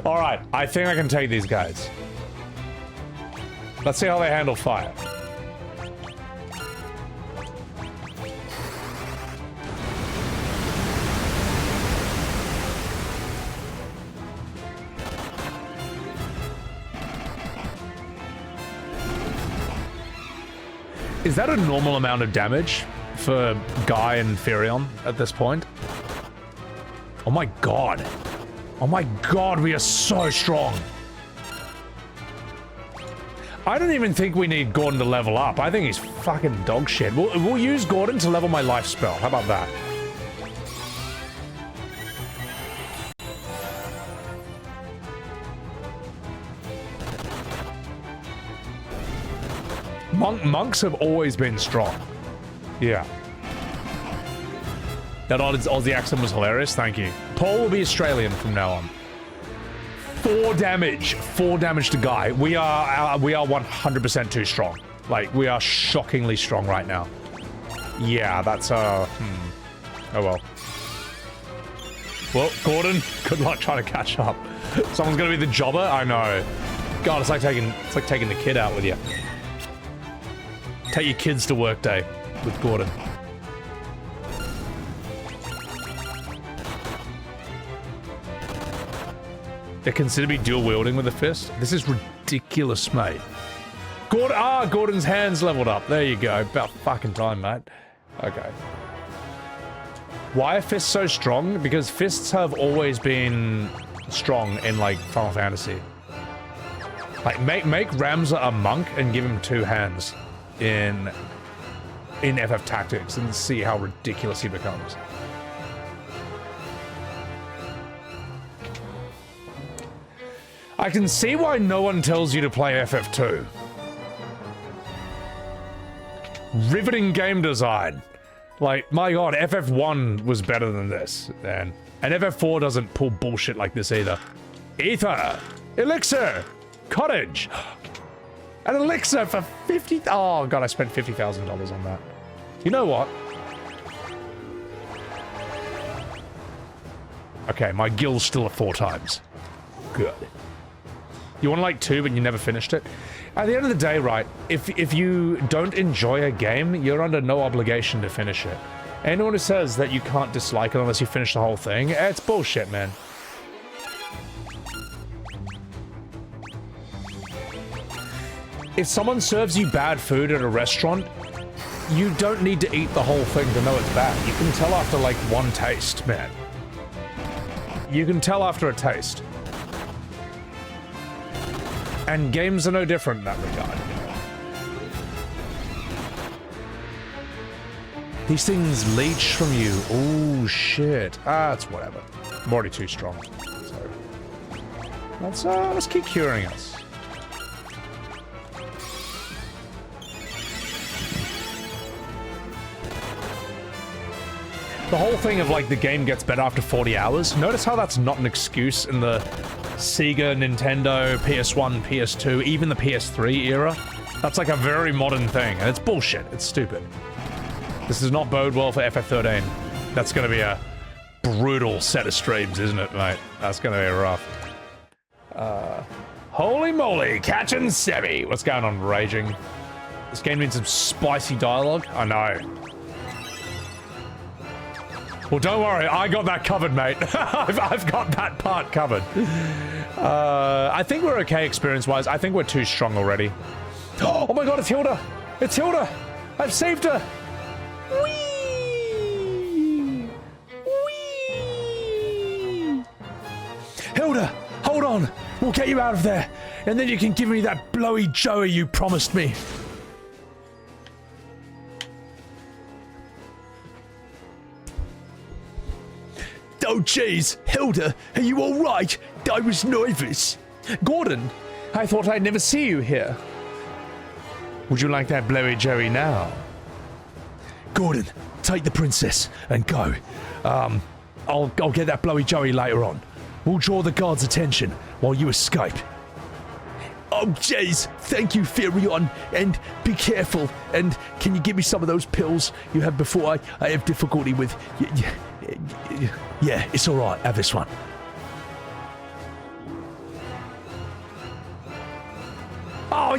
Alright, I think I can take these guys. Let's see how they handle fire. Is that a normal amount of damage for Guy and Firion at this point? Oh my god. Oh my god, we are so strong. I don't even think we need Gordon to level up. I think he's fucking dog shit. We'll use Gordon to level my life spell. How about that? Monks have always been strong. Yeah. That Aussie accent was hilarious, thank you. Paul will be Australian from now on. 4 damage. 4 damage to Guy. We are 100% too strong. Like, we are shockingly strong right now. Yeah, that's, Oh well. Well, Gordon, good luck trying to catch up. Someone's gonna be the jobber? I know. God, it's like taking the kid out with you. Take your kids to work day with Gordon. It considered me dual wielding with a fist? This is ridiculous, mate. Gordon's hands leveled up. There you go. About fucking time, mate. Okay. Why are fists so strong? Because fists have always been strong in, like, Final Fantasy. Like, make Ramza a monk and give him 2 hands in FF Tactics and see how ridiculous he becomes. I can see why no one tells you to play FF2. Riveting game design. Like, my god, FF1 was better than this, man. And FF4 doesn't pull bullshit like this either. Ether! Elixir! Cottage! An elixir for 50... Oh, god, I spent $50,000 on that. You know what? Okay, my guild's still at 4 times. Good. You want like 2, but you never finished it? At the end of the day, right, if you don't enjoy a game, you're under no obligation to finish it. Anyone who says that you can't dislike it unless you finish the whole thing, it's bullshit, man. If someone serves you bad food at a restaurant, you don't need to eat the whole thing to know it's bad. You can tell after, like, 1 taste, man. You can tell after a taste. And games are no different in that regard. These things leech from you. Oh, shit. Ah, it's whatever. I'm already too strong. So, let's keep curing us. The whole thing of, like, the game gets better after 40 hours. Notice how that's not an excuse in the Sega, Nintendo, PS1, PS2, even the PS3 era. That's like a very modern thing, and it's bullshit. It's stupid. This does not bode well for FF13. That's gonna be a brutal set of streams, isn't it, mate? That's gonna be rough. Holy moly, catching Sebby! What's going on, Raging? This game needs some spicy dialogue? I know. Well, don't worry, I got that covered, mate. I've got that part covered. I think we're okay experience-wise. I think we're too strong already. my god, it's Hilda! It's Hilda! I've saved her! Whee! Whee! Hilda, hold on! We'll get you out of there, and then you can give me that blowy joey you promised me. Oh jeez, Hilda, are you alright? I was nervous. Gordon, I thought I'd never see you here. Would you like that blowy joey now? Gordon, take the princess and go. I'll get that blowy joey later on. We'll draw the guards' attention while you escape. Oh jeez, thank you, Firion, and be careful. And can you give me some of those pills you had before? I have difficulty with... Yeah, it's alright, have this one. Oh,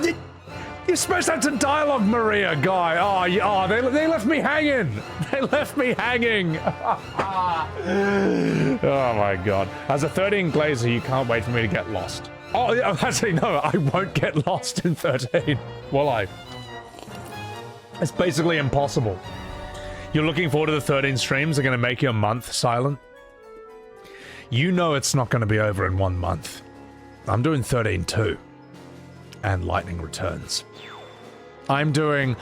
you're supposed to have some dialogue, Maria, guy. Oh, they left me hanging. They left me hanging. Oh my god. As a 13 Glazer, you can't wait for me to get lost. Oh, yeah, actually, no, I won't get lost in 13. Will I? It's basically impossible. You're looking forward to the 13 streams? They're going to make you a month silent? You know it's not going to be over in 1 month. I'm doing 13 too. And Lightning Returns. I'm doing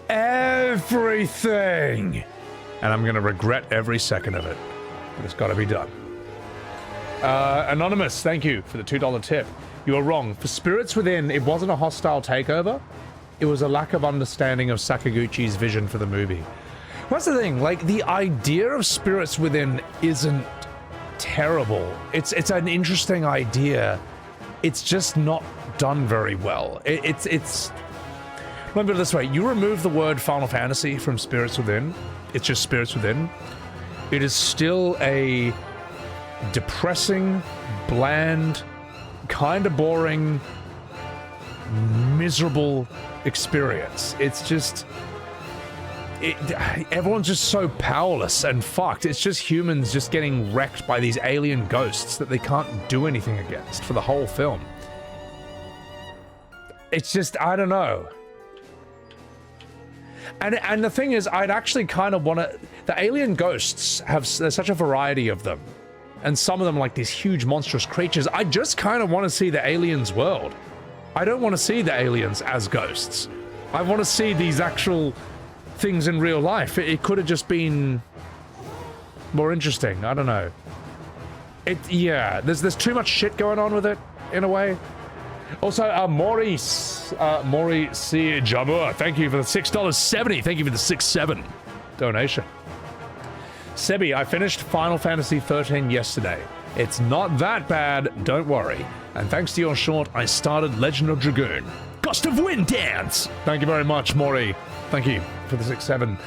everything! And I'm going to regret every second of it. But it's got to be done. Anonymous, thank you for the $2 tip. You were wrong. For Spirits Within, it wasn't a hostile takeover. It was a lack of understanding of Sakaguchi's vision for the movie. What's the thing? Like, the idea of Spirits Within isn't terrible. It's an interesting idea. It's just not done very well. It's let me put it this way. You remove the word Final Fantasy from Spirits Within. It's just Spirits Within. It is still a depressing, bland, kind of boring, miserable experience. It's just... everyone's just so powerless and fucked. It's just humans just getting wrecked by these alien ghosts that they can't do anything against for the whole film. It's just, I don't know. And the thing is, I'd actually kind of want to... The alien ghosts there's such a variety of them. And some of them like these huge monstrous creatures. I just kind of want to see the aliens' world. I don't want to see the aliens as ghosts. I want to see these actual things in real life. It could have just been more interesting. I don't know. Yeah, there's too much shit going on with it, in a way. Also, Maurice C. Jamur, thank you for the $6.70. Thank you for the 6-7 donation. Sebby, I finished Final Fantasy 13 yesterday. It's not that bad, don't worry. And thanks to your short, I started Legend of Dragoon. Gust of Wind Dance! Thank you very much, Maury. Thank you for the $6-7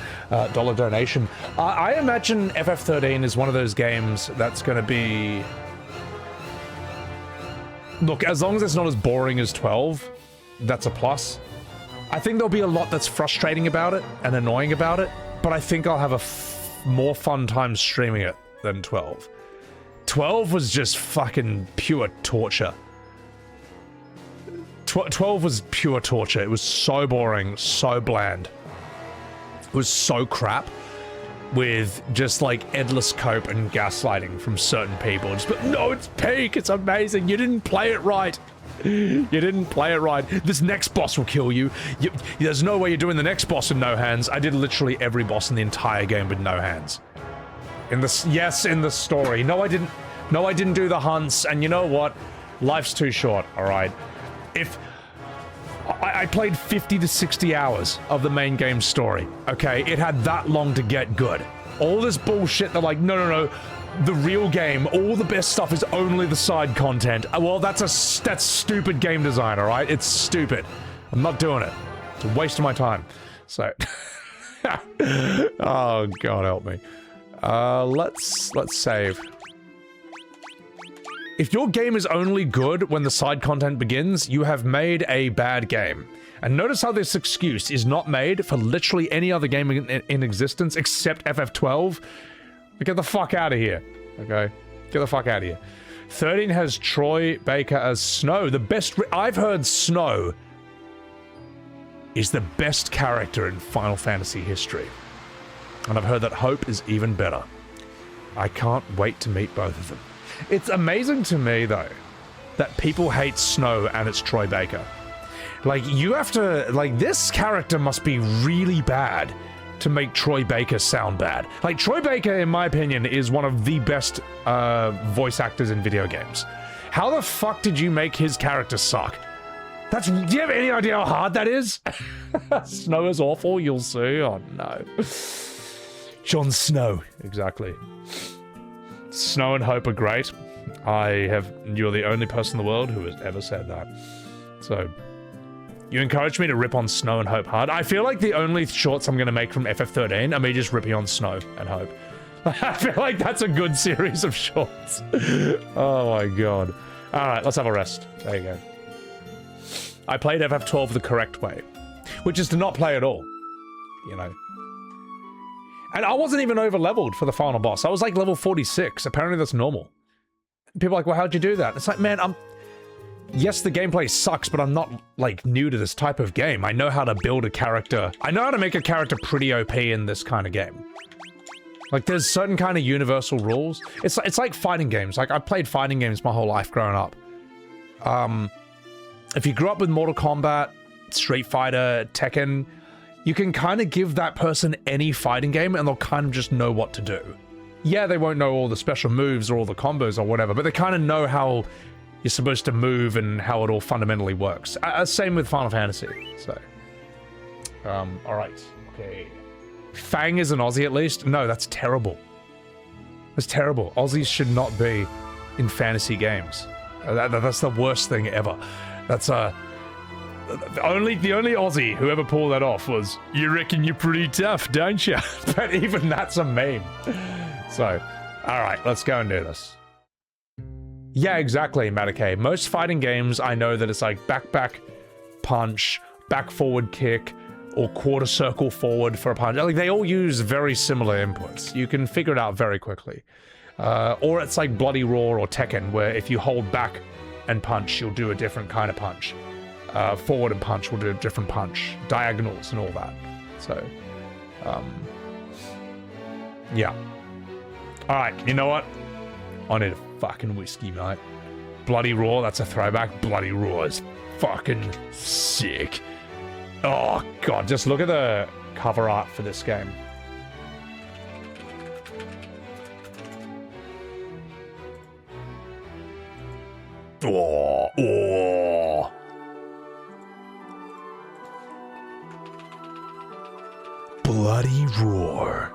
donation. I imagine FF13 is one of those games that's going to be... Look, as long as it's not as boring as 12, that's a plus. I think there'll be a lot that's frustrating about it and annoying about it, but I think I'll have a more fun time streaming it than 12. 12 was just fucking pure torture. 12 was pure torture. It was so boring, so bland. It was so crap, with just like endless cope and gaslighting from certain people. Just, but no, it's peak, it's amazing. You didn't play it right. You didn't play it right. This next boss will kill you. There's no way you're doing the next boss with no hands. I did literally every boss in the entire game with no hands. In the story. No, I didn't do the hunts. And you know what? Life's too short. All right. If I played 50 to 60 hours of the main game story. Okay, it had that long to get good. All this bullshit. They're like, no. The real game, all the best stuff is only the side content. Well, that's stupid game design, all right? It's stupid. I'm not doing it. It's a waste of my time. So, oh God, help me. Let's save. If your game is only good when the side content begins, you have made a bad game. And notice how this excuse is not made for literally any other game in existence except FF12. Get the fuck out of here, okay? Get the fuck out of here. 13 has Troy Baker as Snow. The best... I've heard Snow is the best character in Final Fantasy history. And I've heard that Hope is even better. I can't wait to meet both of them. It's amazing to me, though, that people hate Snow and it's Troy Baker. Like, you have to... Like, this character must be really bad to make Troy Baker sound bad. Like, Troy Baker, in my opinion, is one of the best voice actors in video games. How the fuck did you make his character suck? Do you have any idea how hard that is? Snow is awful, you'll see. Oh, no. Jon Snow. Exactly. Snow and Hope are great. You're the only person in the world who has ever said that. So, you encouraged me to rip on Snow and Hope hard. I feel like the only shorts I'm going to make from FF13 are me just ripping on Snow and Hope. I feel like that's a good series of shorts. Oh my god. Alright, let's have a rest. There you go. I played FF12 the correct way, which is to not play at all, you know. And I wasn't even over-leveled for the final boss. I was like level 46. Apparently that's normal. People are like, well, how'd you do that? It's like, man, yes, the gameplay sucks, but I'm not, like, new to this type of game. I know how to build a character. I know how to make a character pretty OP in this kind of game. Like, there's certain kind of universal rules. It's like fighting games. Like, I've played fighting games my whole life growing up. If you grew up with Mortal Kombat, Street Fighter, Tekken, you can kind of give that person any fighting game and they'll kind of just know what to do. Yeah, they won't know all the special moves or all the combos or whatever, but they kind of know how you're supposed to move and how it all fundamentally works. Same with Final Fantasy, so. Alright, okay. Fang is an Aussie at least? No, that's terrible. That's terrible. Aussies should not be in fantasy games. That's the worst thing ever. That's the only Aussie who ever pulled that off was, you reckon you're pretty tough, don't you? But even that's a meme. So, alright, let's go and do this. Yeah, exactly, Matakay. Most fighting games, I know that it's like back, punch, back forward kick, or quarter circle forward for a punch. Like, they all use very similar inputs. You can figure it out very quickly. Or it's like Bloody Roar or Tekken, where if you hold back and punch, you'll do a different kind of punch. Forward and punch will do a different punch. Diagonals and all that. So, yeah. Alright, you know what? I need a fucking whiskey, mate. Bloody Roar, that's a throwback. Bloody Roar is fucking sick. Oh, God, just look at the cover art for this game. Oh. Bloody Roar.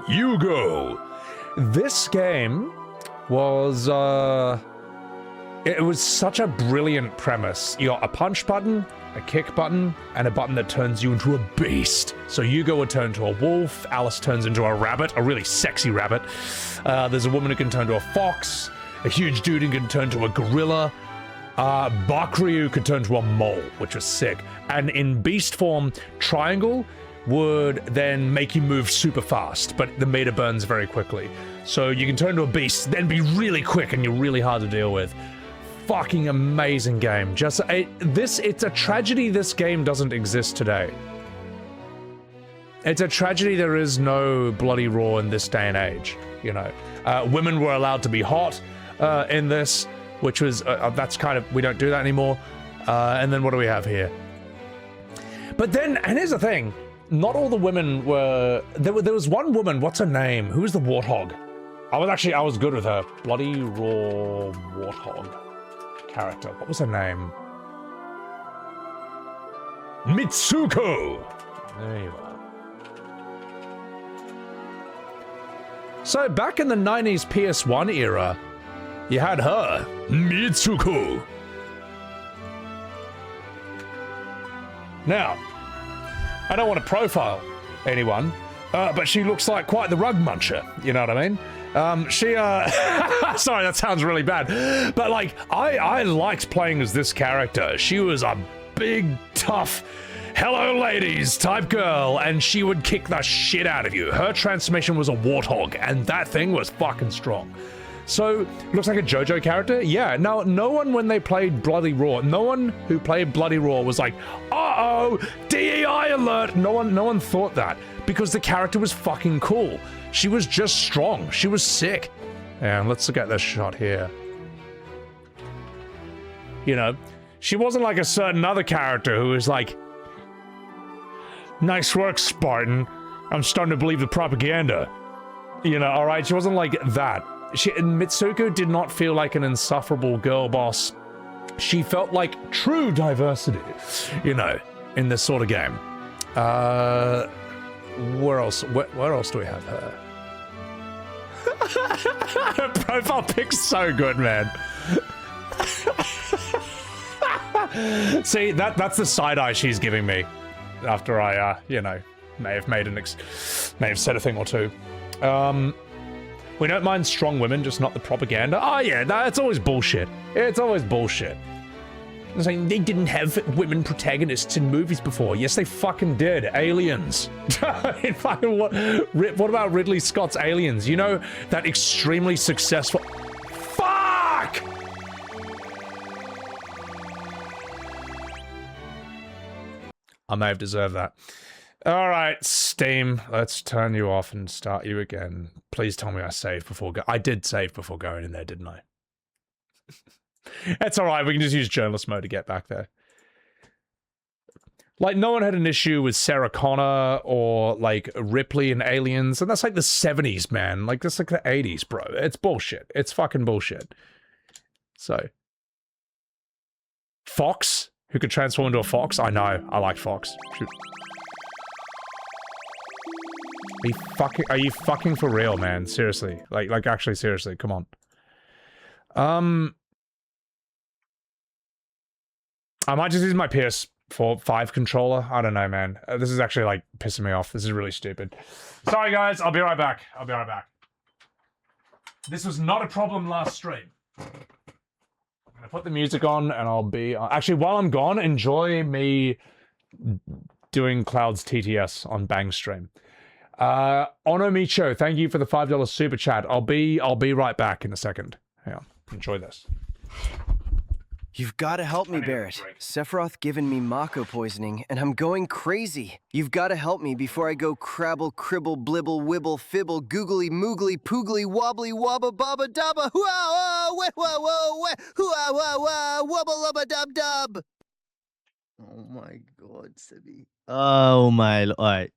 You go. This game was, it was such a brilliant premise. You got a punch button, a kick button, and a button that turns you into a beast. So Yugo would turn into a wolf, Alice turns into a rabbit, a really sexy rabbit. There's a woman who can turn to a fox, a huge dude who can turn to a gorilla. Bakryu could turn to a mole, which was sick. And in beast form, Triangle would then make you move super fast, but the meter burns very quickly. So you can turn to a beast, then be really quick and you're really hard to deal with. Fucking amazing game. Just it's a tragedy this game doesn't exist today. It's a tragedy there is no Bloody Roar in this day and age, you know. Women were allowed to be hot in this, which was, that's kind of, we don't do that anymore. And then what do we have here? But then, and here's the thing, not all the women were, there was one woman, what's her name? Who was the warthog? I was good with her. Bloody Roar warthog character. What was her name? Mitsuko! There you are. So back in the 90s PS1 era, you had her, Mitsuko. Now, I don't want to profile anyone, but she looks like quite the rug muncher, you know what I mean? Sorry, that sounds really bad, but like, I liked playing as this character. She was a big, tough, hello ladies type girl, and she would kick the shit out of you. Her transformation was a warthog, and that thing was fucking strong. So, looks like a JoJo character? Yeah, now, no one when they played Bloody Roar, no one who played Bloody Roar was like, uh-oh, DEI alert! No one thought that, because the character was fucking cool. She was just strong. She was sick. And let's look at this shot here. You know, she wasn't like a certain other character who was like, nice work, Spartan. I'm starting to believe the propaganda. You know, alright? She wasn't like that. Mitsuko did not feel like an insufferable girl boss. She felt like true diversity, you know, in this sort of game. Where else do we have her? Her profile pic's so good, man. See, that's the side eye she's giving me after I, you know, may have said a thing or two. We don't mind strong women, just not the propaganda. Oh yeah, it's always bullshit. It's always bullshit. It's like, they didn't have women protagonists in movies before. Yes, they fucking did. Aliens. What about Ridley Scott's Aliens? You know, that extremely successful... Fuck! I may have deserved that. Alright, Steam, let's turn you off and start you again. Please tell me I saved before I did save before going in there, didn't I? It's alright, we can just use journalist mode to get back there. Like, no one had an issue with Sarah Connor or, like, Ripley and Aliens, and that's like the 70s, man. Like, that's like the 80s, bro. It's bullshit. It's fucking bullshit. So. Fox? Who could transform into a fox? I know. I like Fox. Shoot. Are you fucking for real, man? Seriously. Like actually, seriously, come on. I might just use my PS5 controller. I don't know, man. This is actually, like, pissing me off. This is really stupid. Sorry, guys. I'll be right back. I'll be right back. This was not a problem last stream. I'm gonna put the music on, and I'll be... Actually, while I'm gone, enjoy me doing Cloud's TTS on Bang Stream. Onomicho, thank you for the $5 super chat. I'll be right back in a second. Hang on. Enjoy this. You've got to help me, Barrett. Sephiroth given me Mako poisoning, and I'm going crazy. You've got to help me before I go crabble, cribble, blibble, wibble, fibble, googly, moogly, poogly, wobbly, wobba, baba, dabba, hoo-ah, wah, wah, wah, wah, hoo-ah, wah, wah, wobble, lubba, dub, dub. Oh my god, Sebby. Oh my lord.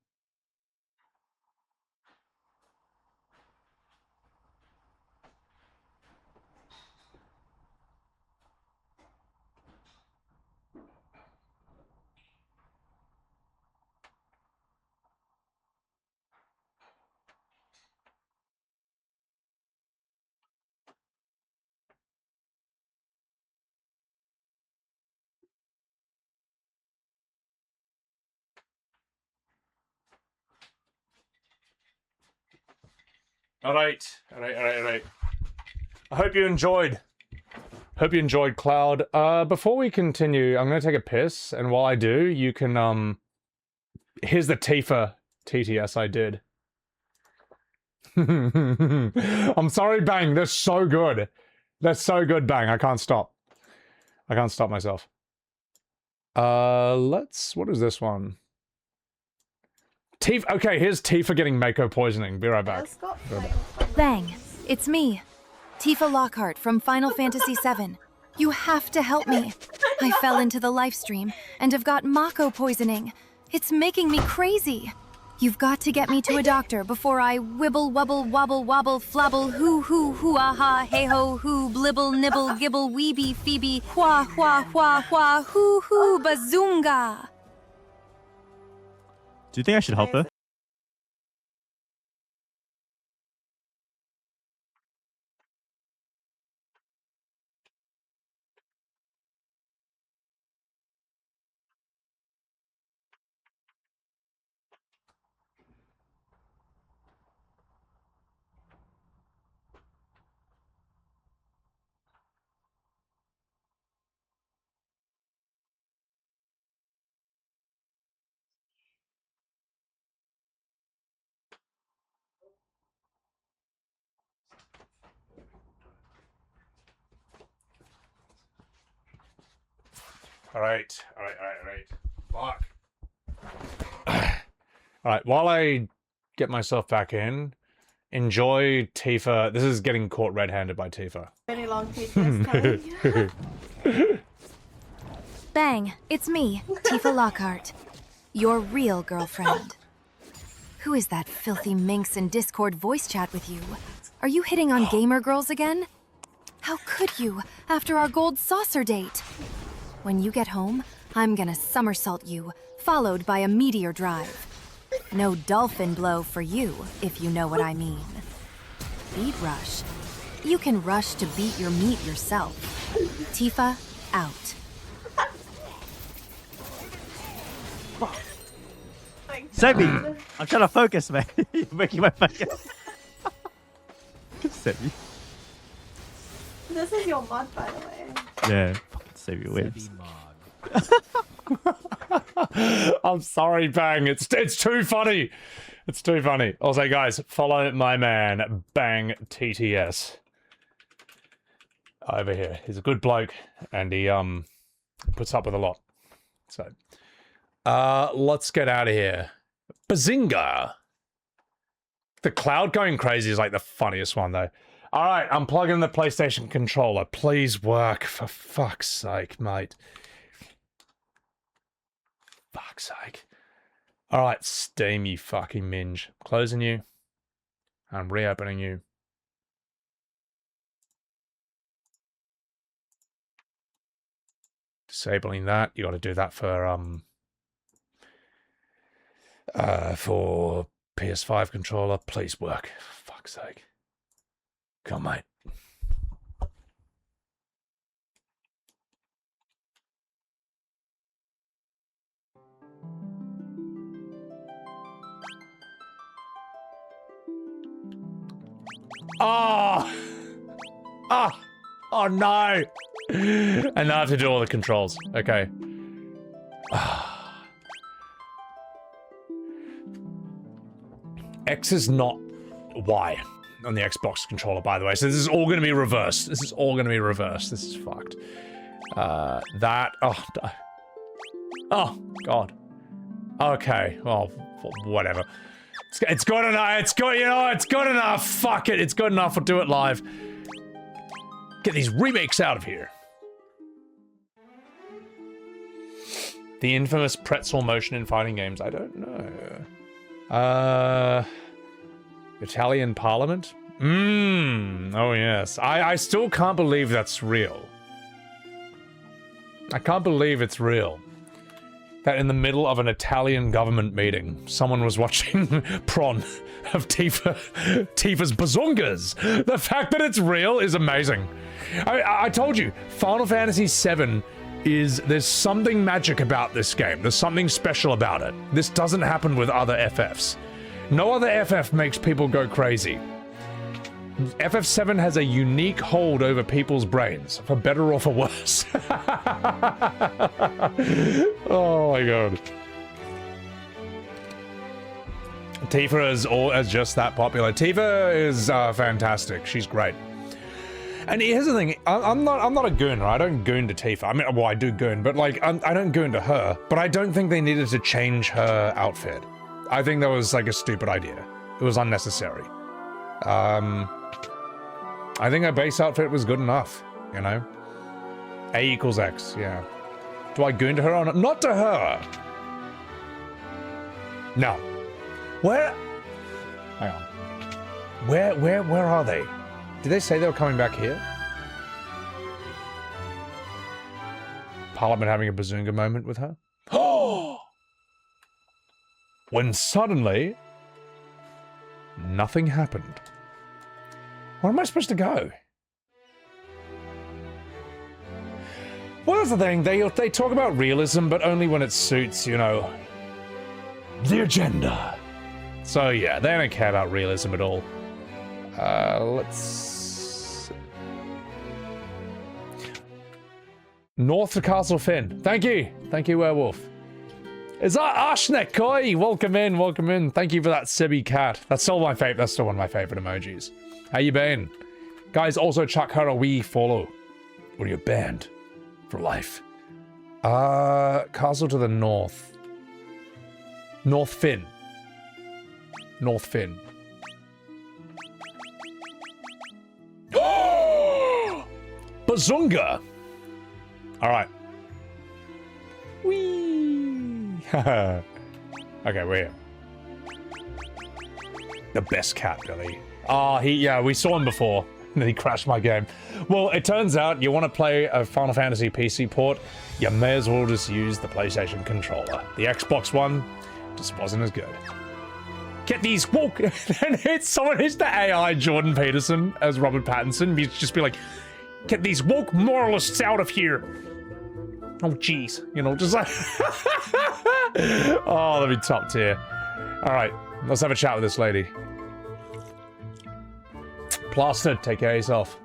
All right. I hope you enjoyed. Cloud. Before we continue, I'm gonna take a piss, and while I do, you can, here's the Tifa TTS I did. I'm sorry, Bang, they're so good. They're so good, Bang, I can't stop. I can't stop myself. What is this one? Tifa, okay, here's Tifa getting Mako poisoning. Be right back. Bang, it's me, Tifa Lockhart from Final Fantasy VII. You have to help me. I fell into the live stream and have got Mako poisoning. It's making me crazy. You've got to get me to a doctor before I wibble, wubble, wobble, wobble, flabble, hoo, aha, hey ho, hoo, blibble, nibble, gibble, weeby, phoebe, hua, hoo, bazoonga. Do you think I should help her? Alright. Fuck. Alright, while I get myself back in, enjoy Tifa. This is getting caught red-handed by Tifa. Very long PTS coming. Bang, it's me, Tifa Lockhart. Your real girlfriend. Who is that filthy minx in Discord voice chat with you? Are you hitting on gamer girls again? How could you, after our gold saucer date? When you get home, I'm gonna somersault you, followed by a meteor drive. No dolphin blow for you, if you know what I mean. Beat rush. You can rush to beat your meat yourself. Tifa, out. Sebby, I'm trying to focus, man. You're making my focus. Sebby. This is your mod, by the way. Yeah, fucking Sebbywebz. I'm sorry, Bang. It's too funny. It's too funny. Also, guys, follow my man, Bang TTS. Over here. He's a good bloke, and he puts up with a lot. So, let's get out of here. Bazinga! The cloud going crazy is like the funniest one, though. All right, I'm plugging the PlayStation controller. Please work, for fuck's sake, mate. Fuck's sake. All right, Steam, you fucking minge. Closing you. I'm reopening you. Disabling that. You got to do that for PS5 controller. Please work. For fuck's sake. Come on, mate. Oh! Oh no! And now I have to do all the controls. Okay. X is not Y on the Xbox controller, by the way. So this is all going to be reversed. This is all going to be reversed. This is fucked. That... Oh, God. Okay. Well, whatever. It's good enough. It's good, you know, it's good enough. Fuck it. It's good enough. We'll do it live. Get these remakes out of here. The infamous pretzel motion in fighting games. I don't know. Italian Parliament? Oh yes. I still can't believe that's real. I can't believe it's real. That in the middle of an Italian government meeting, someone was watching Prawn of Tifa's bazongas. The fact that it's real is amazing. I told you, Final Fantasy VII there's something magic about this game. There's something special about it. This doesn't happen with other FFs. No other FF makes people go crazy. FF7 has a unique hold over people's brains, for better or for worse. Oh my god. Tifa is just that popular. Tifa is fantastic. She's great. And here's the thing, I'm not a gooner. I don't goon to Tifa. I mean, well, I do goon, but like, I don't goon to her. But I don't think they needed to change her outfit. I think that was like a stupid idea. It was unnecessary. I think her base outfit was good enough, you know? A equals X, yeah. Do I goon to her or not? Not to her! No. Where? Hang on. Where are they? Did they say they were coming back here? Parliament having a bazunga moment with her? Oh! When suddenly, nothing happened. Where am I supposed to go? Well, that's the thing. They talk about realism, but only when it suits, you know, the agenda. So yeah, they don't care about realism at all. Let's... North to Castle Finn. Thank you, Werewolf. Is that Ashnek Koi? Welcome in, welcome in. Thank you for that Sibby cat. That's still my favorite. That's still one of my favorite emojis. How you been? Guys, also chuck her a wee follow. Or you're banned for life. Castle to the north. North Finn. North Finn. Bazunga! Alright. Whee! Okay, we're here. The best cat, Billy. Yeah, we saw him before. And then he crashed my game. Well, it turns out you want to play a Final Fantasy PC port, you may as well just use the PlayStation controller. The Xbox One just wasn't as good. Get these walk. And it's someone who's the AI Jordan Peterson as Robert Pattinson. He'd just be like, get these woke moralists out of here. Oh, jeez. You know, just like... Oh, that'd be top tier. All right, let's have a chat with this lady. Plaster, take care of yourself.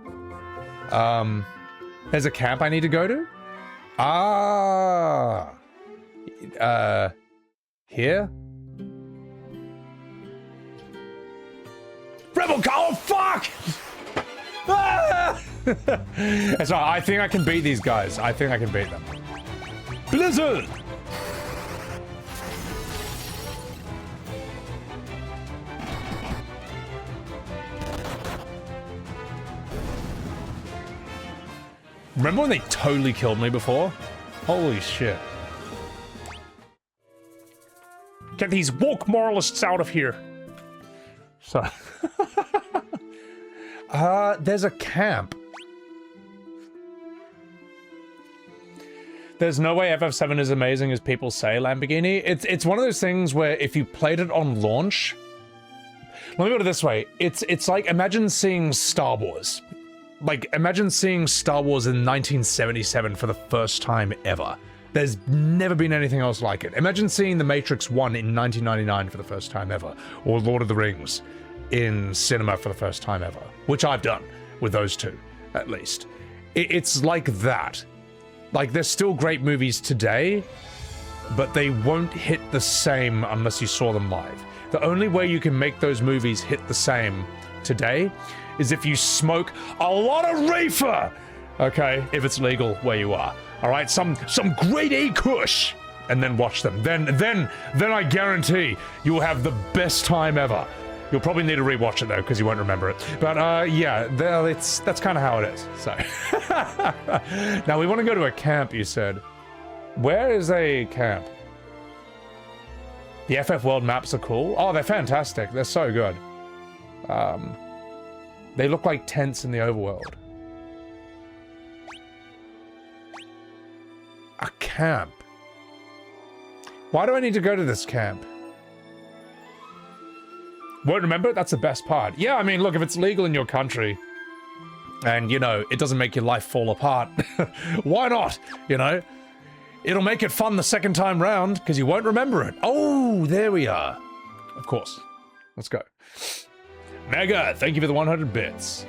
There's a camp I need to go to? Here? Rebel call, fuck! Ah! That's right, I think I can beat these guys. I think I can beat them. Blizzard! Remember when they totally killed me before? Holy shit. Get these woke moralists out of here. So... there's a camp. There's no way FF7 is amazing as people say, Lamborghini. It's one of those things where if you played it on launch... Let me put it this way. It's like, imagine seeing Star Wars. Like, imagine seeing Star Wars in 1977 for the first time ever. There's never been anything else like it. Imagine seeing The Matrix 1 in 1999 for the first time ever. Or Lord of the Rings in cinema for the first time ever. Which I've done with those two, at least. It's like that. Like, there's still great movies today, but they won't hit the same unless you saw them live. The only way you can make those movies hit the same today is if you smoke a lot of reefer, okay? If it's legal where you are, all right? Some grade A kush, and then watch them. Then I guarantee you'll have the best time ever. You'll probably need to rewatch it though, because you won't remember it. But yeah, that's kind of how it is. So now we want to go to a camp. You said, where is a camp? The FF World maps are cool. Oh, they're fantastic. They're so good. They look like tents in the overworld. A camp. Why do I need to go to this camp? Won't remember it? That's the best part. Yeah, I mean, look, if it's legal in your country and, you know, it doesn't make your life fall apart, why not? You know? It'll make it fun the second time round because you won't remember it. Oh, there we are. Of course. Let's go. Mega, thank you for the 100 bits.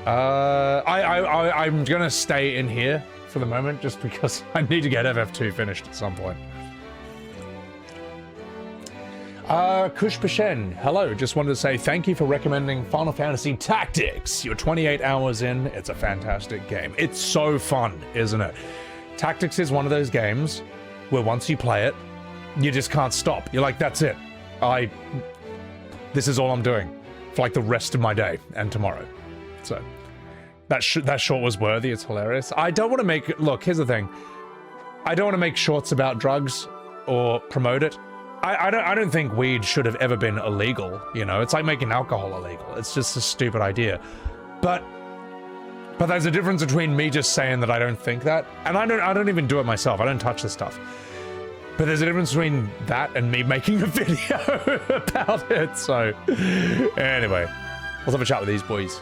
I'm gonna stay in here for the moment just because I need to get FF2 finished at some point. Kush Pashen, hello, just wanted to say thank you for recommending Final Fantasy Tactics. You're 28 hours in, it's a fantastic game. It's so fun, isn't it? Tactics is one of those games where once you play it, you just can't stop. You're like, that's it. This is all I'm doing for like the rest of my day and tomorrow. So that short was worthy. It's hilarious. I don't want to make, look, here's the thing. I don't want to make shorts about drugs or promote it. I don't think weed should have ever been illegal, you know? It's like making alcohol illegal. It's just a stupid idea. But there's a difference between me just saying that I don't think that, and I don't even do it myself. I don't touch this stuff. But there's a difference between that and me making a video about it. So anyway, let's have a chat with these boys.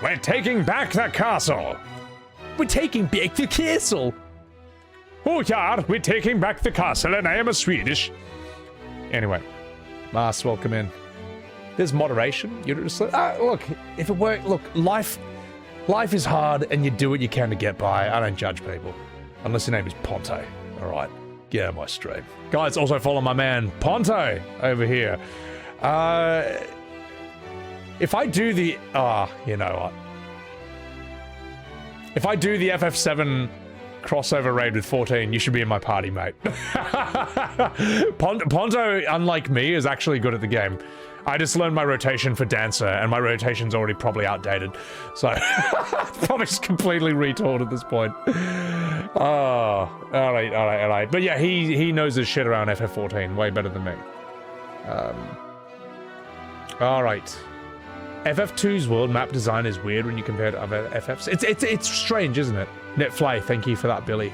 We're taking back the castle. We're taking back the castle. Oh yeah, we're taking back the castle and I am a Swedish. Anyway, Mars, welcome in. There's moderation. You're just like, look, if it works, look, life is hard and you do what you can to get by. I don't judge people. Unless your name is Ponte. All right, get out of my stream. Guys, also follow my man, Ponte, over here. If I do the, you know what? If I do the FF7 Crossover raid with 14. You should be in my party, mate. Ponto, unlike me, is actually good at the game. I just learned my rotation for Dancer, and my rotation's already probably outdated. So, probably just completely retooled at this point. Oh, alright. But yeah, he knows his shit around FF14 way better than me. Alright. FF2's world map design is weird when you compare to other FFs. It's strange, isn't it? Netfly, thank you for that, Billy.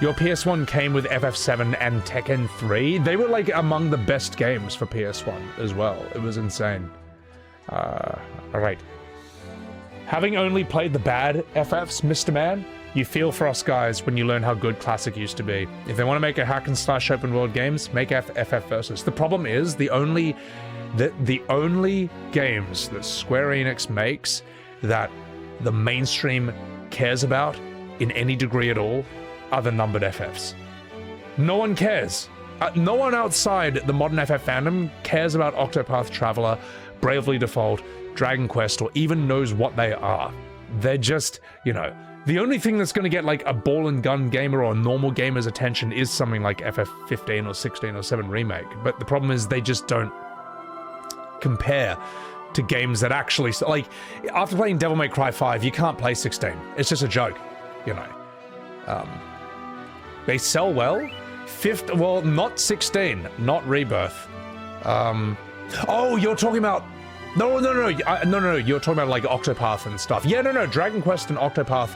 Your PS1 came with FF7 and Tekken 3. They were like among the best games for PS1 as well. It was insane. Alright. Having only played the bad FFs, Mr. Man, you feel for us guys when you learn how good Classic used to be. If they want to make a hack and slash open world games, make FF Versus. The problem is the only games that Square Enix makes that the mainstream cares about in any degree at all are the numbered FFs. No one cares. No one outside the modern FF fandom cares about Octopath Traveler, Bravely Default, Dragon Quest, or even knows what they are. They're just, you know, the only thing that's going to get like a ball and gun gamer or a normal gamer's attention is something like FF15 or 16 or 7 Remake. But the problem is they just don't compare to games that actually, like, after playing Devil May Cry 5, you can't play 16. It's just a joke, you know. They sell well. Well, not 16, not Rebirth. Oh, you're talking about... No, you're talking about, like, Octopath and stuff. Yeah, no, Dragon Quest and Octopath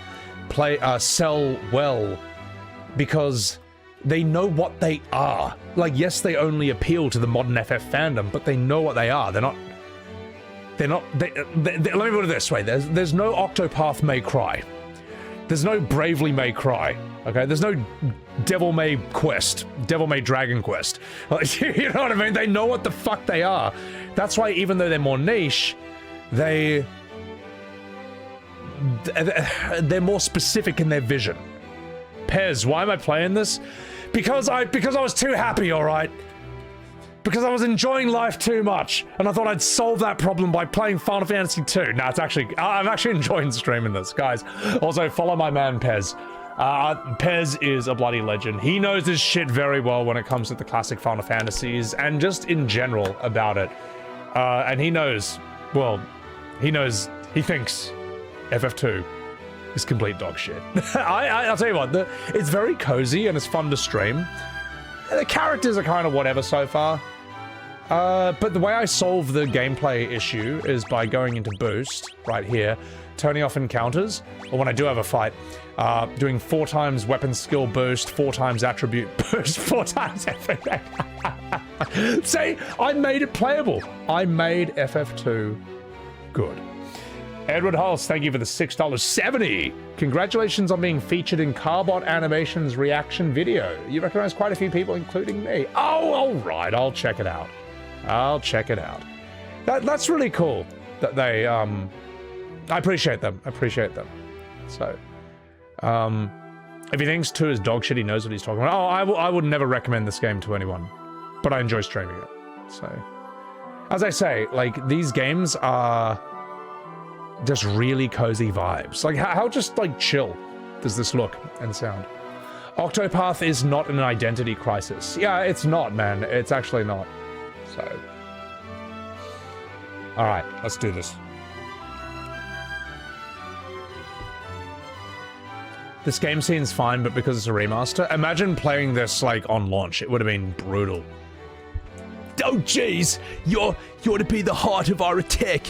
sell well because they know what they are. Like, yes, they only appeal to the modern FF fandom, but they know what they are. Let me put it this way. There's no Octopath May Cry. There's no Bravely May Cry. Okay? There's no Devil May Quest. Devil May Dragon Quest. Like, you know what I mean? They know what the fuck they are. That's why even though they're more niche, they're more specific in their vision. Pez, why am I playing this? Because I was too happy, alright? Because I was enjoying life too much, and I thought I'd solve that problem by playing Final Fantasy II. No, I'm actually enjoying streaming this, guys. Also, follow my man, Pez. Pez is a bloody legend. He knows his shit very well when it comes to the classic Final Fantasies, and just in general about it. And he knows, he thinks FF2 is complete dog shit. I'll tell you what, it's very cozy and it's fun to stream. The characters are kind of whatever so far. But the way I solve the gameplay issue is by going into Boost, right here, turning off encounters, or when I do have a fight, doing 4 times weapon skill boost, 4 times attribute boost, 4 times everything. See, I made it playable. I made FF2 good. Edward Hulse, thank you for the $6.70. Congratulations on being featured in Carbot Animation's reaction video. You recognize quite a few people, including me. Oh, all right, I'll check it out. That's really cool that they, I appreciate them. So, if he thinks 2 is dog shit, he knows what he's talking about. Oh, I would never recommend this game to anyone, but I enjoy streaming it. So, as I say, like, these games are just really cozy vibes. Like, how just, like, chill does this look and sound? Octopath is not an identity crisis. Yeah, it's not, man. It's actually not. So, alright, let's do this. This game seems fine, but because it's a remaster, imagine playing this, like, on launch. It would have been brutal. Oh, jeez! You're to be the heart of our attack.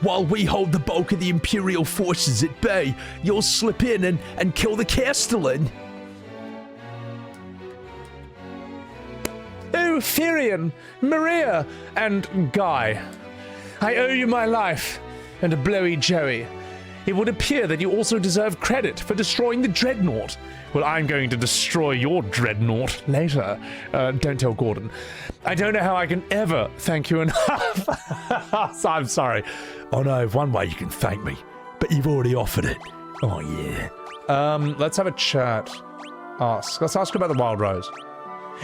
While we hold the bulk of the Imperial forces at bay, you'll slip in and kill the Castellan. Oh, Firion, Maria, and Guy. I owe you my life, and a blowy Joey. It would appear that you also deserve credit for destroying the Dreadnought. Well, I'm going to destroy your Dreadnought later. Don't tell Gordon. I don't know how I can ever thank you enough. I'm sorry. I know of one way you can thank me, but you've already offered it. Oh, yeah. Let's have a chat. Let's ask about the Wild Rose.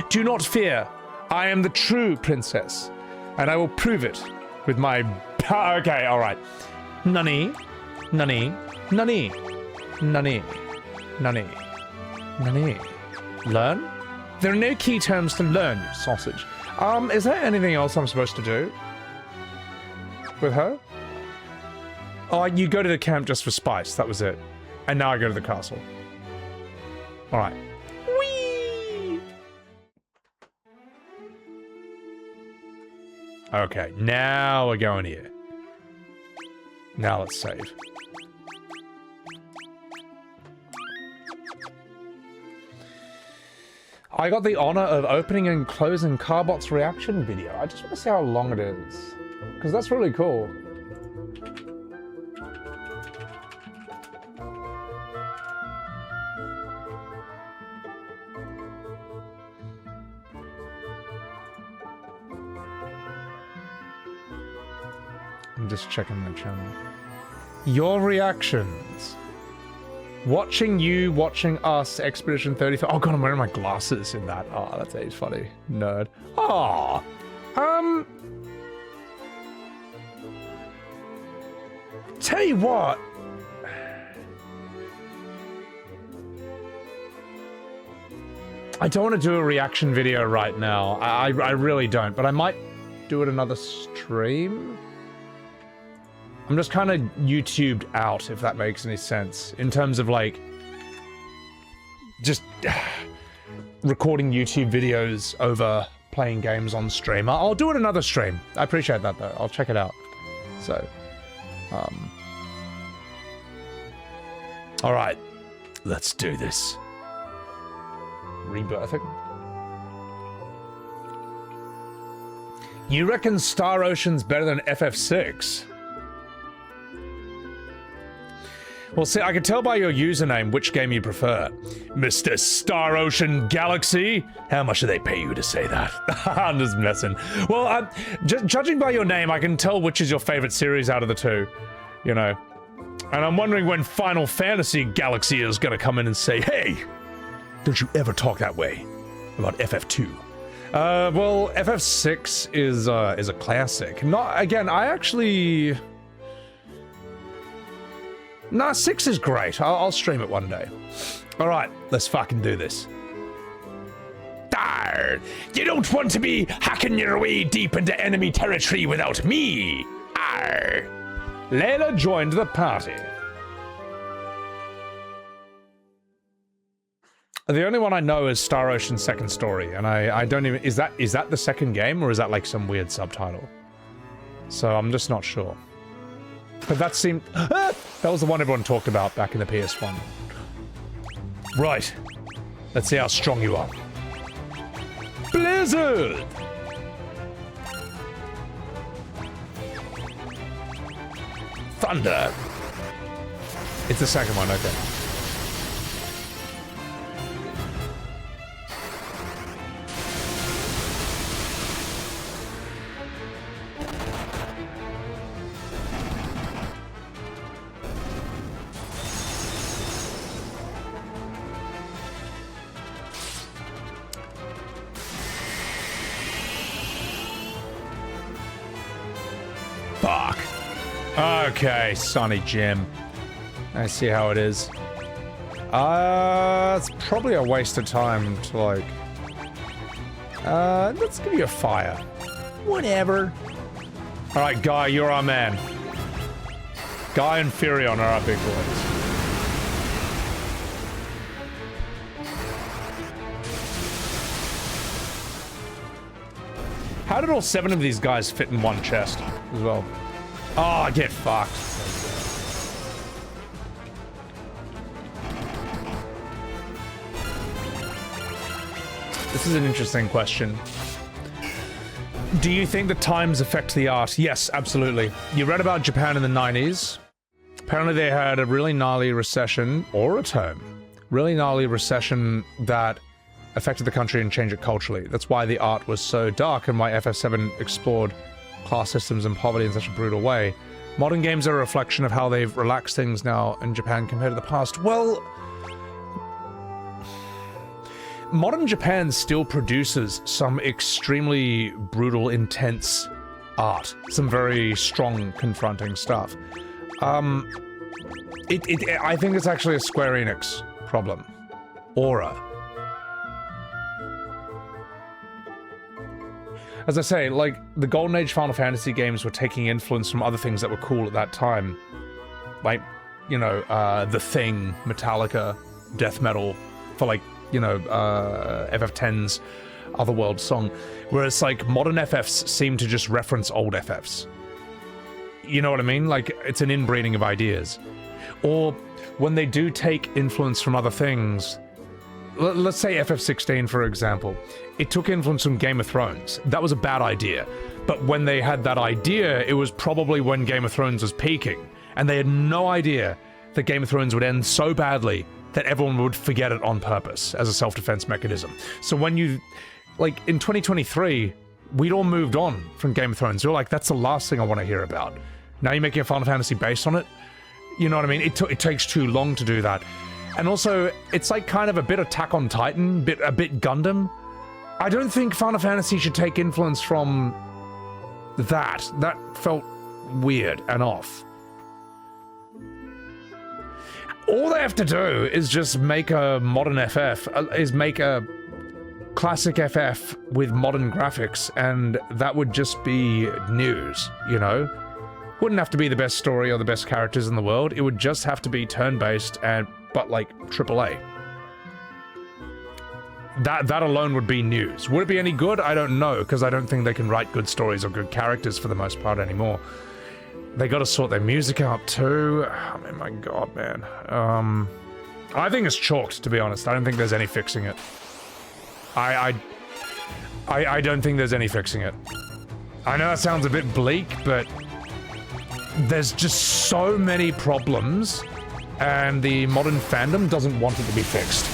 Do not fear. I am the true princess, and I will prove it with my... Okay, alright. Nani. Nani? Learn? There are no key terms to learn, you sausage. Is there anything else I'm supposed to do? With her? Oh, you go to the camp just for spice, that was it. And now I go to the castle. Alright. Whee! Okay, now we're going here. Now let's save. I got the honor of opening and closing Carbot's reaction video. I just want to see how long it is. Because that's really cool. I'm just checking my channel. Your reactions. Watching you, watching us, Expedition 35. Oh god, I'm wearing my glasses in that. Oh, that's age funny. Nerd. Oh. Tell you what. I don't want to do a reaction video right now. I really don't, but I might do it another stream. I'm just kind of YouTubed out, if that makes any sense, in terms of like just recording YouTube videos over playing games on stream. I'll do it another stream. I appreciate that though. I'll check it out. So, all right, let's do this. Rebirthing. You reckon Star Ocean's better than FF6? Well, see, I can tell by your username which game you prefer. Mr. Star Ocean Galaxy? How much do they pay you to say that? I'm just messing. Well, judging by your name, I can tell which is your favorite series out of the two, you know. And I'm wondering when Final Fantasy Galaxy is gonna come in and say, hey, don't you ever talk that way about FF2. Well, FF6 is a classic. Not, again, I actually... Nah, 6 is great. I'll stream it one day. All right, let's fucking do this. Darn! You don't want to be hacking your way deep into enemy territory without me. Arr! Layla joined the party. The only one I know is Star Ocean Second Story, and I don't even... Is that the second game, or is that like some weird subtitle? So I'm just not sure. But that seemed... that was the one everyone talked about back in the PS1. Right. Let's see how strong you are. Blizzard! Thunder. It's the second one, okay. Fuck. Okay, Sonny Jim. I see how it is. It's probably a waste of time to like... let's give you a fire. Whatever. Alright, Guy, you're our man. Guy and Firion are our big boys. How did all 7 of these guys fit in one chest as well? Oh, get fucked. This is an interesting question. Do you think the times affect the art? Yes, absolutely. You read about Japan in the 90s. Apparently they had a really gnarly recession, or a term. Really gnarly recession that affected the country and changed it culturally. That's why the art was so dark and why FF7 explored class systems and poverty in such a brutal way. Modern games are a reflection of how they've relaxed things now in Japan compared to the past. Well, modern Japan still produces some extremely brutal, intense art. Some very strong, confronting stuff. I think it's actually a Square Enix problem. aura. As I say, like, the Golden Age Final Fantasy games were taking influence from other things that were cool at that time. Like, you know, The Thing, Metallica, death metal, for like, you know, FF10's Otherworld song. Whereas, like, modern FFs seem to just reference old FFs. You know what I mean? Like, it's an inbreeding of ideas. Or when they do take influence from other things, let's say FF16, for example, it took influence from Game of Thrones. That was a bad idea. But when they had that idea, it was probably when Game of Thrones was peaking. And they had no idea that Game of Thrones would end so badly that everyone would forget it on purpose as a self-defense mechanism. So when you, like, in 2023, we'd all moved on from Game of Thrones. We were like, that's the last thing I want to hear about. Now you're making a Final Fantasy based on it? You know what I mean? It takes too long to do that. And also, it's like kind of a bit Attack on Titan, a bit Gundam. I don't think Final Fantasy should take influence from that. That felt weird and off. All they have to do is just make a modern FF, is make a classic FF with modern graphics, and that would just be news, you know? Wouldn't have to be the best story or the best characters in the world. It would just have to be turn-based, but like AAA. That alone would be news. Would it be any good? I don't know, because I don't think they can write good stories or good characters for the most part anymore. They gotta sort their music out too. I mean, my god, man. I think it's chalked, to be honest. I don't think there's any fixing it. I don't think there's any fixing it. I know that sounds a bit bleak, but there's just so many problems, and the modern fandom doesn't want it to be fixed.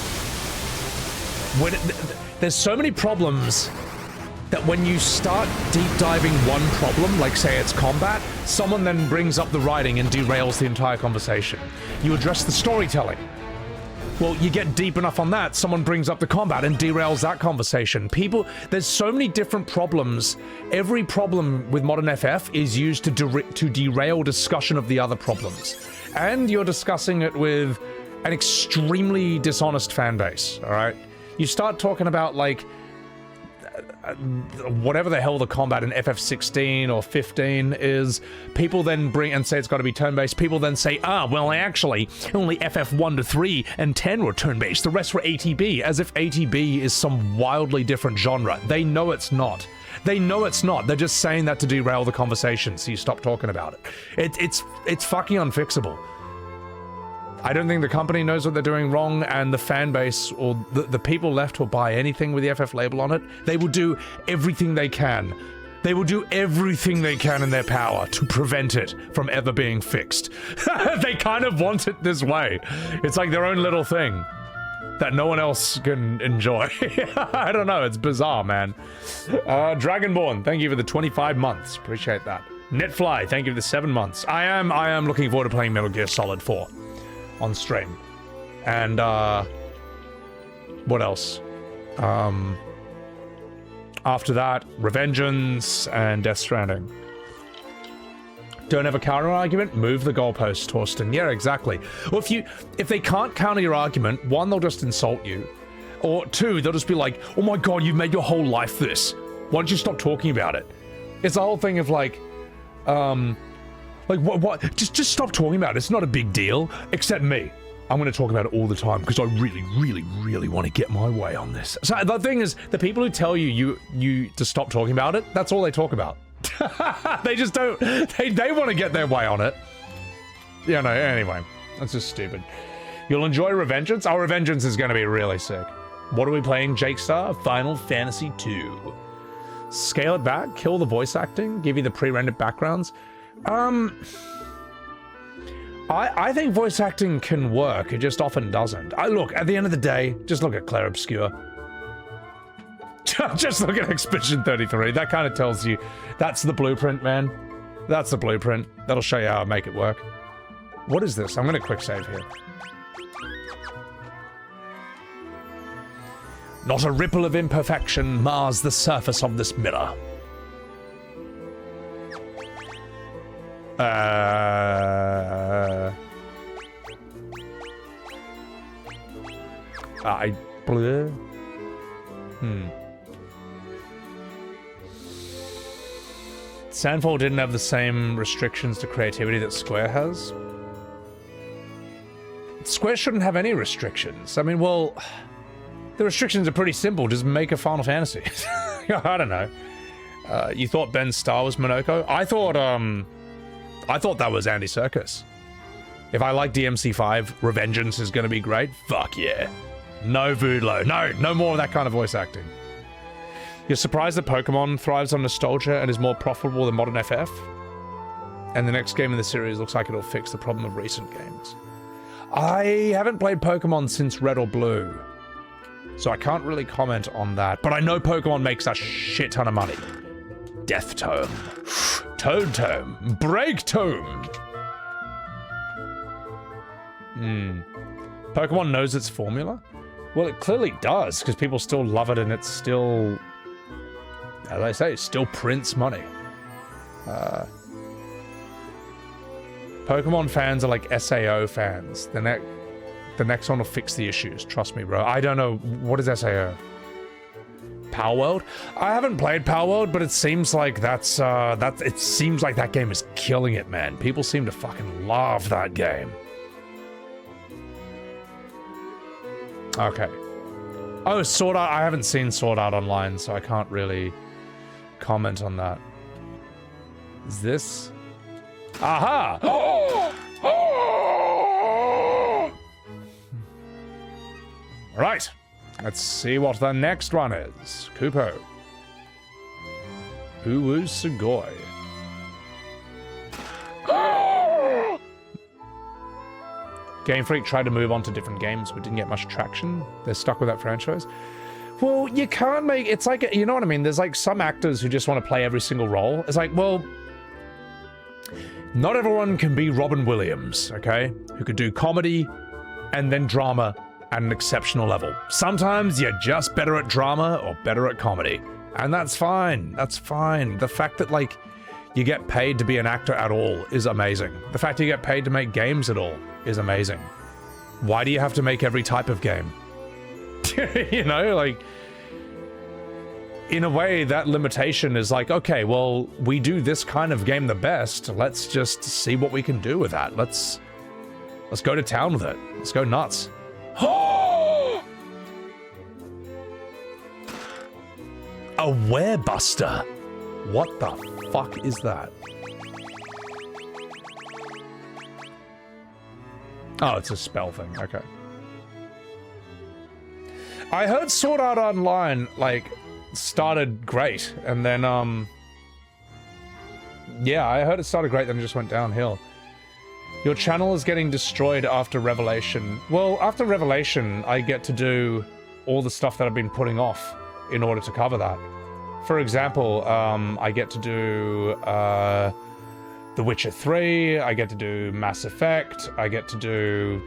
There's so many problems that when you start deep diving one problem, like say it's combat, someone then brings up the writing and derails the entire conversation. You address the storytelling. Well, you get deep enough on that, someone brings up the combat and derails that conversation. There's so many different problems. Every problem with modern FF is used to derail discussion of the other problems. And you're discussing it with an extremely dishonest fan base, all right? You start talking about, like, whatever the hell the combat in FF16 or 15 is, people then bring and say it's got to be turn-based. People then say, well, actually, only FF1 to 3 and 10 were turn-based. The rest were ATB, as if ATB is some wildly different genre. They know it's not. They know it's not. They're just saying that to derail the conversation, so you stop talking about it. It's fucking unfixable. I don't think the company knows what they're doing wrong, and the fan base, or the people left who'll buy anything with the FF label on it, they will do everything they can. They will do everything they can in their power to prevent it from ever being fixed. They kind of want it this way. It's like their own little thing that no one else can enjoy. I don't know, it's bizarre, man. Dragonborn, thank you for the 25 months. Appreciate that. Netfly, thank you for the 7 months. I am looking forward to playing Metal Gear Solid 4. On stream. And what else? After that, Revengeance and Death Stranding. Don't have a counter argument? Move the goalpost, Torsten. Yeah, exactly. Well, if they can't counter your argument, one, they'll just insult you. Or two, they'll just be like, oh my god, you've made your whole life this. Why don't you stop talking about it? It's the whole thing of like what? Just stop talking about it. It's not a big deal. Except me. I'm going to talk about it all the time because I really, really, really want to get my way on this. So the thing is, the people who tell you to stop talking about it, that's all they talk about. They just don't. They want to get their way on it. Yeah, no. Anyway, that's just stupid. You'll enjoy Revengeance. Our Revengeance is going to be really sick. What are we playing, Jake Star? Final Fantasy 2. Scale it back. Kill the voice acting. Give you the pre-rendered backgrounds. I think voice acting can work, it just often doesn't. Look, at the end of the day, just look at Claire Obscure. Just look at Expedition 33, that kind of tells you, that's the blueprint, man. That's the blueprint. That'll show you how to make it work. What is this? I'm gonna quick save here. Not a ripple of imperfection mars the surface of this mirror. Bleh. Sandfall didn't have the same restrictions to creativity that Square has. Square shouldn't have any restrictions. I mean, well, the restrictions are pretty simple. Just make a Final Fantasy. I don't know. You thought Ben's star was Minoko? I thought that was Andy Serkis. If I like DMC5, Revengeance is gonna be great. Fuck yeah. No Voodoo. No more of that kind of voice acting. You're surprised that Pokemon thrives on nostalgia and is more profitable than modern FF? And the next game in the series looks like it'll fix the problem of recent games. I haven't played Pokemon since Red or Blue, so I can't really comment on that, but I know Pokemon makes a shit ton of money. Death Tome, Toad Tome, Break Tome. Pokemon knows its formula? Well, it clearly does, because people still love it and it's still, as I say, still prints money. Pokemon fans are like SAO fans. The next one will fix the issues. Trust me, bro. I don't know. What is SAO? Power World? I haven't played Power World, but it seems like it seems like that game is killing it, man. People seem to fucking love that game. Okay. Oh, Sword Art. I haven't seen Sword Art Online, so I can't really comment on that. Is this? Aha! Right. Let's see what the next one is. Kupo. Uwu Sugoi. Game Freak tried to move on to different games but didn't get much traction. They're stuck with that franchise. Well, you can't make... It's like... You know what I mean? There's like some actors who just want to play every single role. It's like, well... Not everyone can be Robin Williams, okay? Who could do comedy and then drama at an exceptional level. Sometimes you're just better at drama or better at comedy. And that's fine. That's fine. The fact that, like, you get paid to be an actor at all is amazing. The fact you get paid to make games at all is amazing. Why do you have to make every type of game? You know, like... In a way, that limitation is like, okay, well, we do this kind of game the best. Let's just see what we can do with that. Let's go to town with it. Let's go nuts. A Werebuster. What the fuck is that? Oh, it's a spell thing. Okay. I heard Sword Art Online, like, started great, and then, yeah, I heard it started great, then it just went downhill. Your channel is getting destroyed after Revelation. Well, after Revelation, I get to do all the stuff that I've been putting off in order to cover that. For example, I get to do, The Witcher 3, I get to do Mass Effect, I get to do...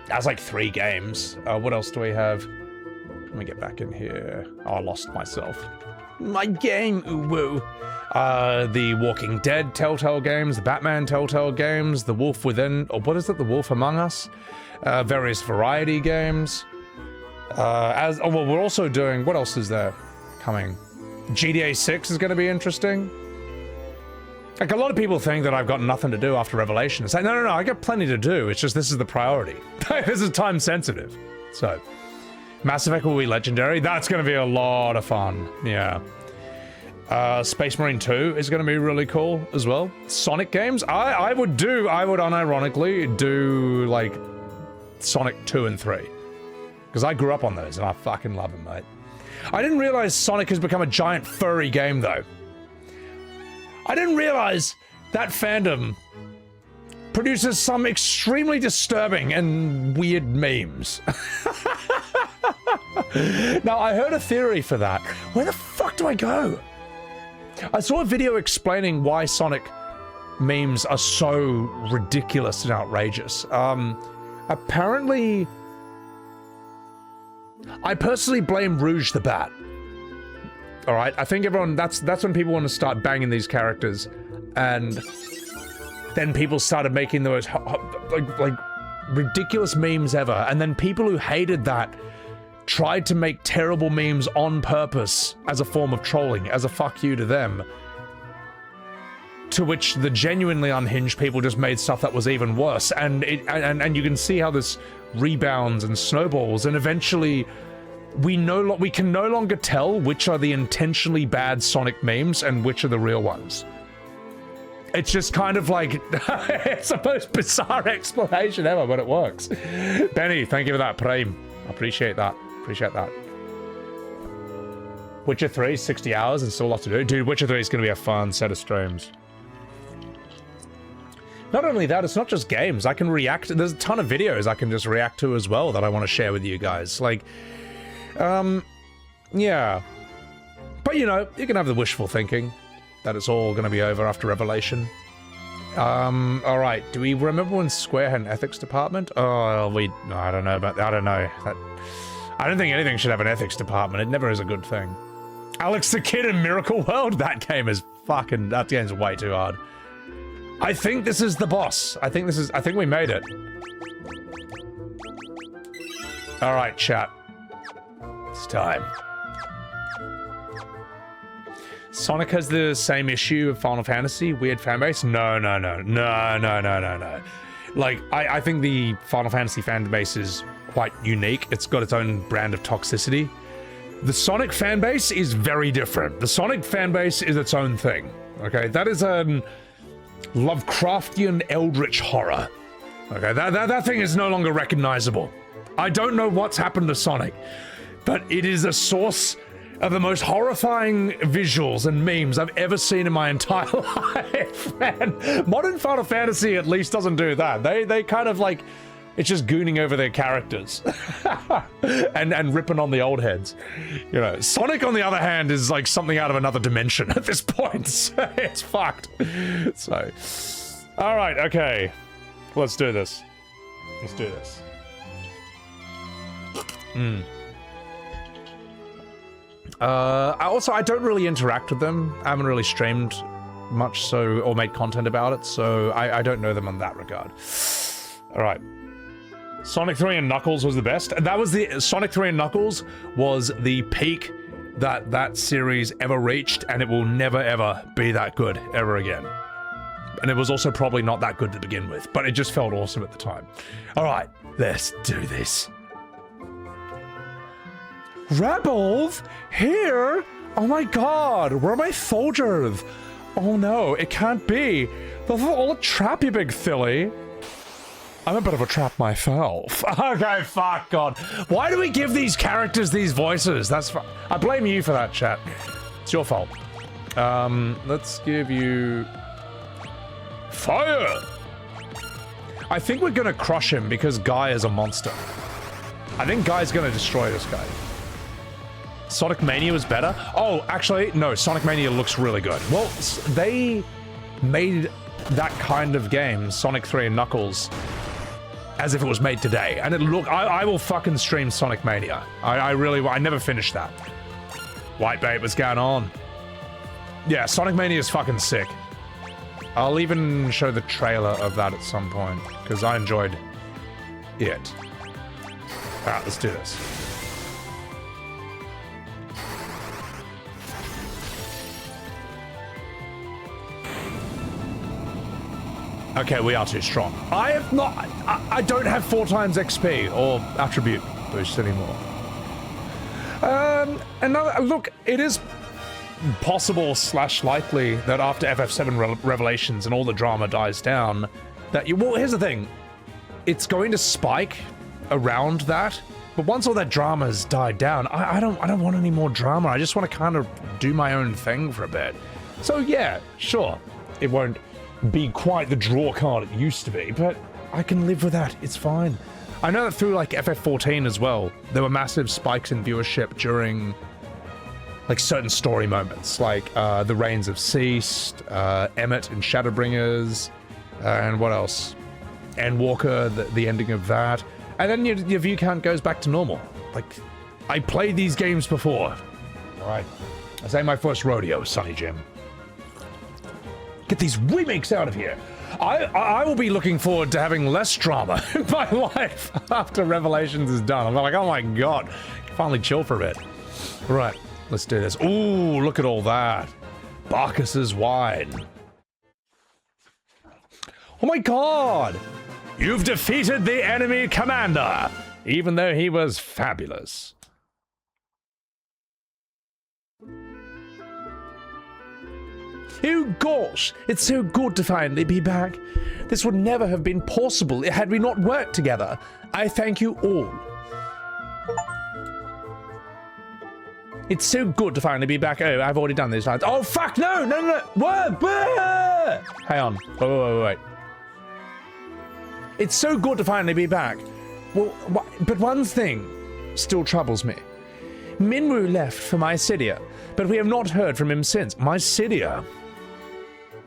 That's like 3 games. What else do we have? Let me get back in here. Oh, I lost myself. My game, ooh-woo. The Walking Dead Telltale games, the Batman Telltale games, The Wolf Within, or what is it, The Wolf Among Us? Various variety games. Well, we're also doing, what else is there coming? GTA 6 is going to be interesting. Like, a lot of people think that I've got nothing to do after Revelation. It's like, no, I got plenty to do. It's just this is the priority. This is time sensitive. So... Mass Effect will be legendary. That's going to be a lot of fun. Yeah. Space Marine 2 is going to be really cool as well. Sonic games. I would unironically do, like, Sonic 2 and 3. Because I grew up on those and I fucking love them, mate. I didn't realize Sonic has become a giant furry game, though. I didn't realize that fandom produces some extremely disturbing and weird memes. Now, I heard a theory for that. Where the fuck do I go? I saw a video explaining why Sonic memes are so ridiculous and outrageous. Apparently, I personally blame Rouge the Bat. All right, I think everyone, that's when people want to start banging these characters, and then people started making the most like ridiculous memes ever, and then people who hated that tried to make terrible memes on purpose as a form of trolling, as a fuck you to them. To which the genuinely unhinged people just made stuff that was even worse, and you can see how this rebounds and snowballs, and eventually we can no longer tell which are the intentionally bad Sonic memes and which are the real ones. It's just kind of like it's the most bizarre explanation ever, but it works. Benny, thank you for that Prime. I appreciate that. Appreciate that. Witcher 3, 60 hours and still a lot to do. Dude, Witcher 3 is going to be a fun set of streams. Not only that, it's not just games. I can react. There's a ton of videos I can just react to as well that I want to share with you guys. Like, yeah. But, you know, you can have the wishful thinking that it's all going to be over after Revelation. All right. Do we remember when Square had an ethics department? Oh, no, I don't know about that. I don't know. I don't think anything should have an ethics department. It never is a good thing. Alex the Kid in Miracle World? That game is fucking... That game's way too hard. I think this is the boss. I think we made it. All right, chat. It's time. Sonic has the same issue of Final Fantasy, weird fanbase? No. Like, I think the Final Fantasy fanbase is quite unique. It's got its own brand of toxicity. The Sonic fanbase is very different. The Sonic fanbase is its own thing. Okay, that is a Lovecraftian eldritch horror. Okay, that thing is no longer recognizable. I don't know what's happened to Sonic, but it is a source of the most horrifying visuals and memes I've ever seen in my entire life, man. Modern Final Fantasy at least doesn't do that. They kind of like, it's just gooning over their characters and ripping on the old heads. You know, Sonic on the other hand is like something out of another dimension at this point. It's fucked. So, all right, okay. Let's do this. Let's do this. Also, I don't really interact with them. I haven't really streamed much or made content about it, so I don't know them in that regard. All right. Sonic 3 and Knuckles was the best. That was Sonic 3 and Knuckles was the peak that series ever reached, and it will never ever be that good ever again. And it was also probably not that good to begin with, but it just felt awesome at the time. All right, let's do this. Rebels? Here? Oh my god, where are my soldiers? Oh no, it can't be. This is all a trap, you big silly. I'm a bit of a trap myself. Okay, fuck God. Why do we give these characters these voices? I blame you for that, chat. It's your fault. Let's give you... Fire! I think we're gonna crush him because Guy is a monster. I think Guy's gonna destroy this guy. Sonic Mania was better? Oh, actually, no, Sonic Mania looks really good. Well, they made that kind of game, Sonic 3 and Knuckles, as if it was made today. And I will fucking stream Sonic Mania. I never finished that. White Babe, what's going on? Yeah, Sonic Mania is fucking sick. I'll even show the trailer of that at some point, because I enjoyed it. Alright, let's do this. Okay, we are too strong. I don't have 4 times XP or attribute boost anymore. Look, it is possible / likely that after FF7 Revelations and all the drama dies down, that well, here's the thing. It's going to spike around that, but once all that drama has died down, I don't want any more drama. I just want to kind of do my own thing for a bit. So yeah, sure, it won't be quite the draw card it used to be, but I can live with that. It's fine. I know that through like FF14 as well, there were massive spikes in viewership during like certain story moments, like the Reigns of Ceased, Emmett and Shadowbringers, and what else? Endwalker, the ending of that, and then your view count goes back to normal. Like, I played these games before. All right, this ain't my first rodeo, Sonny Jim. Get these remakes out of here. I will be looking forward to having less drama in my life after Revelations is done. I'm like, oh my god, Finally chill for a bit. Right, let's do this. Ooh, look at all that. Bacchus's wine. Oh my god! You've defeated the enemy commander, even though he was fabulous. Oh gosh, it's so good to finally be back. This would never have been possible had we not worked together. I thank you all. It's so good to finally be back. Oh, I've already done these lines. Oh fuck, no. What? Hang on. Wait. It's so good to finally be back. Well, but one thing still troubles me. Minwoo left for Mysidia, but we have not heard from him since. Mysidia?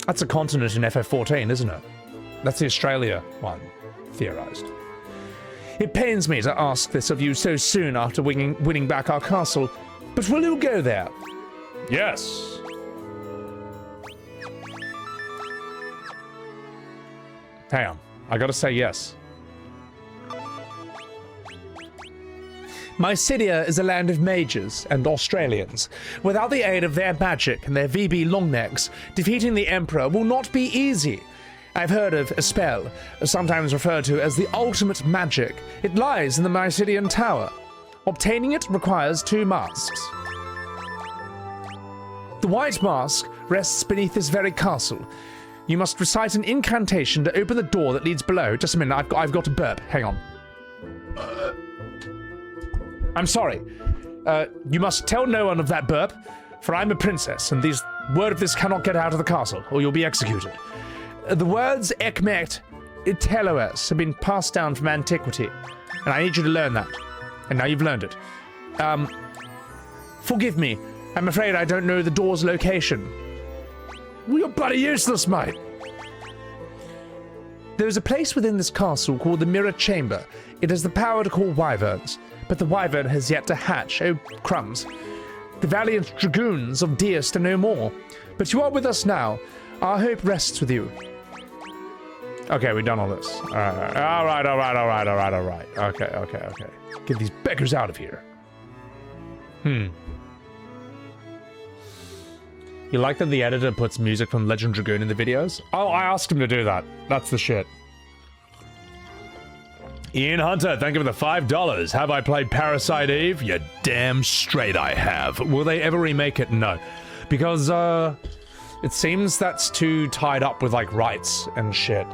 That's a continent in FF14, isn't it? That's the Australia one, theorized. It pains me to ask this of you so soon after winning back our castle, but will you go there? Yes. Hang on, I gotta say yes. Mysidia is a land of mages and Australians. Without the aid of their magic and their VB longnecks, defeating the Emperor will not be easy. I've heard of a spell, sometimes referred to as the ultimate magic. It lies in the Mysidian Tower. Obtaining it requires 2 masks. The white mask rests beneath this very castle. You must recite an incantation to open the door that leads below. Just a minute, I've got to burp. Hang on. I'm sorry. You must tell no one of that burp, for I'm a princess, and word of this cannot get out of the castle, or you'll be executed. The words Ekmet Teloes have been passed down from antiquity, and I need you to learn that. And now you've learned it. Forgive me. I'm afraid I don't know the door's location. Well, you're bloody useless, mate. There is a place within this castle called the Mirror Chamber. It has the power to call wyverns, but the wyvern has yet to hatch. Oh, crumbs. The valiant dragoons of Deist are no more. But you are with us now. Our hope rests with you. Okay, we've done all this. All right. Okay. Get these beggars out of here. You like that the editor puts music from Legend Dragoon in the videos? Oh, I asked him to do that. That's the shit. Ian Hunter, thank you for the $5. Have I played Parasite Eve? You damn straight I have. Will they ever remake it? No. Because, it seems that's too tied up with, like, rights and shit.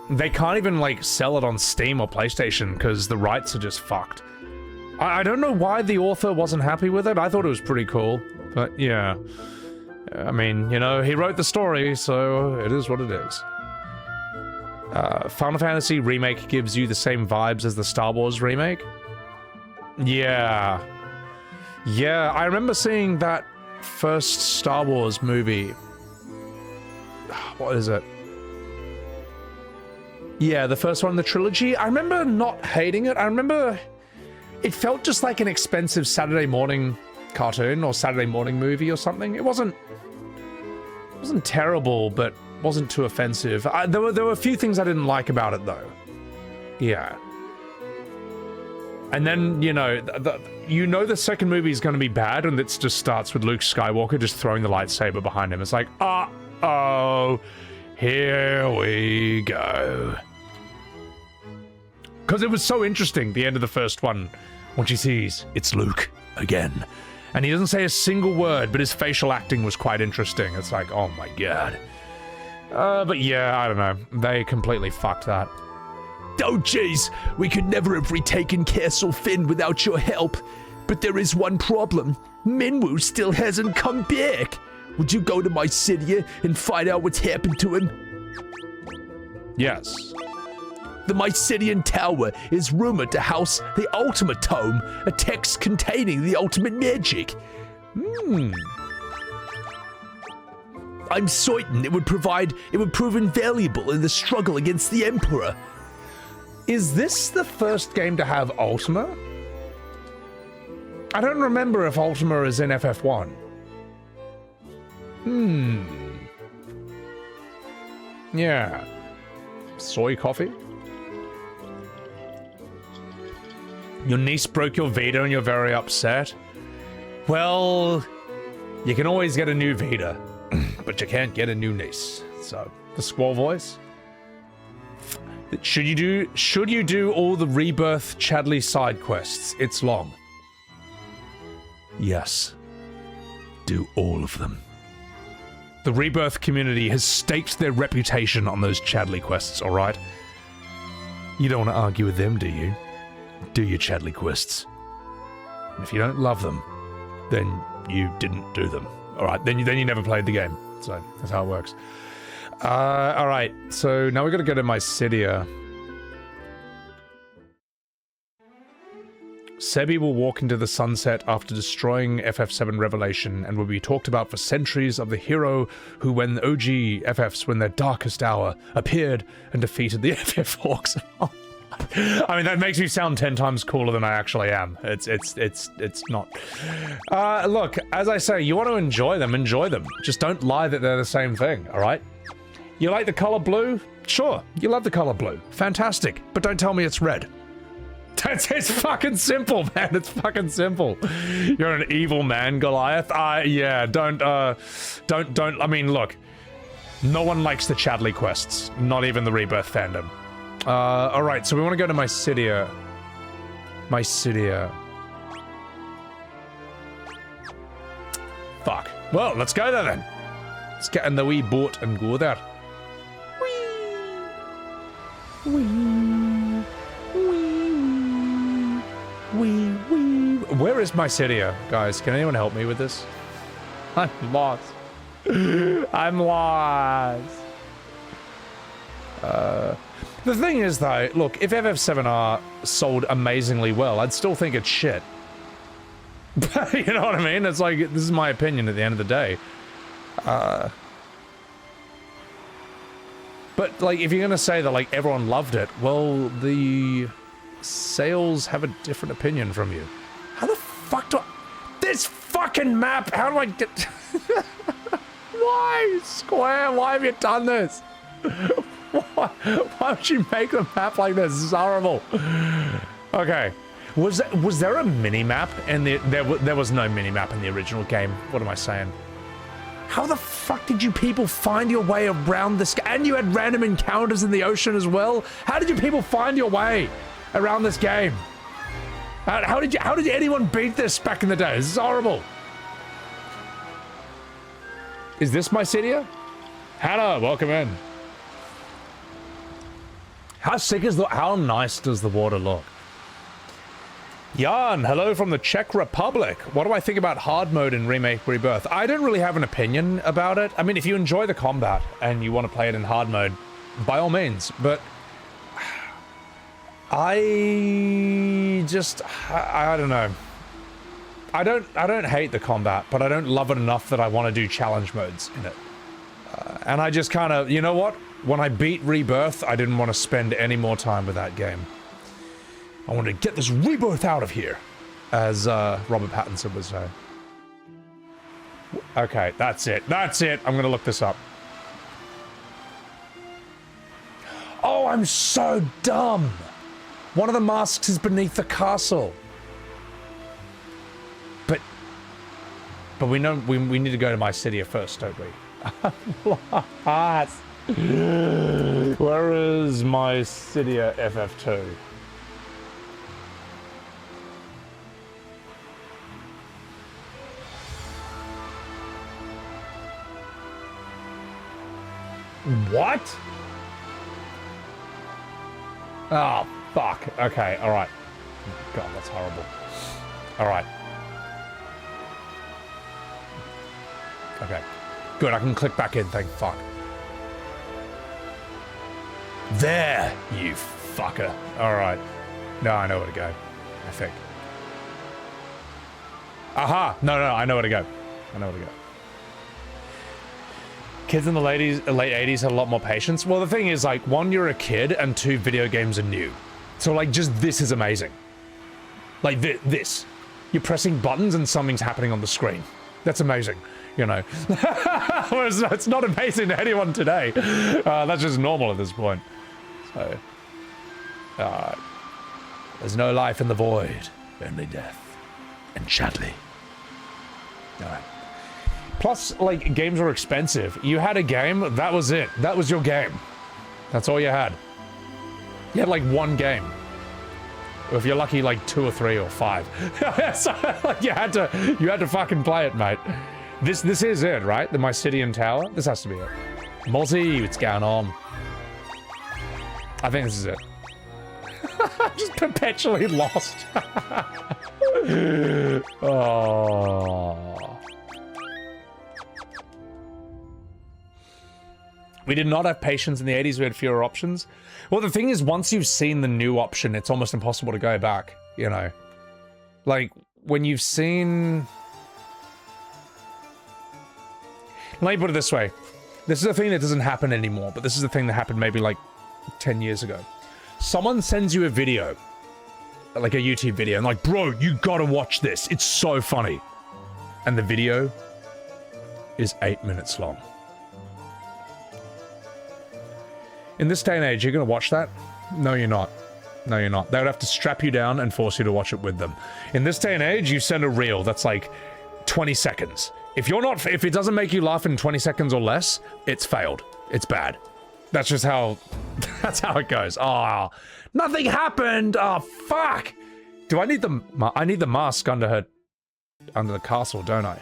They can't even, like, sell it on Steam or PlayStation because the rights are just fucked. I don't know why the author wasn't happy with it. I thought it was pretty cool. But, yeah. I mean, you know, he wrote the story, so it is what it is. Final Fantasy Remake gives you the same vibes as the Star Wars remake? Yeah. Yeah, I remember seeing that first Star Wars movie. What is it? Yeah, the first one in the trilogy. I remember not hating it. I remember it felt just like an expensive Saturday morning cartoon or Saturday morning movie or something. It wasn't terrible, but wasn't too offensive. There were a few things I didn't like about it though. Yeah. And then, you know, the second movie is going to be bad, and it just starts with Luke Skywalker just throwing the lightsaber behind him. It's like, uh-oh, here we go. Because it was so interesting, the end of the first one, when she sees it's Luke again. And he doesn't say a single word, but his facial acting was quite interesting. It's like, oh my god. But yeah, I don't know. They completely fucked that. Oh jeez, we could never have retaken Castle Finn without your help. But there is one problem. Minwoo still hasn't come back. Would you go to Mysidia and find out what's happened to him? Yes. The Mysidian Tower is rumored to house the Ultimate Tome, a text containing the ultimate magic. I'm certain it would prove invaluable in the struggle against the Emperor. Is this the first game to have Ultima? I don't remember if Ultima is in FF1. Yeah. Soy coffee? Your niece broke your Vita and you're very upset? Well, you can always get a new Vita, but you can't get a new niece. So, the squall voice? Should you do all the Rebirth Chadley side quests? It's long. Yes. Do all of them. The Rebirth community has staked their reputation on those Chadley quests, alright? You don't want to argue with them, do you? Do your Chadley quests. And if you don't love them, then you didn't do them. Alright, then you never played the game. So, that's how it works. Alright, so now we've got to go to Mysidia. Sebby will walk into the sunset after destroying FF7 Revelation and will be talked about for centuries of the hero who, when OG FFs, when their darkest hour, appeared and defeated the FF Hawks. I mean, that makes me sound 10 times cooler than I actually am. It's not. Look, as I say, you want to enjoy them, enjoy them. Just don't lie that they're the same thing, alright? You like the color blue? Sure, you love the color blue. Fantastic, but don't tell me it's red. It's fucking simple, man. It's fucking simple. You're an evil man, Goliath. Yeah, don't, I mean, look. No one likes the Chadley quests. Not even the Rebirth fandom. Alright, so we want to go to Mysidia. Mysidia. Fuck. Well, let's go there then. Let's get in the wee boat and go there. Wee. Wee. Wee. Wee. Where is Mysidia, guys? Can anyone help me with this? I'm lost. I'm lost. The thing is, though, look, if FF7R sold amazingly well, I'd still think it's shit. You know what I mean? It's like, this is my opinion at the end of the day. But, like, if you're gonna say that, like, everyone loved it, well, the sales have a different opinion from you. How the fuck do I... This fucking map! How do I get... Why, Square? Why have you done this? Why would you make the map like this? This is horrible. Okay. Was there a mini-map in the... There was no mini-map in the original game. What am I saying? How the fuck did you people find your way around this? And you had random encounters in the ocean as well? How did you people find your way around this game? How did anyone beat this back in the day? This is horrible. Is this Mysidia? Hannah, welcome in. How nice does the water look? Jan, hello from the Czech Republic. What do I think about hard mode in Remake Rebirth? I don't really have an opinion about it. I mean, if you enjoy the combat and you want to play it in hard mode, by all means, but I don't know. I don't hate the combat, but I don't love it enough that I want to do challenge modes in it. And I just kind of, you know what? When I beat Rebirth, I didn't want to spend any more time with that game. I wanted to get this Rebirth out of here, as Robert Pattinson would say. Okay, that's it. That's it. I'm going to look this up. Oh, I'm so dumb. One of the masks is beneath the castle. But we know we need to go to Mysidia first, don't we? Where is Mysidia FF2? What? Oh, fuck. Okay, alright. God, that's horrible. Alright. Okay. Good, I can click back in, thank fuck. There, you fucker. Alright. No, I know where to go. I think. Aha! No, I know where to go. I know where to go. Kids in the late 80s had a lot more patience. Well, the thing is, like, one, you're a kid, and two, video games are new. So, like, just this is amazing. Like, this. You're pressing buttons and something's happening on the screen. That's amazing, you know. It's not amazing to anyone today. That's just normal at this point. So, There's no life in the void, only death. And Chadley. Alright. Plus, like, games are expensive. You had a game, that was it. That was your game. That's all you had. You had, like, one game. Or if you're lucky, like, 2 or 3 or 5. So, like, you had to fucking play it, mate. This is it, right? The Mycedian Tower? This has to be it. Mozzie, what's going on? I think this is it. Just perpetually lost. Oh. We did not have patience in the 80s, we had fewer options. Well, the thing is, once you've seen the new option, it's almost impossible to go back, you know? Like, when you've seen... Let me put it this way. This is a thing that doesn't happen anymore, but this is a thing that happened maybe like 10 years ago. Someone sends you a video, like a YouTube video, and like, bro, you gotta watch this. It's so funny. And the video is 8 minutes long. In this day and age, you're gonna watch that? No, you're not. No, you're not. They would have to strap you down and force you to watch it with them. In this day and age, you send a reel that's like 20 seconds. If it doesn't make you laugh in 20 seconds or less, it's failed. It's bad. That's just how, that's how it goes. Oh, nothing happened. Oh, fuck. Do I need I need the mask under the castle, don't I?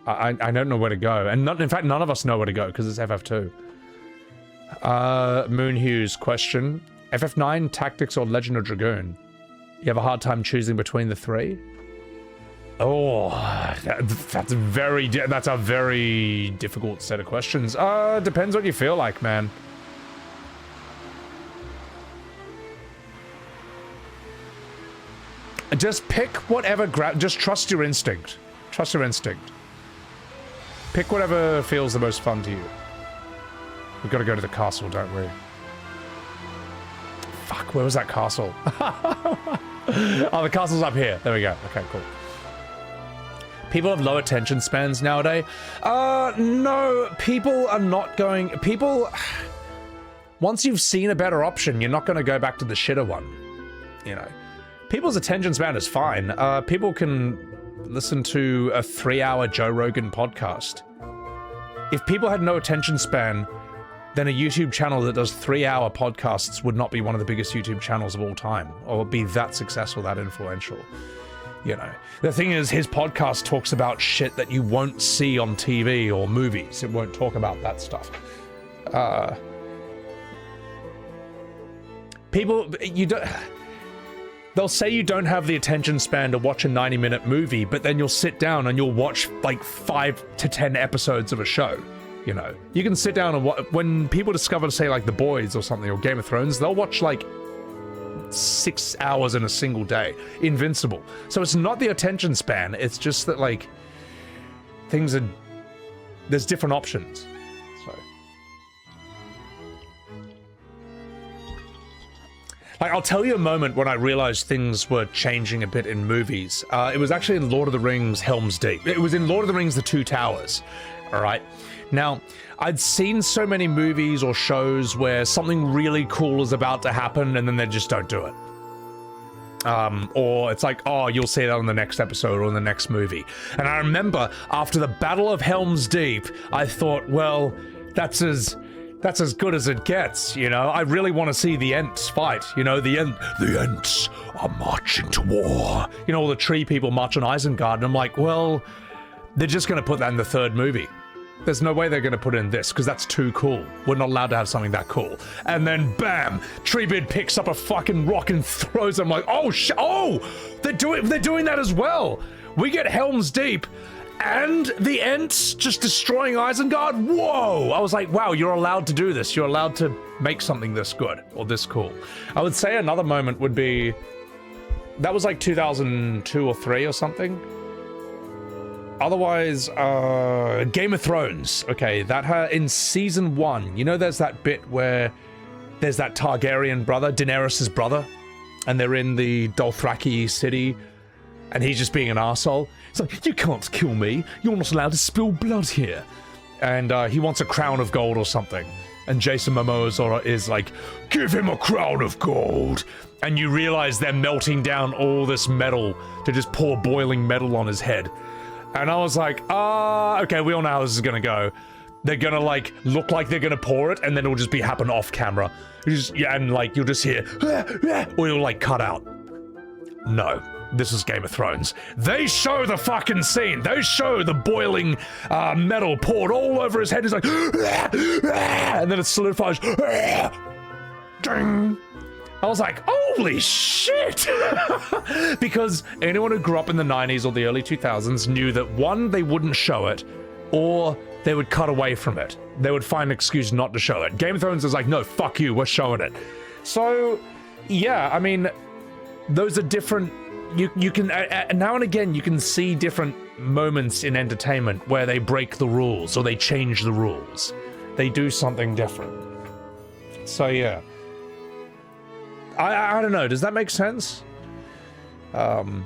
I don't know where to go. And in fact, none of us know where to go because it's FF2. Moon Hughes question. FF9, Tactics, or Legend of Dragoon? You have a hard time choosing between the three? Oh, that's a very difficult set of questions. Depends what you feel like, man. Just pick whatever just trust your instinct. Trust your instinct. Pick whatever feels the most fun to you. We've got to go to the castle, don't we? Fuck, where was that castle? Oh, the castle's up here. There we go. Okay, cool. People have low attention spans nowadays. No, people are not going... Once you've seen a better option, you're not going to go back to the shitter one. You know. People's attention span is fine. People can listen to a 3-hour Joe Rogan podcast. If people had no attention span, then a YouTube channel that does 3-hour podcasts would not be one of the biggest YouTube channels of all time, or be that successful, that influential. You know, the thing is, his podcast talks about shit that you won't see on TV or movies. It won't talk about that stuff. People, they'll say you don't have the attention span to watch a 90-minute movie, but then you'll sit down and you'll watch like 5 to 10 episodes of a show. You know, you can sit down and when people discover, say, like The Boys or something, or Game of Thrones, they'll watch like 6 hours in a single day. Invincible. So it's not the attention span, it's just that, like, there's different options. So, like, I'll tell you a moment when I realized things were changing a bit in movies. It was actually in Lord of the Rings Helm's Deep. It was in Lord of the Rings The Two Towers. All right. Now, I'd seen so many movies or shows where something really cool is about to happen and then they just don't do it. Or it's like, oh, you'll see that on the next episode or in the next movie. And I remember after the Battle of Helm's Deep, I thought, well, that's as good as it gets, you know? I really want to see the Ents fight, you know? The Ents are marching to war. You know, all the tree people march on Isengard, and I'm like, well, they're just going to put that in the 3rd movie. There's no way they're going to put it in this, because that's too cool. We're not allowed to have something that cool. And then, bam! Treebeard picks up a fucking rock and throws it. I'm like, oh, oh! They're doing that as well! We get Helm's Deep, and the Ents just destroying Isengard? Whoa! I was like, wow, you're allowed to do this. You're allowed to make something this good, or this cool. I would say another moment would be... That was like 2002 or 3 or something. Otherwise, Game of Thrones. Okay, that in season 1, you know, there's that bit where there's that Targaryen brother, Daenerys' brother, and they're in the Dothraki city, And he's just being an arsehole. It's like, you can't kill me. You're not allowed to spill blood here. And he wants a crown of gold or something. And Jason Momoa Zoro is like, give him a crown of gold. And you realize they're melting down all this metal to just pour boiling metal on his head. And I was like, okay, we all know how this is gonna go. They're gonna like look like they're gonna pour it, and then it'll just be happen off camera. And like you'll just hear, or it'll like cut out. No, this is Game of Thrones. They show the fucking scene. They show the boiling metal poured all over his head. He's like, and then it solidifies. Ding. I was like, holy shit! Because anyone who grew up in the 90s or the early 2000s knew that one, they wouldn't show it, or they would cut away from it. They would find an excuse not to show it. Game of Thrones is like, no, fuck you, we're showing it. So, yeah, I mean, those are different. You can, now and again, you can see different moments in entertainment where they break the rules or they change the rules. They do something different. So, yeah. I don't know, does that make sense? Also,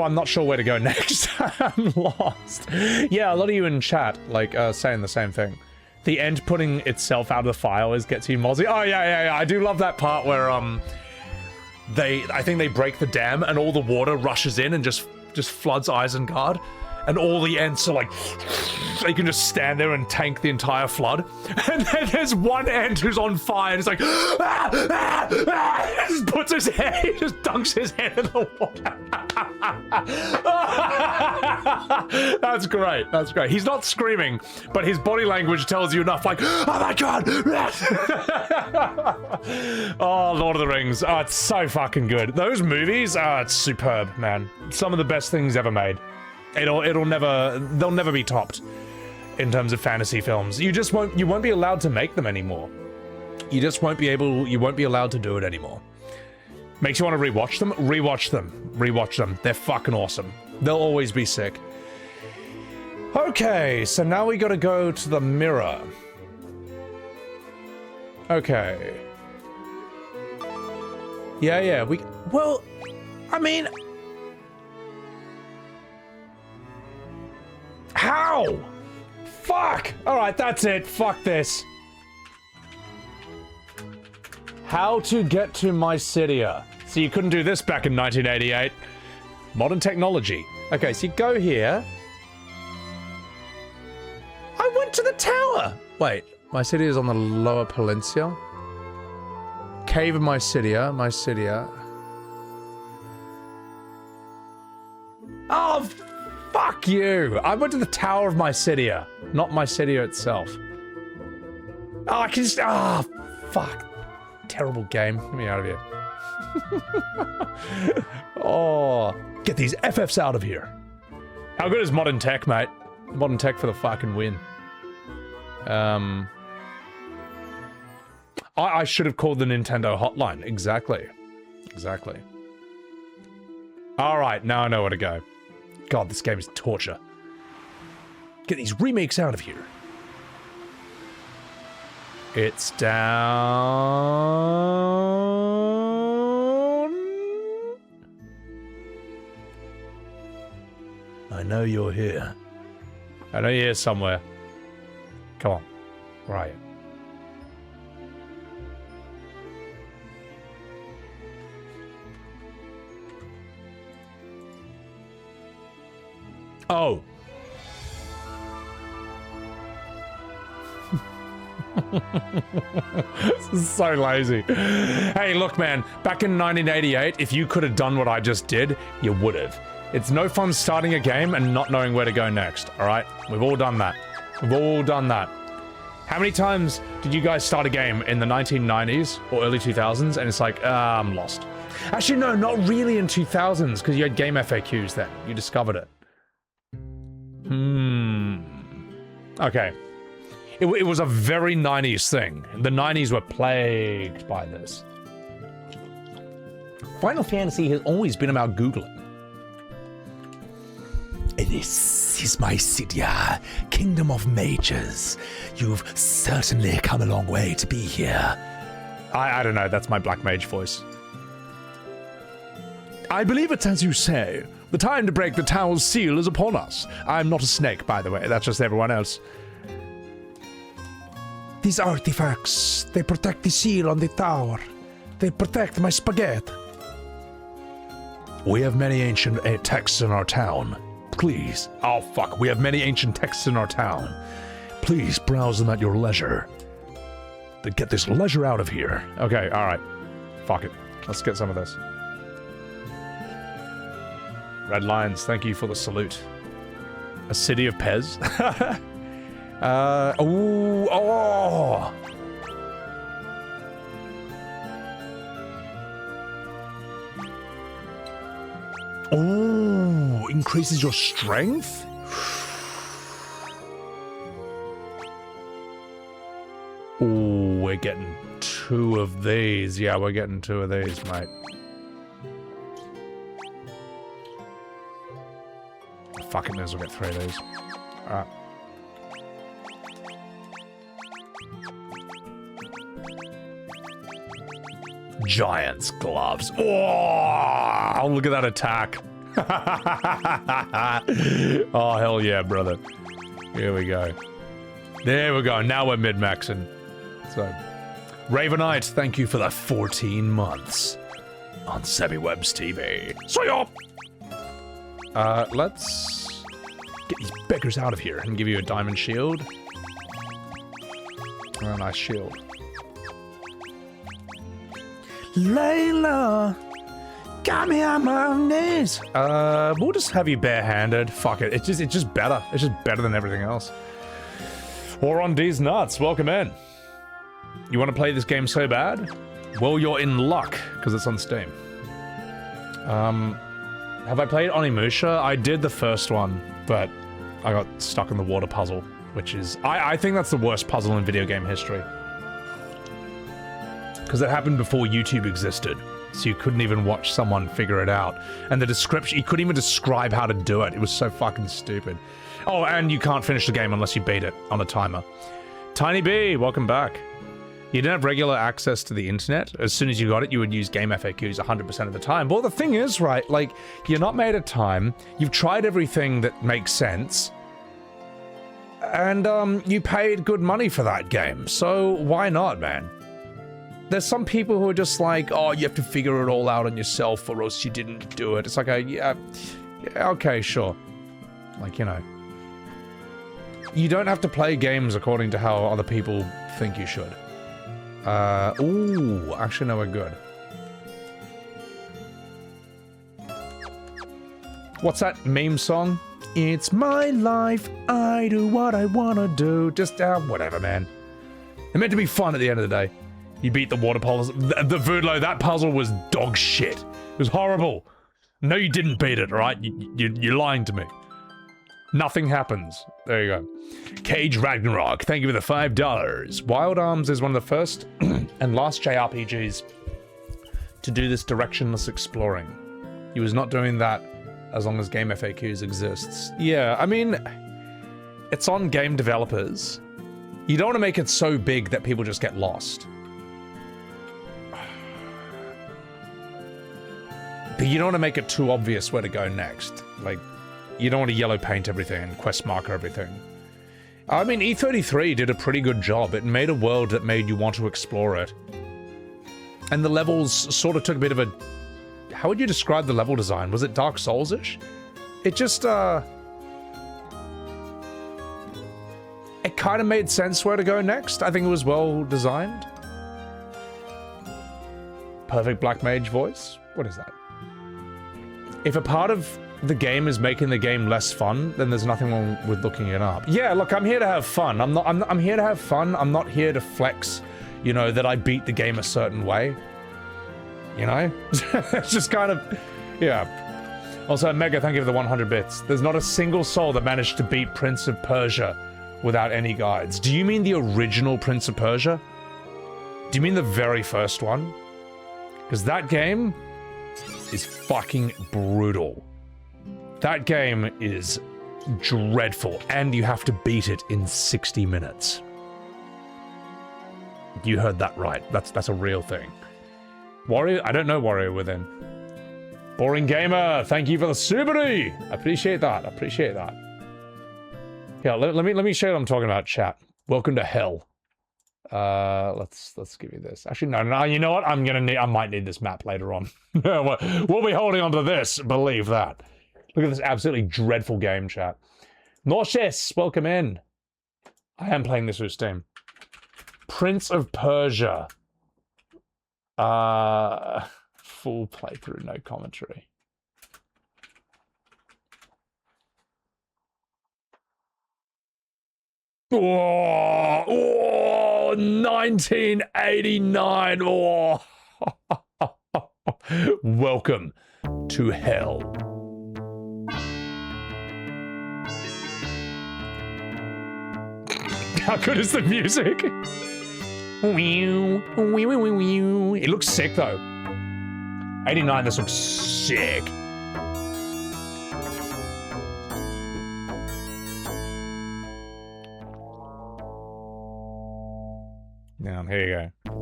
I'm not sure where to go next. I'm lost. Yeah, a lot of you in chat, like, saying the same thing. The end putting itself out of the file gets you mozzie. Oh, yeah, I do love that part where, I think they break the dam and all the water rushes in and just floods Isengard. And all the Ents are like, they can just stand there and tank the entire flood. And then there's one Ent who's on fire and he's like, just puts his head, he just dunks his head in the water. That's great, that's great. He's not screaming, but his body language tells you enough, like, oh my god! Oh, Lord of the Rings, oh, it's so fucking good. Those movies, it's superb, man. Some of the best things ever made. They'll never be topped in terms of fantasy films. You won't be allowed to make them anymore. You won't be allowed to do it anymore. Makes you want to rewatch them? Rewatch them. They're fucking awesome. They'll always be sick. Okay, so now we gotta go to the mirror. Okay. Yeah, well, I mean, how? Fuck! Alright, that's it. Fuck this. How to get to Mysidia. So you couldn't do this back in 1988. Modern technology. Okay, so you go here. I went to the tower! Wait, Mysidia is on the Lower Peninsula. Cave of Mysidia. Oh, fuck you! I went to the Tower of Mysidia, not Mysidia itself. Oh, I can just... Ah, oh, fuck. Terrible game. Get me out of here. Oh, get these FFs out of here. How good is modern tech, mate? Modern tech for the fucking win. I should have called the Nintendo hotline. Exactly. Alright, now I know where to go. God, this game is torture. Get these remakes out of here. It's down. I know you're here. I know you're here somewhere. Come on. Where are you? Oh. This is so lazy. Hey, look, man. Back in 1988, if you could have done what I just did, you would have. It's no fun starting a game and not knowing where to go next, alright? We've all done that. How many times did you guys start a game in the 1990s or early 2000s and it's like, I'm lost? Actually, no, not really in 2000s, because you had game FAQs then. You discovered it. Okay. It was a very 90s thing. The 90s were plagued by this. Final Fantasy has always been about Googling. This is Mysidia, Kingdom of Mages. You've certainly come a long way to be here. I don't know, that's my Black Mage voice. I believe it's as you say. The time to break the tower's seal is upon us. I'm not a snake, by the way. That's just everyone else. These artifacts, they protect the seal on the tower. They protect my spaghetti. We have many ancient texts in our town. Please. Oh, fuck. We have many ancient texts in our town. Please browse them at your leisure. Then get this leisure out of here. Okay, alright. Fuck it. Let's get some of this. Red Lions, thank you for the salute. A city of Pez? Ooh, oh! Oh, increases your strength? Oh, we're getting 2 of these. Yeah, we're getting 2 of these, mate. Fuck it, may as well get 3 of these. Alright. Giant's gloves. Oh, look at that attack. Oh, hell yeah, brother. Here we go. There we go. Now we're mid-maxing. So, Ravenite, thank you for the 14 months on Sebbywebz TV. See ya! Let's get these beggars out of here and give you a diamond shield. And a nice shield. Layla, got me on my knees. We'll just have you barehanded. Fuck it. It's just better. It's just better than everything else. Or on D's nuts. Welcome in. You want to play this game so bad? Well, you're in luck because it's on Steam. Have I played Onimusha? I did the first one, but I got stuck in the water puzzle, which is I think that's the worst puzzle in video game history. Because it happened before YouTube existed, so you couldn't even watch someone figure it out. And the description, you couldn't even describe how to do it. It was so fucking stupid. Oh, and you can't finish the game unless you beat it on a timer. Tiny B, welcome back. You didn't have regular access to the internet. As soon as you got it, you would use game FAQs 100% of the time. Well, the thing is, right, like, you're not made of time. You've tried everything that makes sense. And, you paid good money for that game. So, why not, man? There's some people who are just like, oh, you have to figure it all out on yourself or else you didn't do it. It's like, yeah, okay, sure. Like, you know. You don't have to play games according to how other people think you should. Ooh, actually, no, we're good. What's that meme song? It's my life, I do what I wanna do. Just, whatever, man. It meant to be fun at the end of the day. You beat the water puzzle. The Voodlo, that puzzle was dog shit. It was horrible. No, you didn't beat it, right? You're lying to me. Nothing happens. There you go. Cage Ragnarok, thank you for the $5. Wild Arms is one of the first and last JRPGs to do this directionless exploring. He was not doing that as long as Game FAQs exists. Yeah, I mean, it's on game developers. You don't want to make it so big that people just get lost. But you don't want to make it too obvious where to go next. Like, you don't want to yellow paint everything and quest marker everything. I mean, E33 did a pretty good job. It made a world that made you want to explore it. And the levels sort of took a bit of a... How would you describe the level design? Was it Dark Souls-ish? It just, it kind of made sense where to go next. I think it was well designed. Perfect Black Mage voice? What is that? If a part of the game is making the game less fun, then there's nothing wrong with looking it up. Yeah, look, I'm here to have fun. I'm here to have fun. I'm not here to flex, you know, that I beat the game a certain way. You know? It's just kind of, yeah. Also, Mega, thank you for the 100 bits. There's not a single soul that managed to beat Prince of Persia without any guides. Do you mean the original Prince of Persia? Do you mean the very first one? Because that game is fucking brutal. That game is dreadful, and you have to beat it in 60 minutes. You heard that right. That's a real thing. Warrior? I don't know Warrior Within. Boring Gamer, thank you for the Subaru. Appreciate that. Appreciate that. Yeah, let me show you what I'm talking about, chat. Welcome to hell. Let's give you this. Actually, no. You know what? I might need this map later on. We'll be holding on to this. Believe that. Look at this absolutely dreadful game, chat. Nauseous, welcome in. I am playing this with Steam. Prince of Persia. Full playthrough, no commentary. Oh, 1989. Oh. Welcome to hell. How good is the music? It looks sick though. 89, this looks sick. Now, here you go.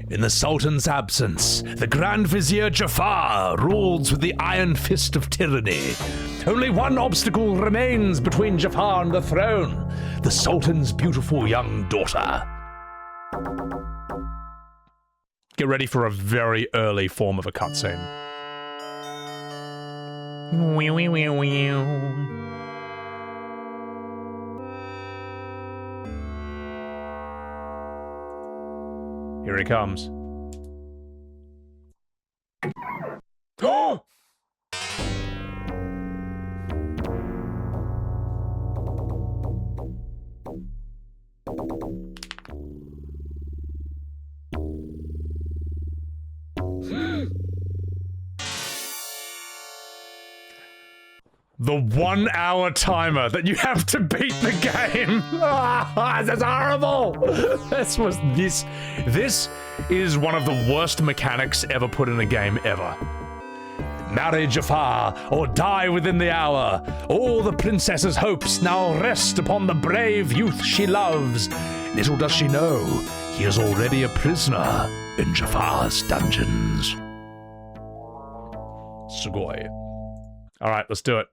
In the Sultan's absence, the Grand Vizier Jafar rules with the iron fist of tyranny. Only one obstacle remains between Jafar and the throne, the Sultan's beautiful young daughter. Get ready for a very early form of a cutscene. Here he comes. Oh! The 1 hour timer that you have to beat the game. That's horrible. This is one of the worst mechanics ever put in a game ever. Marry Jafar or die within the hour. All the princess's hopes now rest upon the brave youth she loves. Little does she know, he is already a prisoner in Jafar's dungeons. Sugoi. All right, let's do it.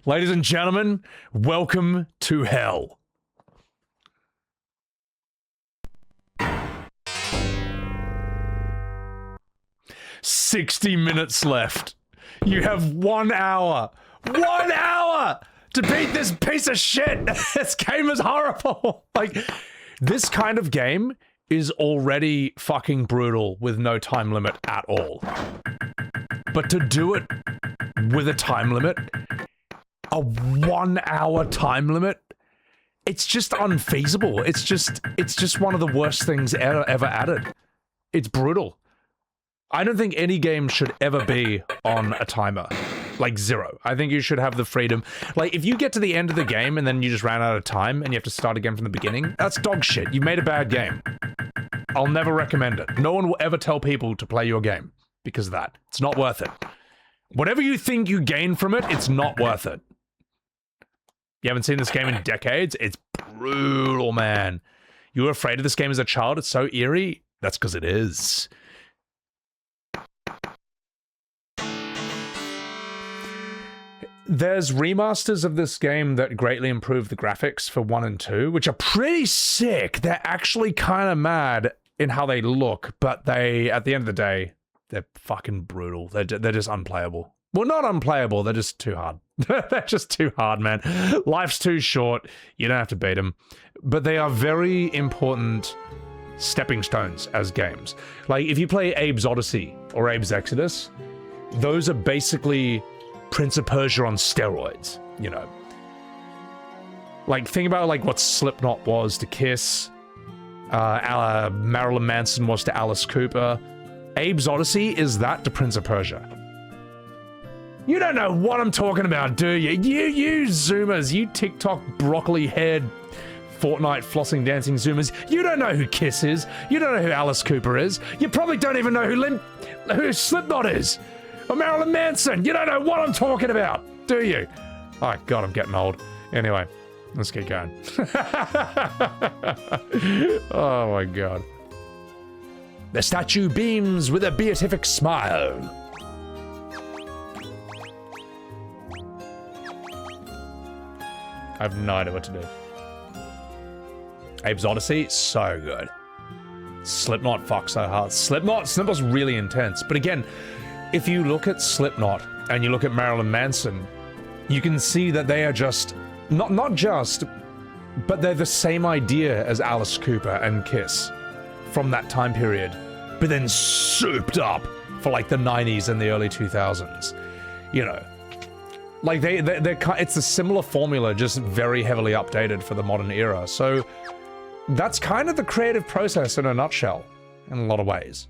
Ladies and gentlemen, welcome to hell. "60 minutes left. You have 1 hour. 1 hour to beat this piece of shit. This game is horrible. Like, this kind of game is already fucking brutal with no time limit at all. But to do it with a time limit, a 1 hour time limit, it's just unfeasible. It's just one of the worst things ever added. It's brutal. I don't think any game should ever be on a timer. Like 0. I think you should have the freedom. Like, if you get to the end of the game and then you just ran out of time and you have to start again from the beginning, that's dog shit. You made a bad game. I'll never recommend it. No one will ever tell people to play your game because of that. It's not worth it. Whatever you think you gain from it, it's not worth it. You haven't seen this game in decades? It's brutal, man. You were afraid of this game as a child? It's so eerie? That's because it is. There's remasters of this game that greatly improve the graphics for 1 and 2, which are pretty sick. They're actually kind of mad in how they look, but they, at the end of the day, they're fucking brutal. They're just unplayable. Well, not unplayable, they're just too hard. They're just too hard, man. Life's too short. You don't have to beat them. But they are very important stepping stones as games. Like, if you play Abe's Odyssey or Abe's Exodus, those are basically Prince of Persia on steroids, you know. Like, think about like what Slipknot was to Kiss, Marilyn Manson was to Alice Cooper. Abe's Odyssey is that to Prince of Persia. You don't know what I'm talking about, do you? You Zoomers, you TikTok broccoli-haired, Fortnite flossing dancing Zoomers, you don't know who Kiss is. You don't know who Alice Cooper is. You probably don't even know who Slipknot is. Or Marilyn Manson. You don't know what I'm talking about, do you? Oh, God, I'm getting old. Anyway, let's get going. Oh, my God. The statue beams with a beatific smile. I have no idea what to do. Abe's Odyssey, so good. Slipknot, fuck so hard. Slipknot's really intense. But again, if you look at Slipknot and you look at Marilyn Manson, you can see that they are just, not just, but they're the same idea as Alice Cooper and Kiss from that time period, but then souped up for like the 90s and the early 2000s. You know, like it's a similar formula, just very heavily updated for the modern era. So that's kind of the creative process in a nutshell, in a lot of ways.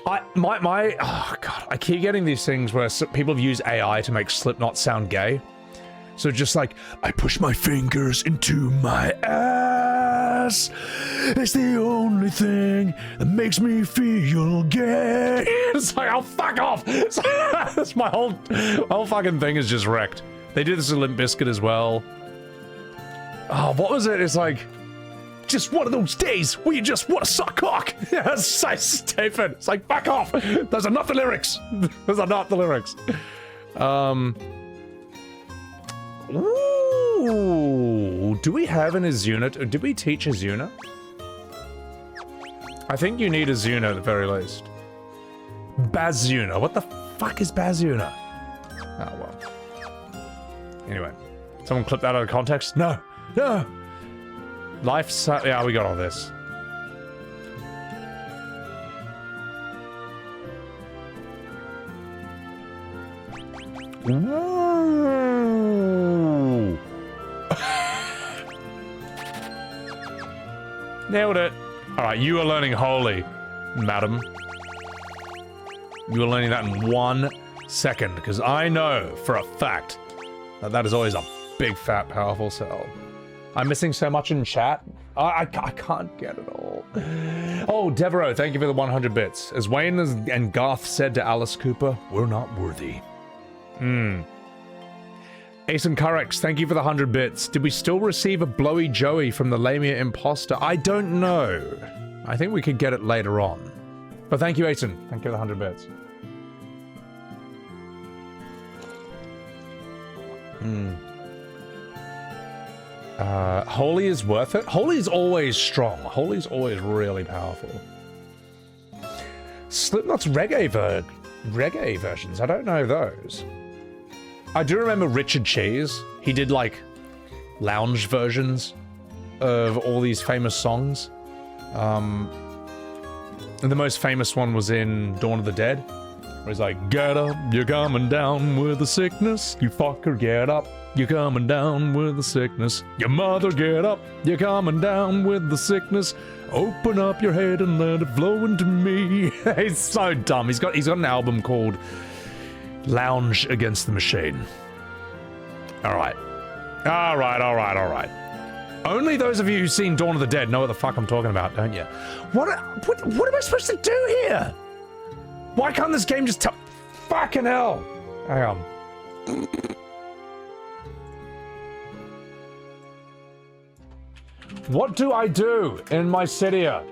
Oh god, I keep getting these things where people have used AI to make Slipknot sound gay. So just like, I push my fingers into my ass. It's the only thing that makes me feel gay. It's like, oh, fuck off. That's my whole fucking thing is just wrecked. They did this with Limp Bizkit as well. Oh, what was it? It's like, just one of those days where you just want to suck cock. Yeah, that's so stupid. It's like, fuck off. Those are not the lyrics. Those are not the lyrics. Ooh, do we have an Azuna? Did we teach Azuna? I think you need Azuna at the very least. Bazuna. What the fuck is Bazuna? Oh, well. Anyway. Someone clipped that out of context? No. No! Yeah, we got all this. Ooh. Nailed it. Alright, you are learning Holy, madam. You are learning that in 1 second, because I know for a fact that that is always a big, fat, powerful cell. I'm missing so much in chat. I can't get it all. Oh, Devereaux, thank you for the 100 bits. As Wayne and Garth said to Alice Cooper, we're not worthy. Ace and Curex, thank you for the 100 bits. Did we still receive a blowy Joey from the Lamia Imposter? I don't know. I think we could get it later on. But thank you, Asen. Thank you for the 100 bits. Holy is worth it? Holy is always strong. Holy is always really powerful. Slipknot's reggae versions. I don't know those. I do remember Richard Cheese. He did like lounge versions of all these famous songs. And the most famous one was in Dawn of the Dead, where he's like, get up, you're coming down with the sickness. You fucker, get up, you're coming down with the sickness. Your mother, get up, you're coming down with the sickness. Open up your head and let it flow into me. He's so dumb. He's got an album called Lounge Against the Machine. Alright. Alright. Only those of you who've seen Dawn of the Dead know what the fuck I'm talking about, don't you? What am I supposed to do here? Why can't this game just tell... Fucking hell! Hang on. What do I do in my Cydia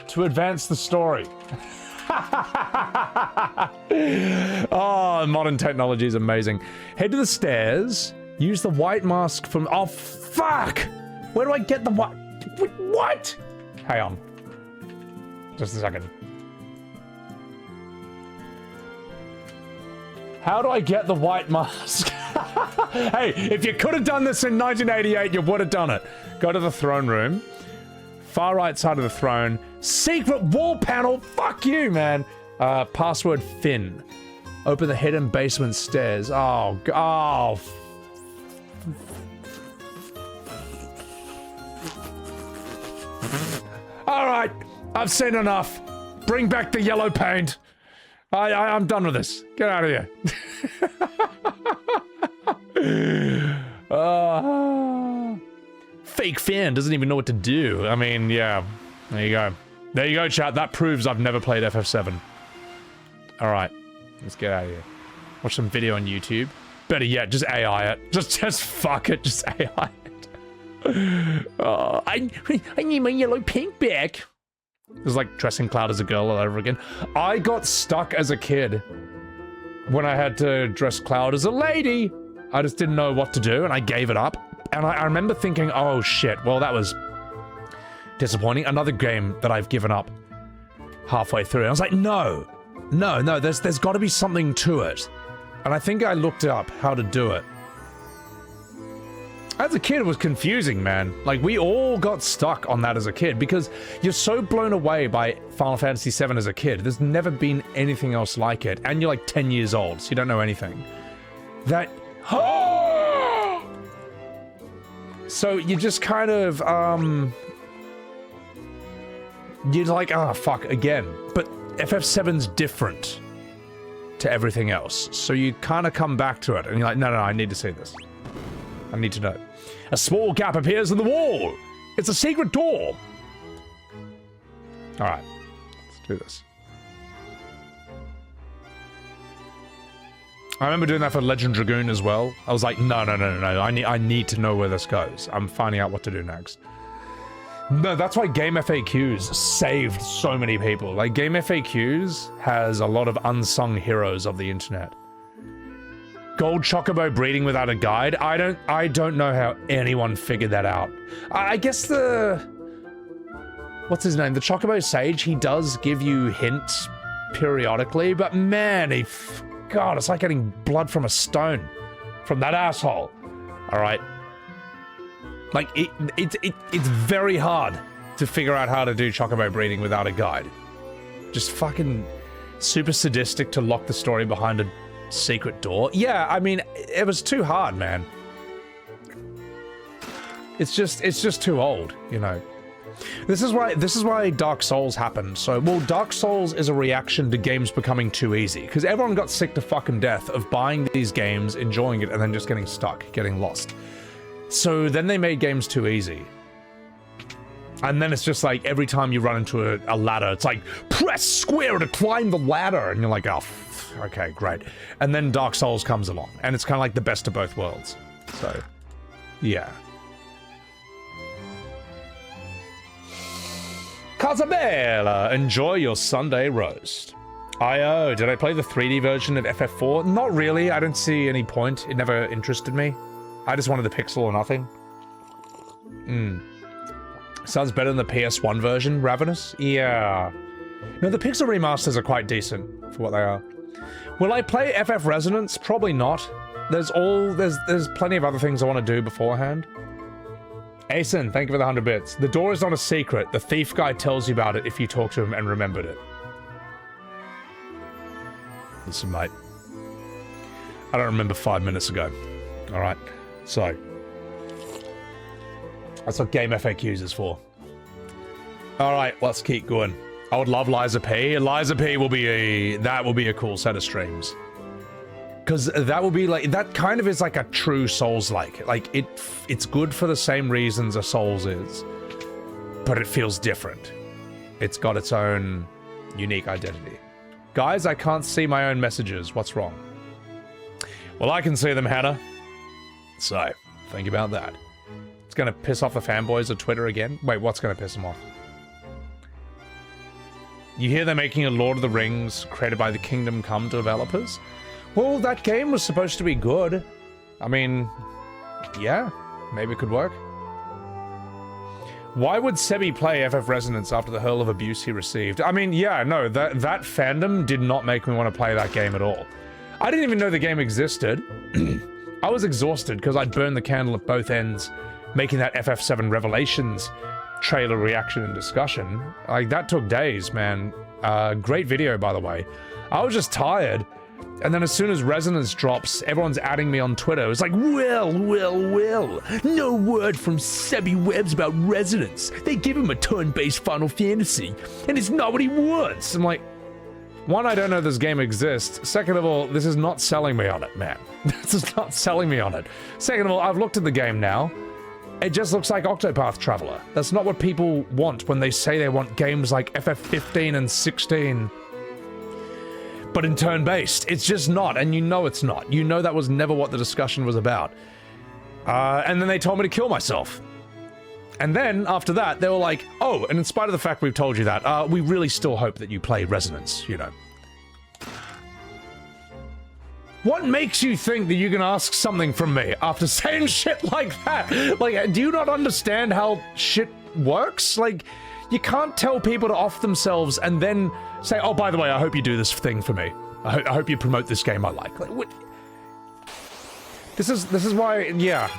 to advance the story? Oh, modern technology is amazing. Head to the stairs. Use the white mask from... Oh, fuck! Where do I get the white... What? Hang on. Just a second. How do I get the white mask? Hey, if you could have done this in 1988, you would have done it. Go to the throne room. Far right side of the throne. Secret wall panel. Fuck you, man. Password Finn. Open the hidden basement stairs. Oh. Alright, I've seen enough. Bring back the yellow paint. I'm done with this. Get out of here. Fake fan doesn't even know what to do. I mean, yeah. There you go. There you go, chat. That proves I've never played FF7. Alright. Let's get out of here. Watch some video on YouTube. Better yet, just AI it. Just fuck it. Just AI it. I need my yellow pink back. It was like dressing Cloud as a girl all over again. I got stuck as a kid when I had to dress Cloud as a lady. I just didn't know what to do, and I gave it up. And I remember thinking, oh shit, well that was disappointing. Another game that I've given up halfway through. And I was like, no, there's got to be something to it. And I think I looked up how to do it. As a kid, it was confusing, man. Like, we all got stuck on that as a kid because you're so blown away by Final Fantasy VII as a kid. There's never been anything else like it. And you're like 10 years old, so you don't know anything. That... So you just kind of, you're like, ah, fuck, again. But FF7's different to everything else. So you kind of come back to it, and you're like, no, I need to see this. I need to know. A small gap appears in the wall. It's a secret door. All right, let's do this. I remember doing that for Legend Dragoon as well. I was like, no. I need to know where this goes. I'm finding out what to do next. No, that's why Game FAQs saved so many people. Like, Game FAQs has a lot of unsung heroes of the internet. Gold Chocobo breeding without a guide. I don't know how anyone figured that out. I guess the... What's his name? The Chocobo Sage, he does give you hints periodically, but man, God, it's like getting blood from a stone. From that asshole. Alright? Like, it's very hard to figure out how to do Chocobo breeding without a guide. Just fucking super sadistic to lock the story behind a secret door. Yeah, I mean, it was too hard, man. It's just too old, you know. This is why Dark Souls happened. So, well, Dark Souls is a reaction to games becoming too easy, because everyone got sick to fucking death of buying these games, enjoying it, and then just getting stuck, getting lost. So then they made games too easy. And then it's just like, every time you run into a ladder, it's like, press square to climb the ladder, and you're like, oh, okay, great. And then Dark Souls comes along, and it's kind of like the best of both worlds. So, yeah. Casabella, enjoy your Sunday roast. I.O., did I play the 3D version of FF4? Not really, I don't see any point. It never interested me. I just wanted the pixel or nothing. Sounds better than the PS1 version, Ravenous? Yeah. No, the pixel remasters are quite decent for what they are. Will I play FF Resonance? Probably not. There's plenty of other things I want to do beforehand. Asen, thank you for the 100 bits. The door is not a secret. The thief guy tells you about it if you talk to him and remembered it. Listen, mate. I don't remember 5 minutes ago. Alright, so. That's what Game FAQs is for. Alright, let's keep going. I would love Liza P. Liza P will be a cool set of streams. Because that will be like, that kind of is like a true Souls-like. Like, it's good for the same reasons a Souls is, but it feels different. It's got its own unique identity. Guys, I can't see my own messages. What's wrong? Well, I can see them, Hannah. So, think about that. It's gonna piss off the fanboys of Twitter again? Wait, what's gonna piss them off? You hear they're making a Lord of the Rings created by the Kingdom Come developers? Well, that game was supposed to be good. I mean, yeah, maybe it could work. Why would Sebby play FF Resonance after the hurl of abuse he received? I mean, yeah, no, that fandom did not make me want to play that game at all. I didn't even know the game existed. I was exhausted because I'd burned the candle at both ends, making that FF7 Revelations trailer reaction and discussion. Like, that took days, man. Great video, by the way. I was just tired. And then as soon as Resonance drops, everyone's adding me on Twitter. It's like, well, no word from Sebbywebz about Resonance. They give him a turn-based Final Fantasy, and it's not what he wants. I'm like, one, I don't know this game exists. Second of all, this is not selling me on it, man. This is not selling me on it. Second of all, I've looked at the game now. It just looks like Octopath Traveler. That's not what people want when they say they want games like FF15 and 16. But in turn-based, it's just not, and you know it's not. You know that was never what the discussion was about. And then they told me to kill myself. And then, after that, they were like, oh, and in spite of the fact we've told you that, we really still hope that you play Resonance, you know. What makes you think that you can ask something from me after saying shit like that? Like, do you not understand how shit works? Like, you can't tell people to off themselves and then say, oh, by the way, I hope you do this thing for me. I hope you promote this game I like. Like, what? This is why, yeah.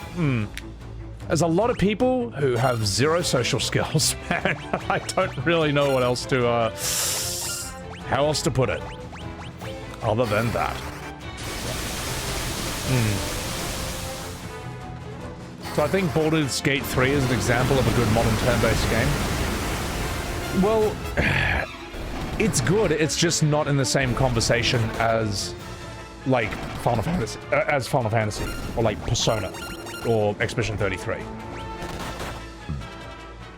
There's a lot of people who have zero social skills, man. I don't really know what else to, how else to put it. Other than that. So I think Baldur's Gate 3 is an example of a good modern turn-based game. Well, it's good, it's just not in the same conversation as, like, Final Fantasy, or like Persona, or Expedition 33.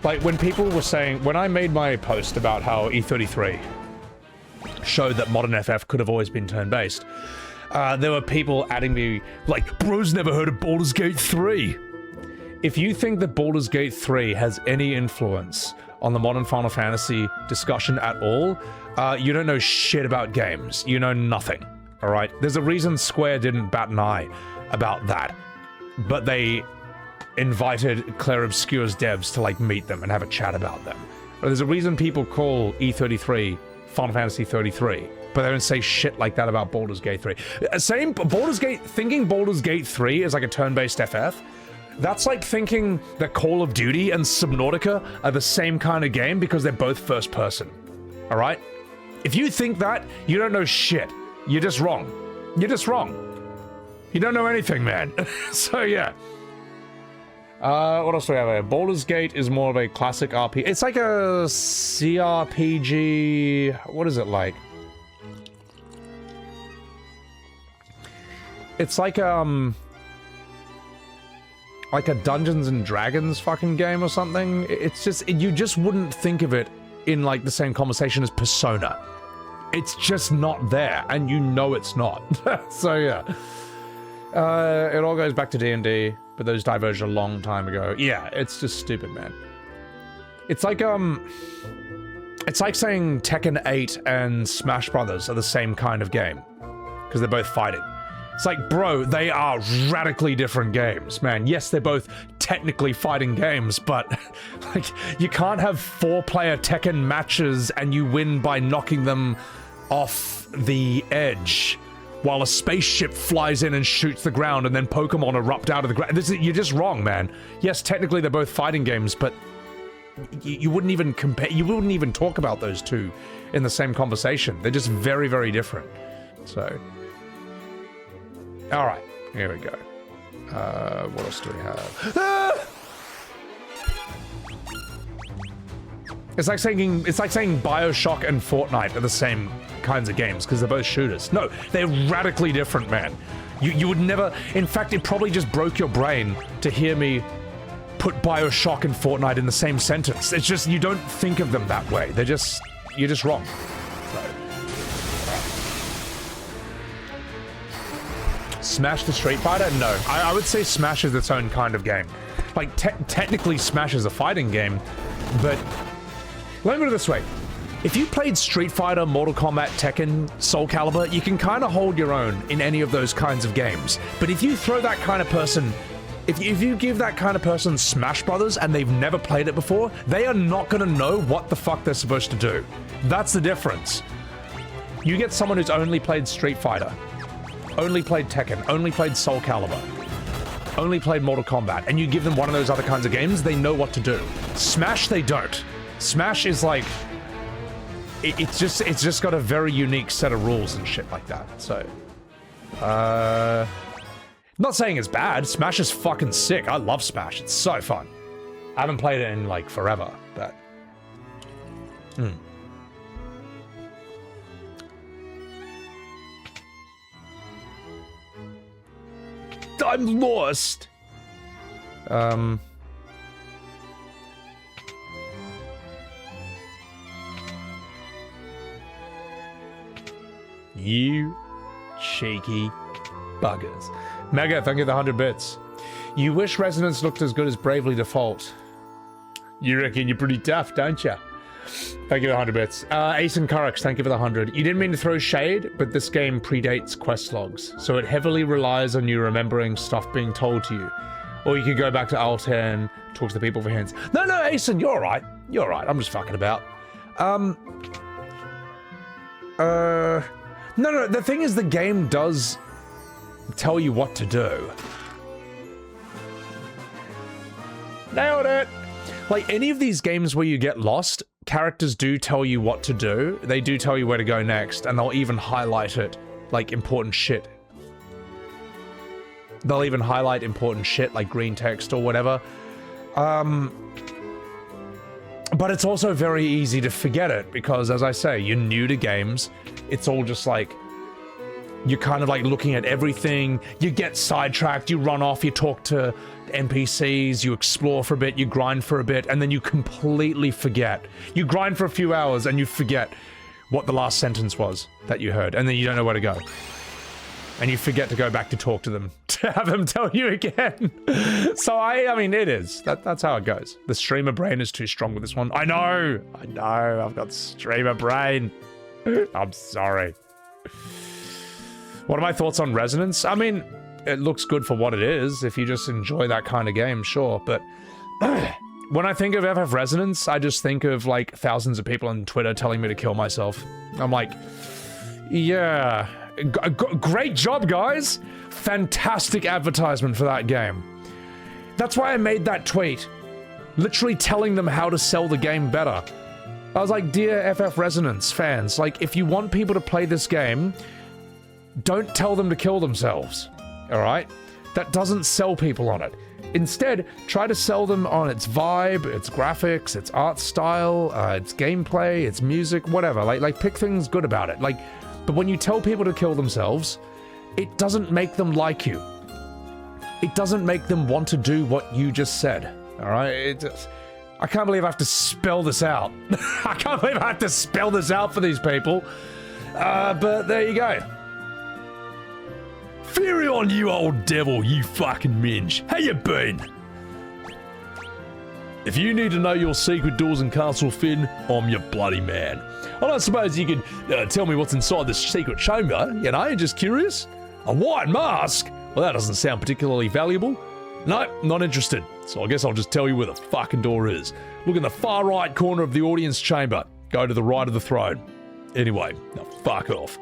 Like, when people were saying, when I made my post about how E33 showed that modern FF could have always been turn-based, there were people adding me, like, bro's never heard of Baldur's Gate 3. If you think that Baldur's Gate 3 has any influence on the modern Final Fantasy discussion at all, you don't know shit about games. You know nothing, alright? There's a reason Square didn't bat an eye about that, but they invited Claire Obscure's devs to, like, meet them and have a chat about them. But there's a reason people call E33 Final Fantasy 33, but they don't say shit like that about Baldur's Gate 3. Thinking Baldur's Gate 3 is like a turn-based FF, that's like thinking that Call of Duty and Subnautica are the same kind of game because they're both first person. Alright? If you think that, you don't know shit. You're just wrong. You're just wrong. You don't know anything, man. So yeah. What else do we have here? Baldur's Gate is more of a classic RPG. It's like a CRPG... What is it like? It's like a Dungeons and Dragons fucking game or something. It's just, you just wouldn't think of it in like the same conversation as Persona. It's just not there, and you know it's not. So yeah. It all goes back to D&D, but those diverged a long time ago. Yeah, it's just stupid, man. It's like saying Tekken 8 and Smash Brothers are the same kind of game. Because they're both fighting. It's like, bro, they are radically different games, man. Yes, they're both technically fighting games, but like, you can't have 4-player Tekken matches and you win by knocking them off the edge while a spaceship flies in and shoots the ground and then Pokemon erupt out of the ground. You're just wrong, man. Yes, technically they're both fighting games, but you wouldn't even compare, you wouldn't even talk about those two in the same conversation. They're just very, very different. So... Alright, here we go. What else do we have? Ah! It's like saying BioShock and Fortnite are the same kinds of games, because they're both shooters. No, they're radically different, man. You would never... In fact, it probably just broke your brain to hear me put BioShock and Fortnite in the same sentence. It's just, you don't think of them that way. They're just... You're just wrong. So. Smash the Street Fighter? No. I would say Smash is its own kind of game. Like, technically Smash is a fighting game, but... Let me put it this way. If you played Street Fighter, Mortal Kombat, Tekken, Soul Calibur, you can kind of hold your own in any of those kinds of games. But if you throw that kind of person... If you give that kind of person Smash Brothers and they've never played it before, they are not going to know what the fuck they're supposed to do. That's the difference. You get someone who's only played Street Fighter, only played Tekken, only played Soul Calibur, only played Mortal Kombat, and you give them one of those other kinds of games, they know what to do. Smash, they don't. Smash is like... It's just got a very unique set of rules and shit like that, so... Not saying it's bad, Smash is fucking sick. I love Smash, it's so fun. I haven't played it in, like, forever, but... I'm lost! You cheeky buggers. Mega, thank you for the 100 bits. You wish Resonance looked as good as Bravely Default. You reckon you're pretty tough, don't you? Thank you for the 100 bits. Ace and Currix, thank you for the 100. You didn't mean to throw shade, but this game predates quest logs, so it heavily relies on you remembering stuff being told to you. Or you could go back to Altair and talk to the people for hints. No, Aeson, you're alright. You're alright. I'm just fucking about. No, the thing is the game does tell you what to do. Nailed it! Like, any of these games where you get lost, characters do tell you what to do. They do tell you where to go next, and they'll even highlight it, like, important shit. They'll even highlight important shit, like green text or whatever. But it's also very easy to forget it, because, as I say, you're new to games. It's all just like, you're kind of like looking at everything, you get sidetracked, you run off, you talk to NPCs, you explore for a bit, you grind for a bit, and then you completely forget. You grind for a few hours and you forget what the last sentence was that you heard, and then you don't know where to go. And you forget to go back to talk to them, to have them tell you again. So I mean, it is. That's how it goes. The streamer brain is too strong with this one. I know, I've got streamer brain. I'm sorry. What are my thoughts on Resonance? I mean, it looks good for what it is. If you just enjoy that kind of game, sure. But when I think of FF Resonance, I just think of like thousands of people on Twitter telling me to kill myself. I'm like, yeah, great job, guys. Fantastic advertisement for that game. That's why I made that tweet. Literally telling them how to sell the game better. I was like, dear FF Resonance fans, like, if you want people to play this game, don't tell them to kill themselves, all right? That doesn't sell people on it. Instead, try to sell them on its vibe, its graphics, its art style, its gameplay, its music, whatever. Like pick things good about it. Like, but when you tell people to kill themselves, it doesn't make them like you. It doesn't make them want to do what you just said, all right? I can't believe I have to spell this out. I can't believe I have to spell this out for these people. But there you go. Firion, you old devil, you fucking minge. How you been? If you need to know your secret doors in Castle Finn, I'm your bloody man. I don't suppose you could tell me what's inside this secret chamber, you know, just curious? A white mask? Well, that doesn't sound particularly valuable. No, not interested. So I guess I'll just tell you where the fucking door is. Look in the far right corner of the audience chamber. Go to the right of the throne. Anyway, now fuck off.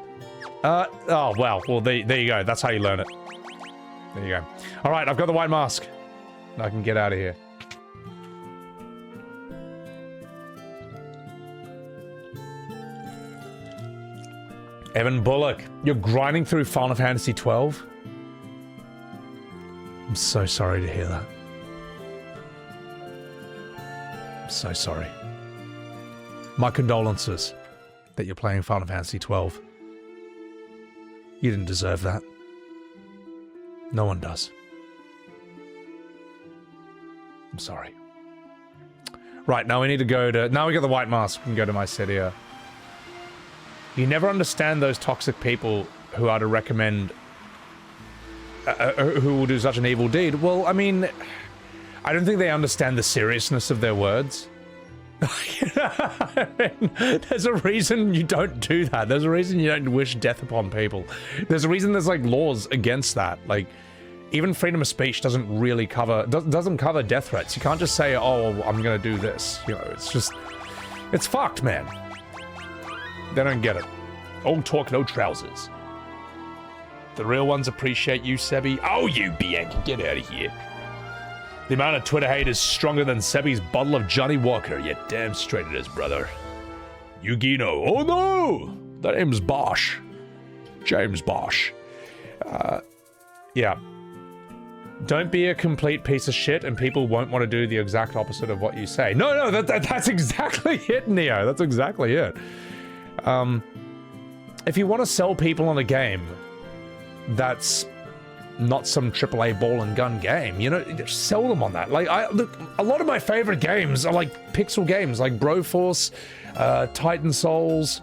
Oh, well, there you go. That's how you learn it. There you go. All right, I've got the white mask. I can get out of here. Evan Bullock, you're grinding through Final Fantasy 12? I'm so sorry to hear that. I'm so sorry. My condolences that you're playing Final Fantasy 12. You didn't deserve that. No one does. I'm sorry. Right, now we need to go to... Now we got the white mask. We can go to my city here. You never understand those toxic people who are to recommend... who will do such an evil deed. Well, I mean... I don't think they understand the seriousness of their words. I mean, there's a reason you don't do that. There's a reason you don't wish death upon people. There's a reason there's like laws against that. Like, even freedom of speech doesn't really cover death threats. You can't just say, oh, I'm gonna do this. You know, it's just, it's fucked, man. They don't get it. Old talk, no trousers. The real ones appreciate you, Sebby. Oh, you Bianchi, get out of here. The amount of Twitter hate is stronger than Sebby's bottle of Johnny Walker. Yeah, damn straight it is, brother. Yugino. Oh no! That name's Bosch. James Bosch. Yeah. Don't be a complete piece of shit and people won't want to do the exact opposite of what you say. No, that's exactly it, Neo. That's exactly it. If you want to sell people on a game that's not some AAA ball and gun game, you know, just sell them on that. Like, look, a lot of my favorite games are like pixel games, like Broforce, Titan Souls,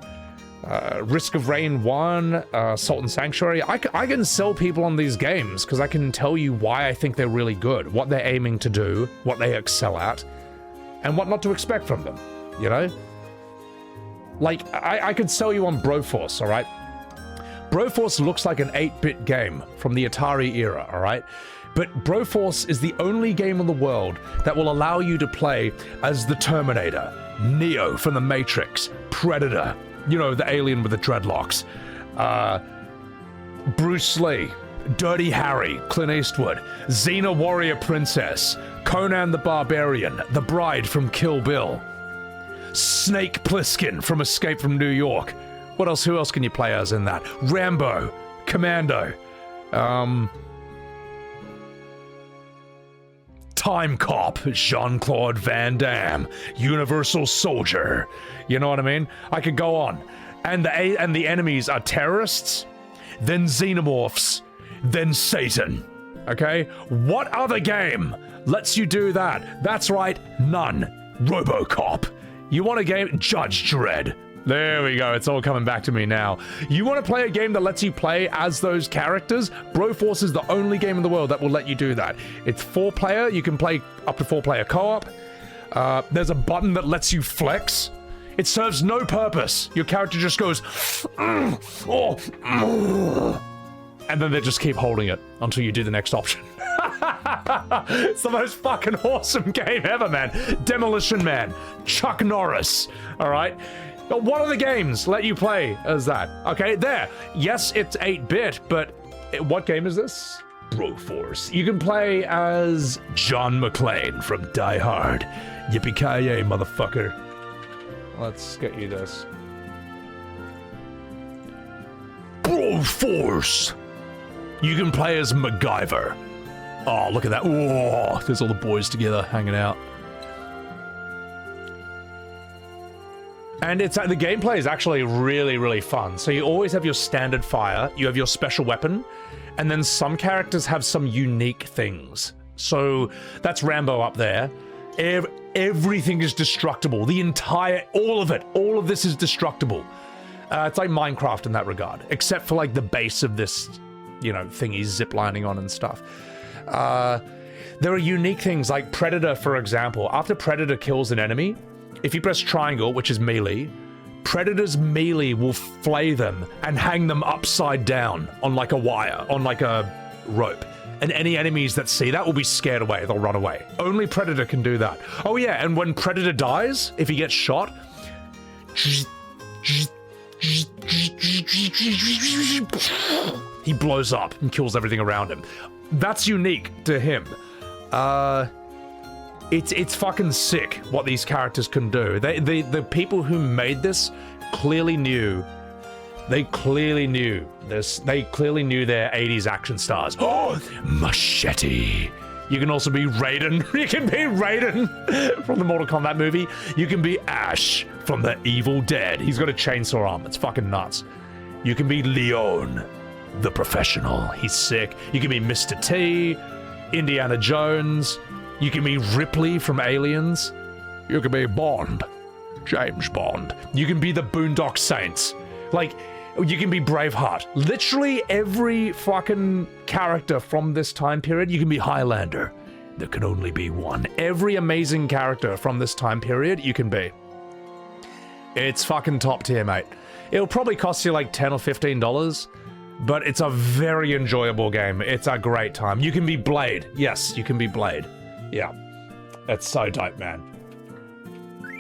Risk of Rain 1, Salt and Sanctuary. I can sell people on these games because I can tell you why I think they're really good, what they're aiming to do, what they excel at, and what not to expect from them, you know? Like, I could sell you on Broforce, all right? Broforce looks like an 8-bit game from the Atari era, all right? But Broforce is the only game in the world that will allow you to play as the Terminator, Neo from the Matrix, Predator, you know, the alien with the dreadlocks, Bruce Lee, Dirty Harry, Clint Eastwood, Xena Warrior Princess, Conan the Barbarian, the Bride from Kill Bill, Snake Plissken from Escape from New York. What else? Who else can you play as in that? Rambo, Commando, Time Cop, Jean-Claude Van Damme, Universal Soldier. You know what I mean? I could go on. And the enemies are terrorists, then xenomorphs, then Satan. Okay? What other game lets you do that? That's right, none. RoboCop. You want a game? Judge Dredd. There we go, it's all coming back to me now. You want to play a game that lets you play as those characters? Broforce is the only game in the world that will let you do that. It's 4-player, you can play up to 4-player co-op. There's a button that lets you flex. It serves no purpose. Your character just goes, and then they just keep holding it until you do the next option. It's the most fucking awesome game ever, man. Demolition Man, Chuck Norris, all right? What other games let you play as that? Okay, there. Yes, it's 8-bit, but what game is this? Broforce. You can play as John McClane from Die Hard. Yippee-ki-yay, motherfucker. Let's get you this. Broforce. You can play as MacGyver. Oh, look at that. Oh, there's all the boys together hanging out. And it's the gameplay is actually really, really fun. So you always have your standard fire, you have your special weapon, and then some characters have some unique things. So that's Rambo up there. Everything is destructible. All of this is destructible. It's like Minecraft in that regard, except for like the base of this, you know, thing he's ziplining on and stuff. There are unique things like Predator, for example. After Predator kills an enemy, if you press triangle, which is melee, Predator's melee will flay them and hang them upside down on like a wire, on like a rope. And any enemies that see that will be scared away, they'll run away. Only Predator can do that. Oh yeah, and when Predator dies, if he gets shot, he blows up and kills everything around him. That's unique to him. It's fucking sick what these characters can do. The people who made this clearly knew. They clearly knew this. They clearly knew their 80s action stars. Oh, Machete. You can also be Raiden. You can be Raiden from the Mortal Kombat movie. You can be Ash from the Evil Dead. He's got a chainsaw arm. It's fucking nuts. You can be Leon, the professional. He's sick. You can be Mr. T, Indiana Jones. You can be Ripley from Aliens. You can be Bond, James Bond. You can be the Boondock Saints. Like, you can be Braveheart. Literally every fucking character from this time period. You can be Highlander. There can only be one. Every amazing character from this time period you can be. It's fucking top tier, mate. It'll probably cost you like $10 or $15, but it's a very enjoyable game. It's a great time. You can be Blade. Yes, you can be Blade. Yeah, that's so dope, man.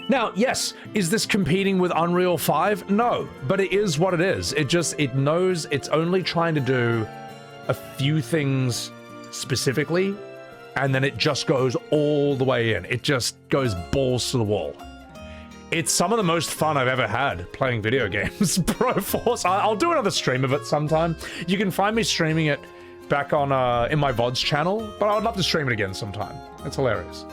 Now, yes, is this competing with Unreal 5? No, but it is what it is. It knows it's only trying to do a few things specifically, and then it just goes all the way in. It just goes balls to the wall. It's some of the most fun I've ever had playing video games. Broforce. I'll do another stream of it sometime. You can find me streaming it back on in my VODs channel, but I would love to stream it again sometime. It's hilarious.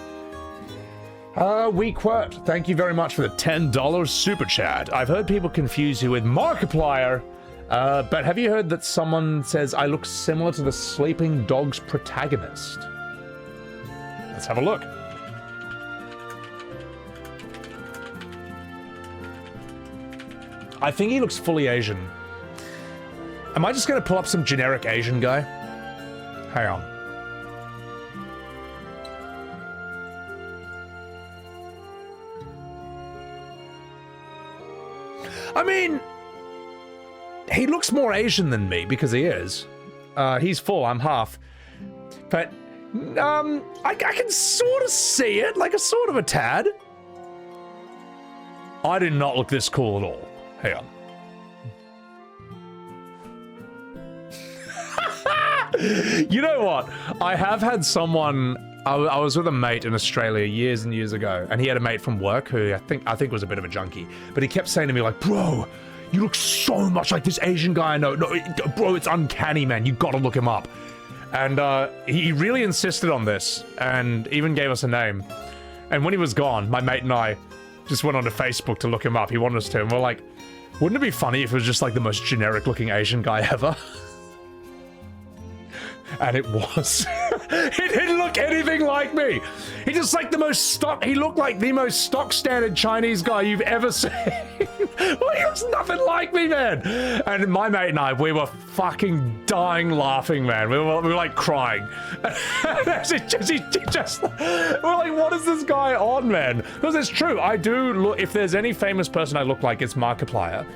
Weequirt, thank you very much for the $10 super chat. I've heard people confuse you with Markiplier, but have you heard that someone says I look similar to the Sleeping Dogs protagonist? Let's have a look. I think he looks fully Asian. Am I just gonna pull up some generic Asian guy? Hang on. I mean, he looks more Asian than me because he is. He's full, I'm half. But, I can sort of see it, like a sort of a tad. I did not look this cool at all. Hang on. You know what? I have had someone. I was with a mate in Australia years and years ago, and he had a mate from work who I think was a bit of a junkie. But he kept saying to me like, "Bro, you look so much like this Asian guy I know. No, bro, it's uncanny, man. You gotta look him up." And he really insisted on this, and even gave us a name. And when he was gone, my mate and I just went onto Facebook to look him up. He wanted us to, and we're like, "Wouldn't it be funny if it was just like the most generic-looking Asian guy ever?" And it was. He didn't look anything like me. He just like the most stock. He looked like the most stock standard Chinese guy you've ever seen. Well, he looks nothing like me, man. And my mate and I, we were fucking dying laughing, man. We were like crying. We're like, what is this guy on, man? Because it's true. I do look. If there's any famous person I look like, it's Markiplier.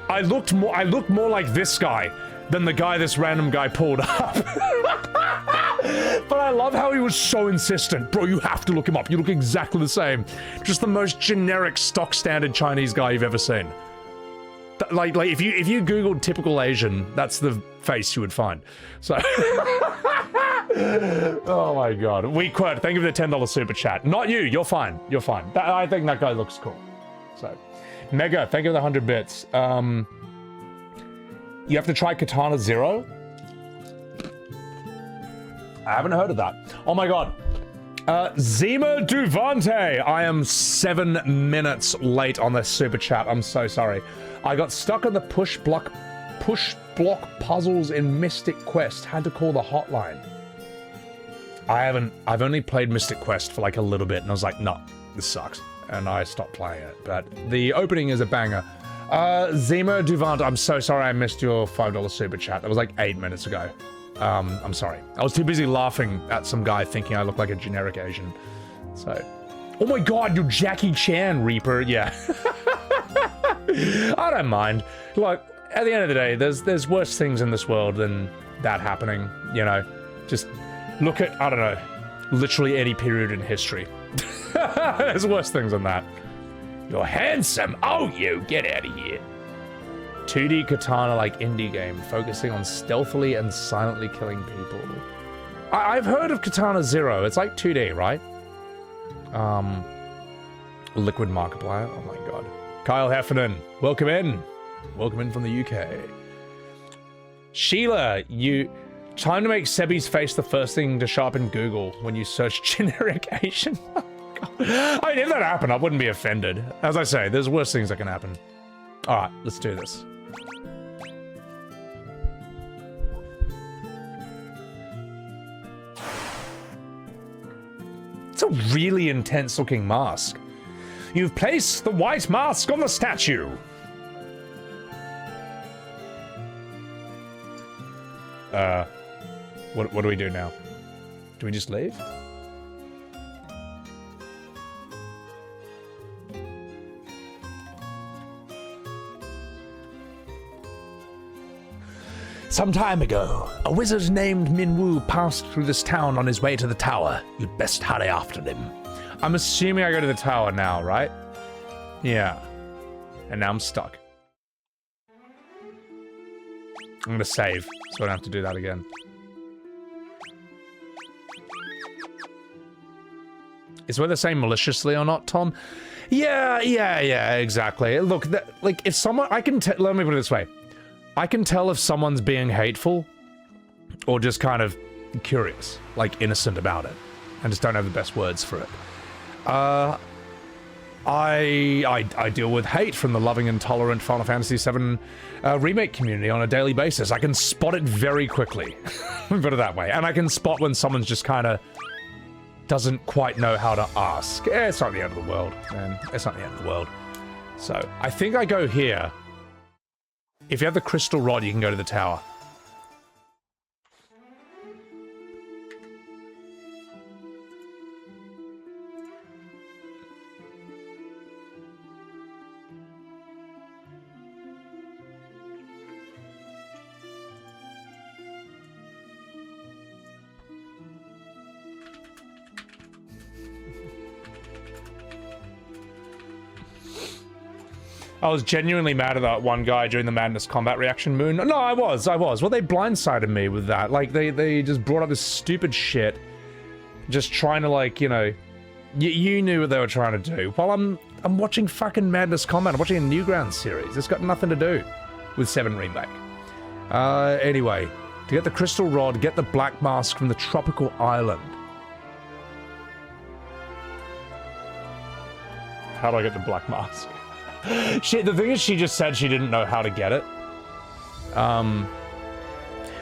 I looked more like this guy than the guy this random guy pulled up. But I love how he was so insistent. Bro, you have to look him up. You look exactly the same. Just the most generic, stock standard Chinese guy you've ever seen. Like if you Googled typical Asian, that's the face you would find. So, oh my God. Weequert, thank you for the $10 super chat. Not you. You're fine. You're fine. I think that guy looks cool. So, Mega, thank you for the 100 bits. You have to try Katana Zero? I haven't heard of that. Oh my God. Zima Duvante. I am 7 minutes late on this super chat. I'm so sorry. I got stuck on the push block puzzles in Mystic Quest. Had to call the hotline. I've only played Mystic Quest for like a little bit and I was like, no, this sucks. And I stopped playing it. But the opening is a banger. Zima Duvant, I'm so sorry I missed your $5 super chat. That was like 8 minutes ago. I'm sorry. I was too busy laughing at some guy thinking I look like a generic Asian. So, oh my God, you're Jackie Chan, Reaper. Yeah. I don't mind. Look, at the end of the day, there's worse things in this world than that happening. You know, just look at, I don't know, literally any period in history. There's worse things than that. You're handsome. Oh, you get out of here. 2D katana-like indie game, focusing on stealthily and silently killing people. I've heard of Katana Zero. It's like 2D, right? Liquid Markiplier. Oh my God. Kyle Heffernan, welcome in. Welcome in from the UK. Sheila, time to make Sebby's face the first thing to show up in Google when you search generic Asian. I mean, if that happened, I wouldn't be offended. As I say, there's worse things that can happen. All right, let's do this. It's a really intense-looking mask. You've placed the white mask on the statue. What do we do now? Do we just leave? Some time ago, a wizard named Minwu passed through this town on his way to the tower. You'd best hurry after him. I'm assuming I go to the tower now, right? Yeah. And now I'm stuck. I'm gonna save, so I don't have to do that again. Is what they're saying maliciously or not, Tom? Yeah, exactly. Look, like, if someone... let me put it this way. I can tell if someone's being hateful or just kind of curious, like innocent about it. I just don't have the best words for it. I deal with hate from the loving and tolerant Final Fantasy VII remake community on a daily basis. I can spot it very quickly. Let me put it that way. And I can spot when someone's just kind of doesn't quite know how to ask. It's not the end of the world, man. It's not the end of the world. So, I think I go here. If you have the crystal rod, you can go to the tower. I was genuinely mad at that one guy during the Madness Combat Reaction Moon. No, I was. Well, they blindsided me with that. Like, they just brought up this stupid shit. Just trying to, like, you know... You knew what they were trying to do. While I'm watching fucking Madness Combat. I'm watching a Newgrounds series. It's got nothing to do with 7 Remake. Anyway, to get the Crystal Rod, get the Black Mask from the Tropical Island. How do I get the Black Mask? The thing is, she just said she didn't know how to get it.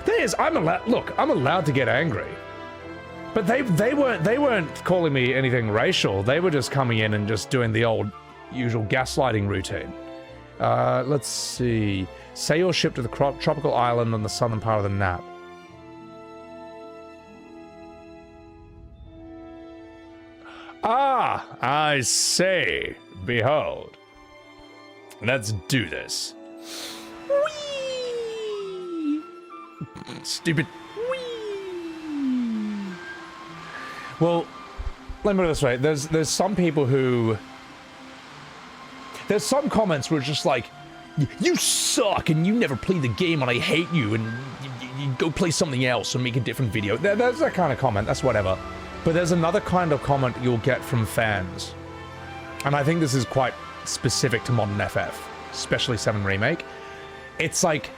Thing is, I'm allowed to get angry. But they weren't calling me anything racial. They were just coming in and just doing the old usual gaslighting routine. Let's see. Say your ship to the tropical island on the southern part of the Nap. Ah, I say. Behold. Let's do this. Whee! Stupid. Well, let me put it this way. There's some people who... There's some comments where it's just like, you suck and you never play the game and I hate you and you go play something else and make a different video. There's that kind of comment, that's whatever. But there's another kind of comment you'll get from fans. And I think this is quite specific to modern FF, especially 7 Remake. It's like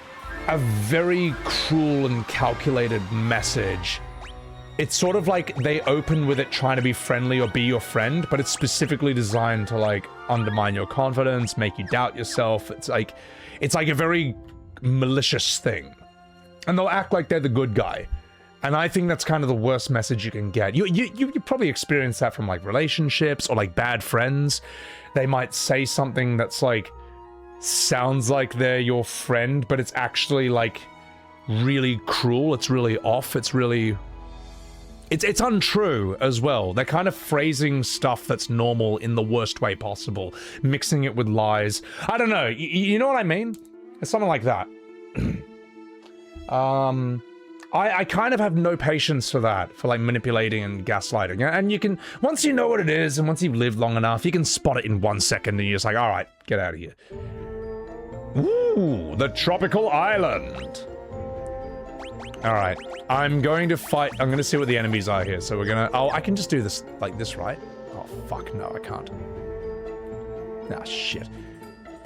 a very cruel and calculated message. It's sort of like they open with it trying to be friendly or be your friend, but it's specifically designed to, like, undermine your confidence, make you doubt yourself. It's like a very malicious thing. And they'll act like they're the good guy. And I think that's kind of the worst message you can get. You probably experience that from, like, relationships or, like, bad friends. They might say something that's, like, sounds like they're your friend, but it's actually, like, really cruel. It's really off. It's really... It's untrue as well. They're kind of phrasing stuff that's normal in the worst way possible, mixing it with lies. I don't know. You know what I mean? It's something like that. I kind of have no patience for that, for like manipulating and gaslighting. And you can, once you know what it is, and once you've lived long enough, you can spot it in 1 second, and you're just like, all right, get out of here. Ooh, the tropical island. All right, I'm going to fight. I'm going to see what the enemies are here. So we're going to... Oh, I can just do this like this, right? Oh, fuck. No, I can't. Ah, shit.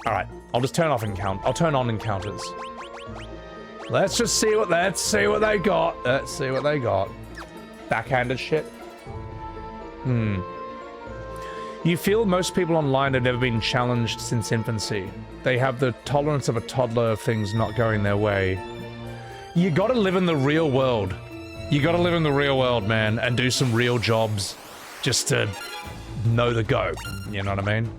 All right, I'll just turn off I'll turn on encounters. Let's just see what... Let's see what they got. Let's see what they got. Backhanded shit. You feel most people online have never been challenged since infancy. They have the tolerance of a toddler of things not going their way. You gotta live in the real world. You gotta live in the real world, man, and do some real jobs just to know the go. You know what I mean?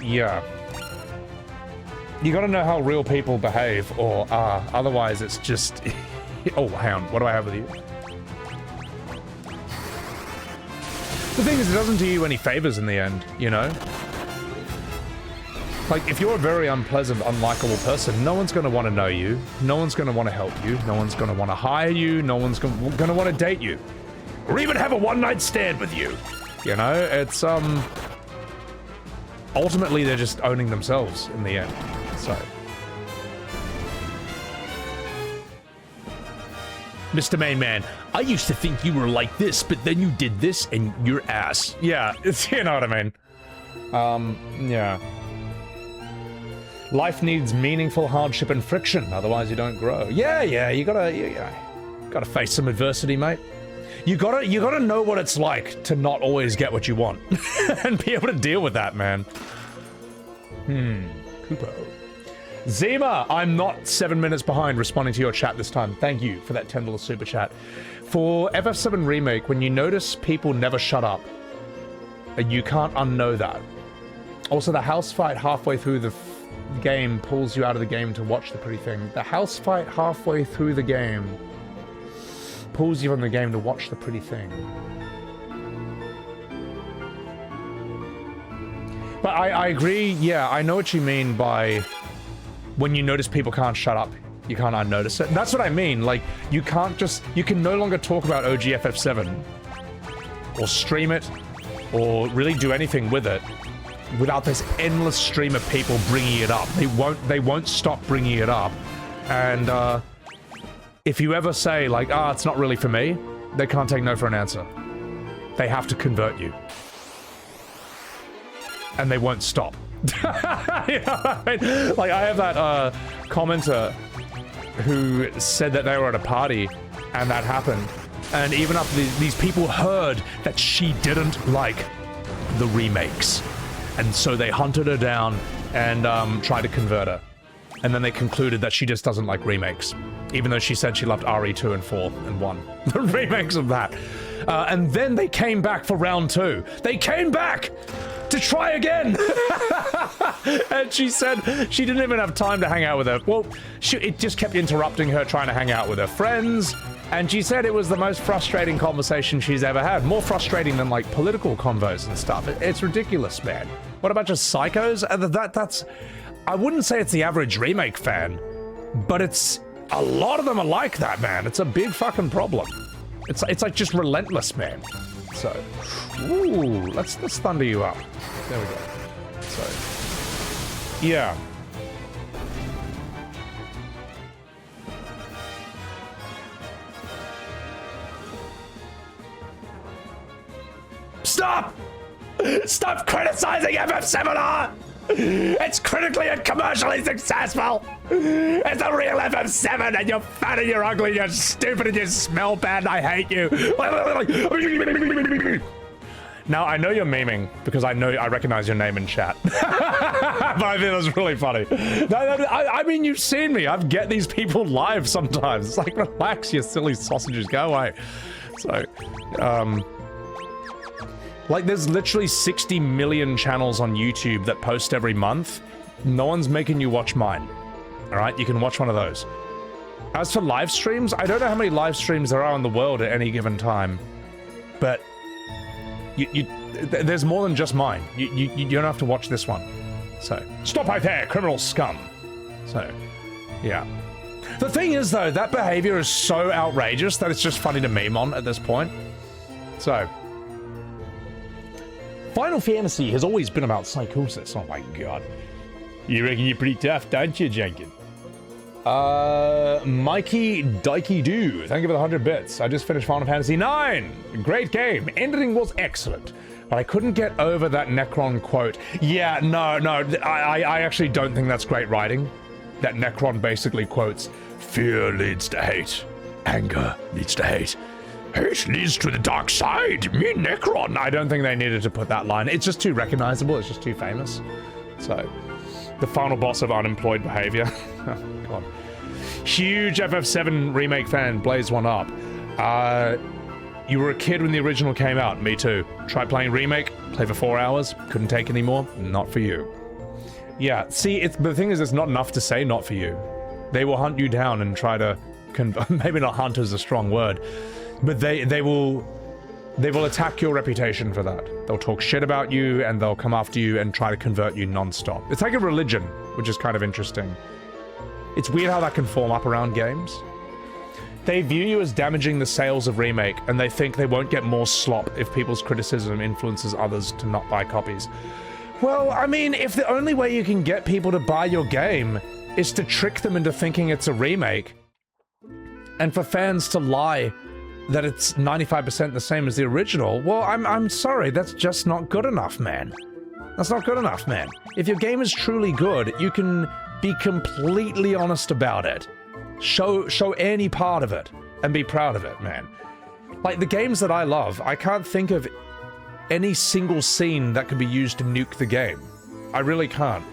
Yeah. You gotta know how real people behave or are. Otherwise, it's just... Oh, hang on. What do I have with you? The thing is, it doesn't do you any favors in the end, you know? Like, if you're a very unpleasant, unlikable person, no one's going to want to know you. No one's going to want to help you. No one's going to want to hire you. No one's going to want to date you. Or even have a one-night stand with you. You know, it's, ultimately, they're just owning themselves in the end. So. Mr. Main Man, I used to think you were like this, but then you did this and you're ass. Yeah, it's, you know what I mean. Yeah. Life needs meaningful hardship and friction, otherwise you don't grow. Yeah, you gotta face some adversity, mate. You gotta know what it's like to not always get what you want. And be able to deal with that, man. Kupo. Zima, I'm not 7 minutes behind responding to your chat this time. Thank you for that $10 super chat. For FF7 Remake, when you notice people never shut up, you can't unknow that. Also, the house fight halfway through the game pulls you out of the game to watch the pretty thing. The house fight halfway through the game pulls you from the game to watch the pretty thing. But I agree, yeah, I know what you mean by when you notice people can't shut up, you can't unnotice it. That's what I mean, like, you can't just, you can no longer talk about OG FF7 or stream it or really do anything with it without this endless stream of people bringing it up. They won't stop bringing it up. And if you ever say like, it's not really for me, they can't take no for an answer. They have to convert you. And they won't stop. You know what I mean? Like, I have that commenter who said that they were at a party and that happened. And even after these people heard that she didn't like the remakes. And so they hunted her down and tried to convert her. And then they concluded that she just doesn't like remakes. Even though she said she loved RE2 and 4 and 1. The remakes of that. And then they came back for round 2. They came back to try again. And she said she didn't even have time to hang out with her. Well, it just kept interrupting her trying to hang out with her friends. And she said it was the most frustrating conversation she's ever had. More frustrating than, like, political convos and stuff. It's ridiculous, man. What a bunch of psychos? That's... I wouldn't say it's the average remake fan, but it's... A lot of them are like that, man. It's a big fucking problem. It's like just relentless, man. So... Ooh, let's thunder you up. There we go. So... Yeah. Stop! Stop criticizing FF7R! It's critically and commercially successful! It's a real FF7 and you're fat and you're ugly and you're stupid and you smell bad and I hate you! Now, I know you're memeing, because I recognize your name in chat. But I think it was really funny. I mean, you've seen me. I get these people live sometimes. It's like, relax, you silly sausages. Go away. So, like, there's literally 60 million channels on YouTube that post every month. No one's making you watch mine. All right? You can watch one of those. As for live streams, I don't know how many live streams there are in the world at any given time. But... there's more than just mine. You don't have to watch this one. So, stop right there, criminal scum. So, yeah. The thing is, though, that behavior is so outrageous that it's just funny to meme on at this point. So, Final Fantasy has always been about psychosis. Oh my god. You reckon you're pretty tough, don't you, Jenkins? Mikey Dikey Doo, thank you for the 100 bits. I just finished Final Fantasy 9. Great game. Ending was excellent. But I couldn't get over that Necron quote. Yeah, no, I actually don't think that's great writing. That Necron basically quotes, "Fear leads to hate. Anger leads to hate. Hate leads to the dark side. Me, Necron." I don't think they needed to put that line. It's just too recognizable. It's just too famous. So, the final boss of unemployed behavior. Oh, God. Huge FF7 remake fan, blaze one up. You were a kid when the original came out. Me too. Tried playing remake, play for 4 hours, couldn't take any more. Not for you. Yeah, see, the thing is, it's not enough to say not for you. They will hunt you down and try to... maybe not hunt is a strong word, but they will attack your reputation for that. They'll talk shit about you and they'll come after you and try to convert you non-stop. It's like a religion, which is kind of interesting. It's weird how that can form up around games. They view you as damaging the sales of remake, and they think they won't get more slop if people's criticism influences others to not buy copies. Well, I mean, if the only way you can get people to buy your game is to trick them into thinking it's a remake, and for fans to lie that it's 95% the same as the original, well, I'm sorry, that's just not good enough, man. That's not good enough, man. If your game is truly good, you can be completely honest about it. Show any part of it, and be proud of it, man. Like, the games that I love, I can't think of any single scene that could be used to nuke the game. I really can't.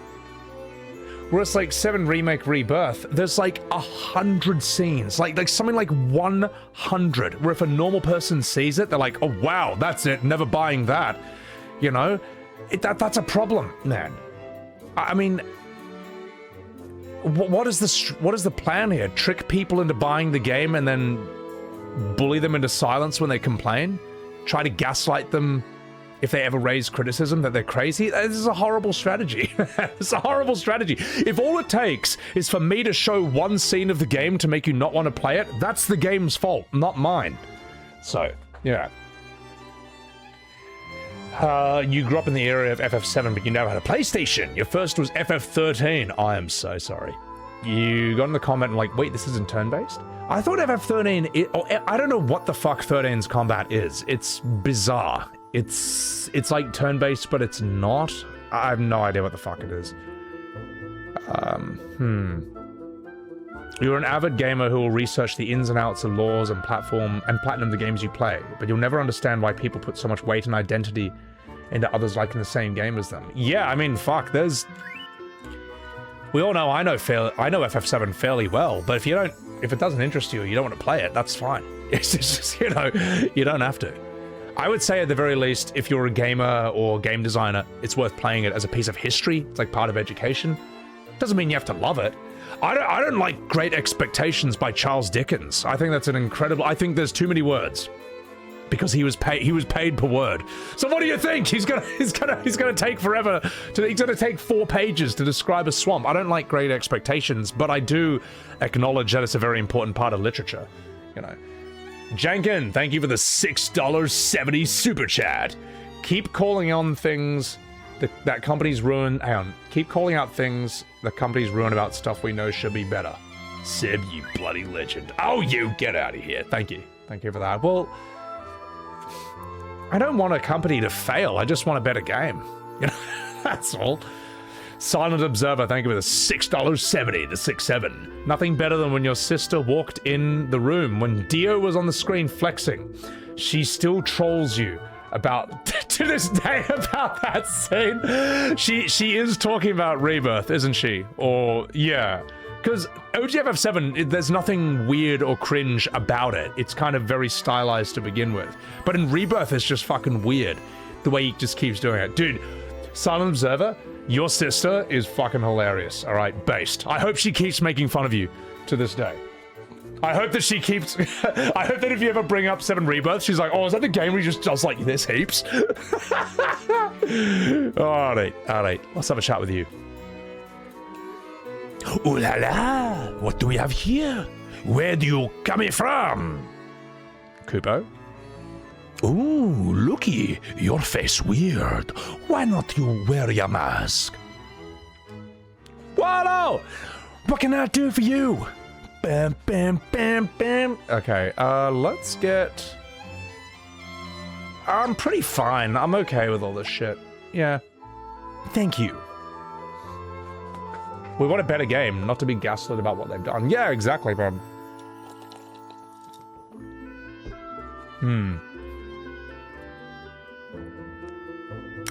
Whereas, like, 7 Remake Rebirth, there's like 100 scenes, like something like 100, where if a normal person sees it, they're like, oh wow, that's it, never buying that. You know? That's a problem, man. I mean, what is the plan here? Trick people into buying the game and then bully them into silence when they complain? Try to gaslight them if they ever raise criticism that they're crazy? This is a horrible strategy. It's a horrible strategy. If all it takes is for me to show one scene of the game to make you not want to play it, that's the game's fault, not mine. So, yeah. You grew up in the era of FF7, but you never had a PlayStation. Your first was FF13. I am so sorry. You got in the comment and like, wait, this isn't turn-based? I thought FF13, I don't know what the fuck 13's combat is. It's bizarre. It's like turn-based, but it's not. I have no idea what the fuck it is. You're an avid gamer who will research the ins and outs of laws and platinum the games you play, but you'll never understand why people put so much weight and identity into others liking the same game as them. Yeah, I mean, fuck, we all know I know FF7 fairly well, but if it doesn't interest you, you don't want to play it, that's fine. It's just, you don't have to. I would say at the very least, if you're a gamer or game designer, it's worth playing it as a piece of history. It's like part of education. Doesn't mean you have to love it. I don't like Great Expectations by Charles Dickens. I think that's an incredible. I think there's too many words because he was paid per word. So what do you think? He's gonna take forever. He's gonna take 4 pages to describe a swamp. I don't like Great Expectations, but I do acknowledge that it's a very important part of literature. Jankin, thank you for the $6.70 super chat. Keep calling on things that companies ruin. Hang on. Keep calling out things that companies ruin about stuff we know should be better. Seb, you bloody legend. Oh, you get out of here. Thank you. Thank you for that. Well, I don't want a company to fail. I just want a better game. That's all. Silent Observer, thank you for the $6.70, the 6-7. Nothing better than when your sister walked in the room when Dio was on the screen flexing. She still trolls you about to this day about that scene. She is talking about Rebirth, isn't she? Or yeah, because OGFF7, there's nothing weird or cringe about it. It's kind of very stylized to begin with, but in Rebirth it's just fucking weird the way he just keeps doing it. Dude, Silent Observer, your sister is fucking hilarious. All right, based. I hope she keeps making fun of you to this day. I hope that she keeps. I hope that if you ever bring up 7 Rebirth, she's like, "Oh, is that the game where he just does like this heaps?" All right. Let's have a chat with you. Ooh la la! What do we have here? Where do you coming from? Kupo. Ooh, looky, your face weird. Why not you wear your mask? Wallow! What can I do for you? Bam, bam, bam, bam. Okay, let's get... I'm pretty fine. I'm okay with all this shit. Yeah. Thank you. We want a better game, not to be gaslit about what they've done. Yeah, exactly, man.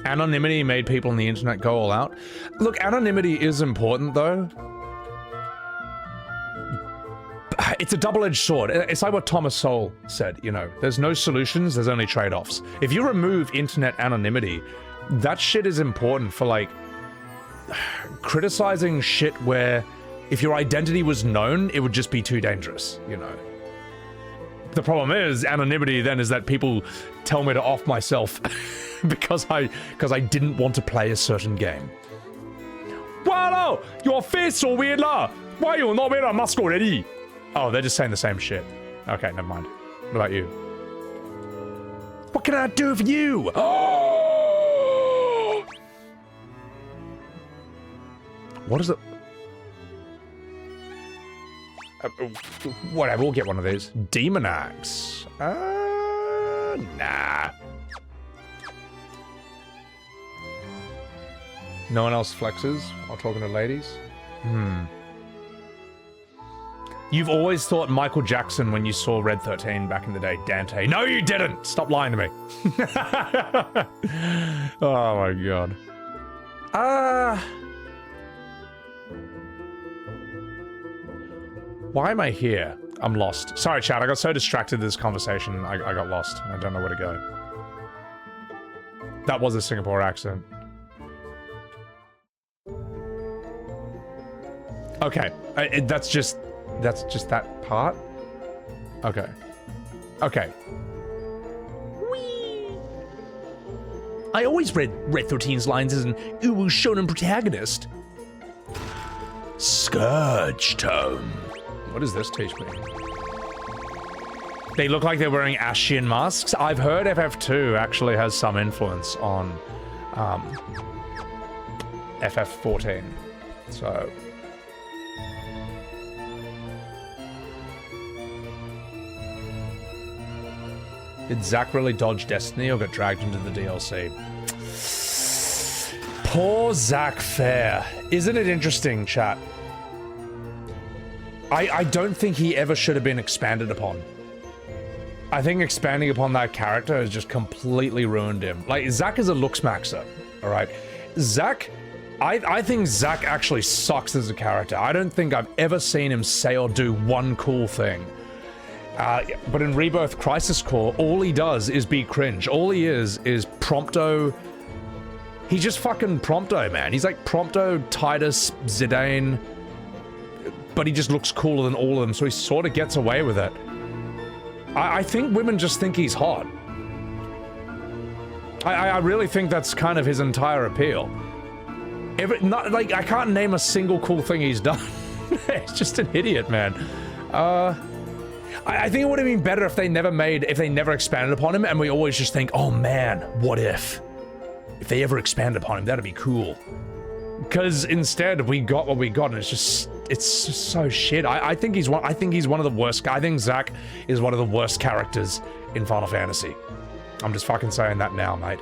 Anonymity made people on the internet go all out. Look, anonymity is important, though. It's a double-edged sword. It's like what Thomas Sowell said, there's no solutions, there's only trade-offs. If you remove internet anonymity, that shit is important for, like, criticizing shit where if your identity was known, it would just be too dangerous, The problem is, anonymity then is that people tell me to off myself because I didn't want to play a certain game. Wallow! Your face so weird lah! Why you not wearing a mask already? Oh, they're just saying the same shit. Okay, never mind. What about you? What can I do for you? Oh! What is it? Whatever, we'll get one of these. Demon Axe. Nah. No one else flexes while talking to ladies? You've always thought Michael Jackson when you saw Red 13 back in the day, Dante. No, you didn't! Stop lying to me. Oh my god. Why am I here? I'm lost. Sorry, chat, I got so distracted in this conversation, I got lost. I don't know where to go. That was a Singapore accent. Okay, that's just that part? Okay. Okay. Whee! I always read Red 13's lines as an Uwu Shonen protagonist. Scourge Tome. What does this teach me? They look like they're wearing Ascian masks. I've heard FF2 actually has some influence on FF14. So... Did Zack really dodge Destiny or got dragged into the DLC? Poor Zack Fair. Isn't it interesting, chat? I don't think he ever should have been expanded upon. I think expanding upon that character has just completely ruined him. Like, Zack is a looks maxer, alright? Zack, I think Zack actually sucks as a character. I don't think I've ever seen him say or do one cool thing. But in Rebirth Crisis Core, all he does is be cringe. All he is Prompto. He's just fucking Prompto, man. He's like Prompto, Titus, Zidane. But he just looks cooler than all of them, so he sort of gets away with it. I think women just think he's hot. I really think that's kind of his entire appeal. I can't name a single cool thing he's done. He's just an idiot, man. I think it would have been better if they never expanded upon him, and we always just think, oh man, what if? If they ever expanded upon him, that'd be cool. Because instead, we got what we got, and it's just so shit. I think he's one of the worst. I think Zack is one of the worst characters in Final Fantasy. I'm just fucking saying that now, mate.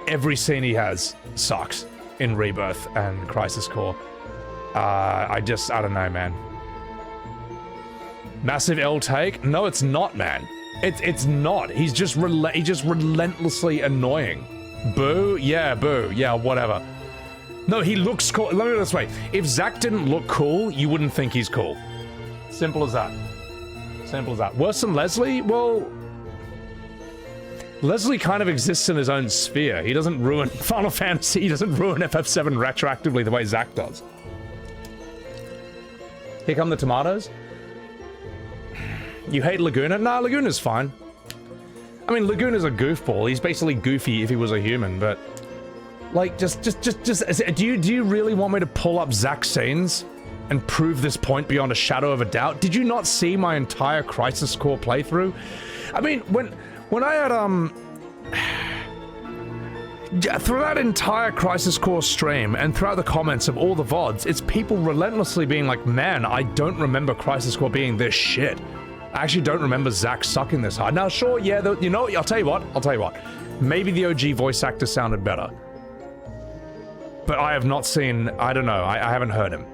Every scene he has sucks in Rebirth and Crisis Core. I don't know, man. Massive L take? No, it's not, man. It's not. He's just relentlessly annoying. Boo? Yeah, boo. Yeah, whatever. No, he looks cool. Let me put it this way. If Zack didn't look cool, you wouldn't think he's cool. Simple as that. Simple as that. Worse than Leslie? Well... Leslie kind of exists in his own sphere. He doesn't ruin Final Fantasy. He doesn't ruin FF7 retroactively the way Zack does. Here come the tomatoes. You hate Laguna? Nah, Laguna's fine. I mean, Laguna's a goofball. He's basically Goofy if he was a human, but... Like, just... Do you really want me to pull up Zack's scenes and prove this point beyond a shadow of a doubt? Did you not see my entire Crisis Core playthrough? I mean, when I had, through that entire Crisis Core stream and throughout the comments of all the VODs, it's people relentlessly being like, man, I don't remember Crisis Core being this shit. I actually don't remember Zack sucking this hard. Now, sure, yeah, you know, I'll tell you what. Maybe the OG voice actor sounded better. But I have not seen, I don't know, I haven't heard him.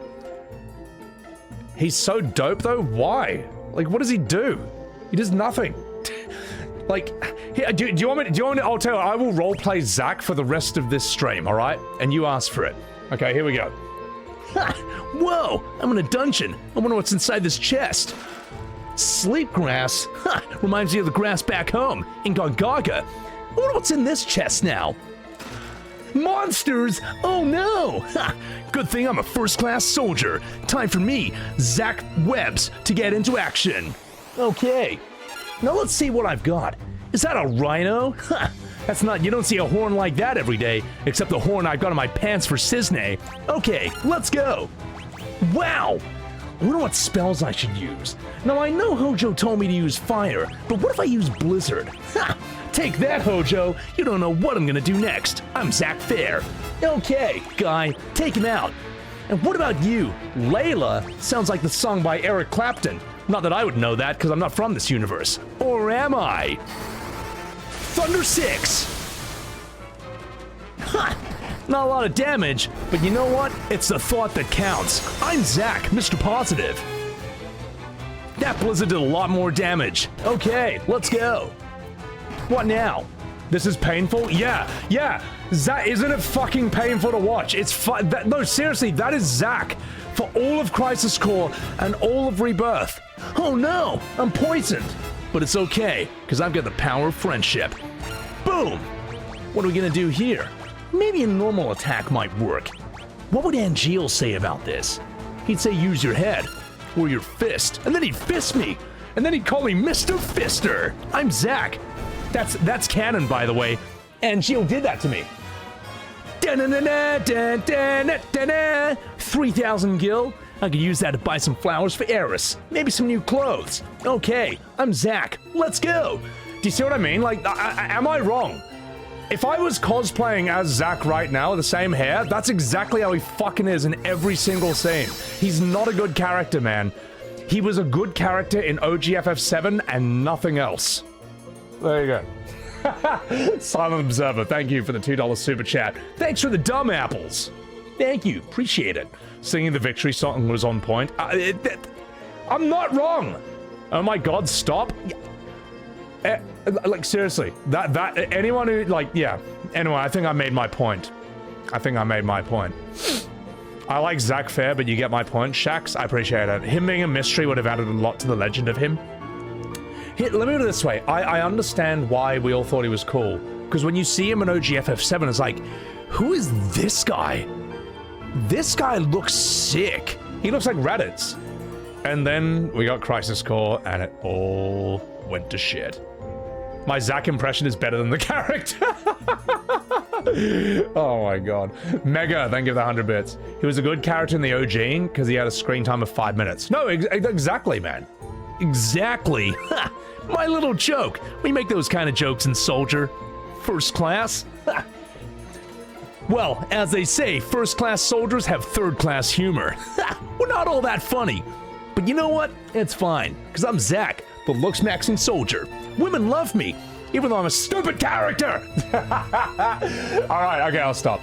He's so dope, though? Why? Like, what does he do? He does nothing. Like, here, do you want me, I'll tell you, I will roleplay Zack for the rest of this stream, alright? And you ask for it. Okay, here we go. Whoa, I'm in a dungeon. I wonder what's inside this chest. Sleep grass? Reminds me of the grass back home in Gongaga. I wonder what's in this chest now. Monsters! Oh no! Good thing I'm a first-class soldier. Time for me, Sebbywebz, to get into action. Okay. Now let's see what I've got. Is that a rhino? That's not, you don't see a horn like that every day, except the horn I've got in my pants for Cisne. Okay, let's go. Wow! I wonder what spells I should use. Now I know Hojo told me to use fire, but what if I use blizzard? Ha! Take that, Hojo! You don't know what I'm gonna do next. I'm Zack Fair. Okay, guy, take him out. And what about you? Layla sounds like the song by Eric Clapton. Not that I would know that, because I'm not from this universe. Or am I? Thunder 6! Ha! Not a lot of damage, but you know what? It's the thought that counts. I'm Zack, Mr. Positive. That blizzard did a lot more damage. Okay, let's go. What now? This is painful? Yeah. Zack, isn't it fucking painful to watch? It's no, seriously, that is Zack for all of Crisis Core and all of Rebirth. Oh no, I'm poisoned. But it's okay, because I've got the power of friendship. Boom! What are we gonna do here? Maybe a normal attack might work. What would Angeal say about this? He'd say use your head, or your fist, and then he'd fist me, and then he'd call me Mr. Fister. I'm Zack. That's canon, by the way. Angeal did that to me. 3,000 gil. I could use that to buy some flowers for Eris. Maybe some new clothes. Okay, I'm Zach. Let's go. Do you see what I mean? Like, am I wrong? If I was cosplaying as Zach right now with the same hair, that's exactly how he fucking is in every single scene. He's not a good character, man. He was a good character in OGFF7 and nothing else. There you go. Silent Observer, thank you for the $2 super chat. Thanks for the dumb apples. Thank you, appreciate it. Singing the victory song was on point. I'm not wrong. Oh my god, stop. Like seriously, that anyone who yeah. Anyway, I think I made my point. I like Zach Fair, but you get my point. Shax, I appreciate it. Him being a mystery would have added a lot to the legend of him. Here, let me put it this way. I understand why we all thought he was cool. Because when you see him in OGFF7, it's like, who is this guy? This guy looks sick. He looks like Raditz. And then we got Crisis Core, and it all went to shit. My Zack impression is better than the character. Oh my god. Mega, thank you for the 100 bits. He was a good character in the OG because he had a screen time of 5 minutes. No, exactly, man. Exactly. My little joke. We make those kind of jokes in Soldier. First class. Well, as they say, first-class soldiers have third-class humor. We're not all that funny. But you know what? It's fine, because I'm Zach, the looks-maxing soldier. Women love me, even though I'm a stupid character. All right, okay, I'll stop.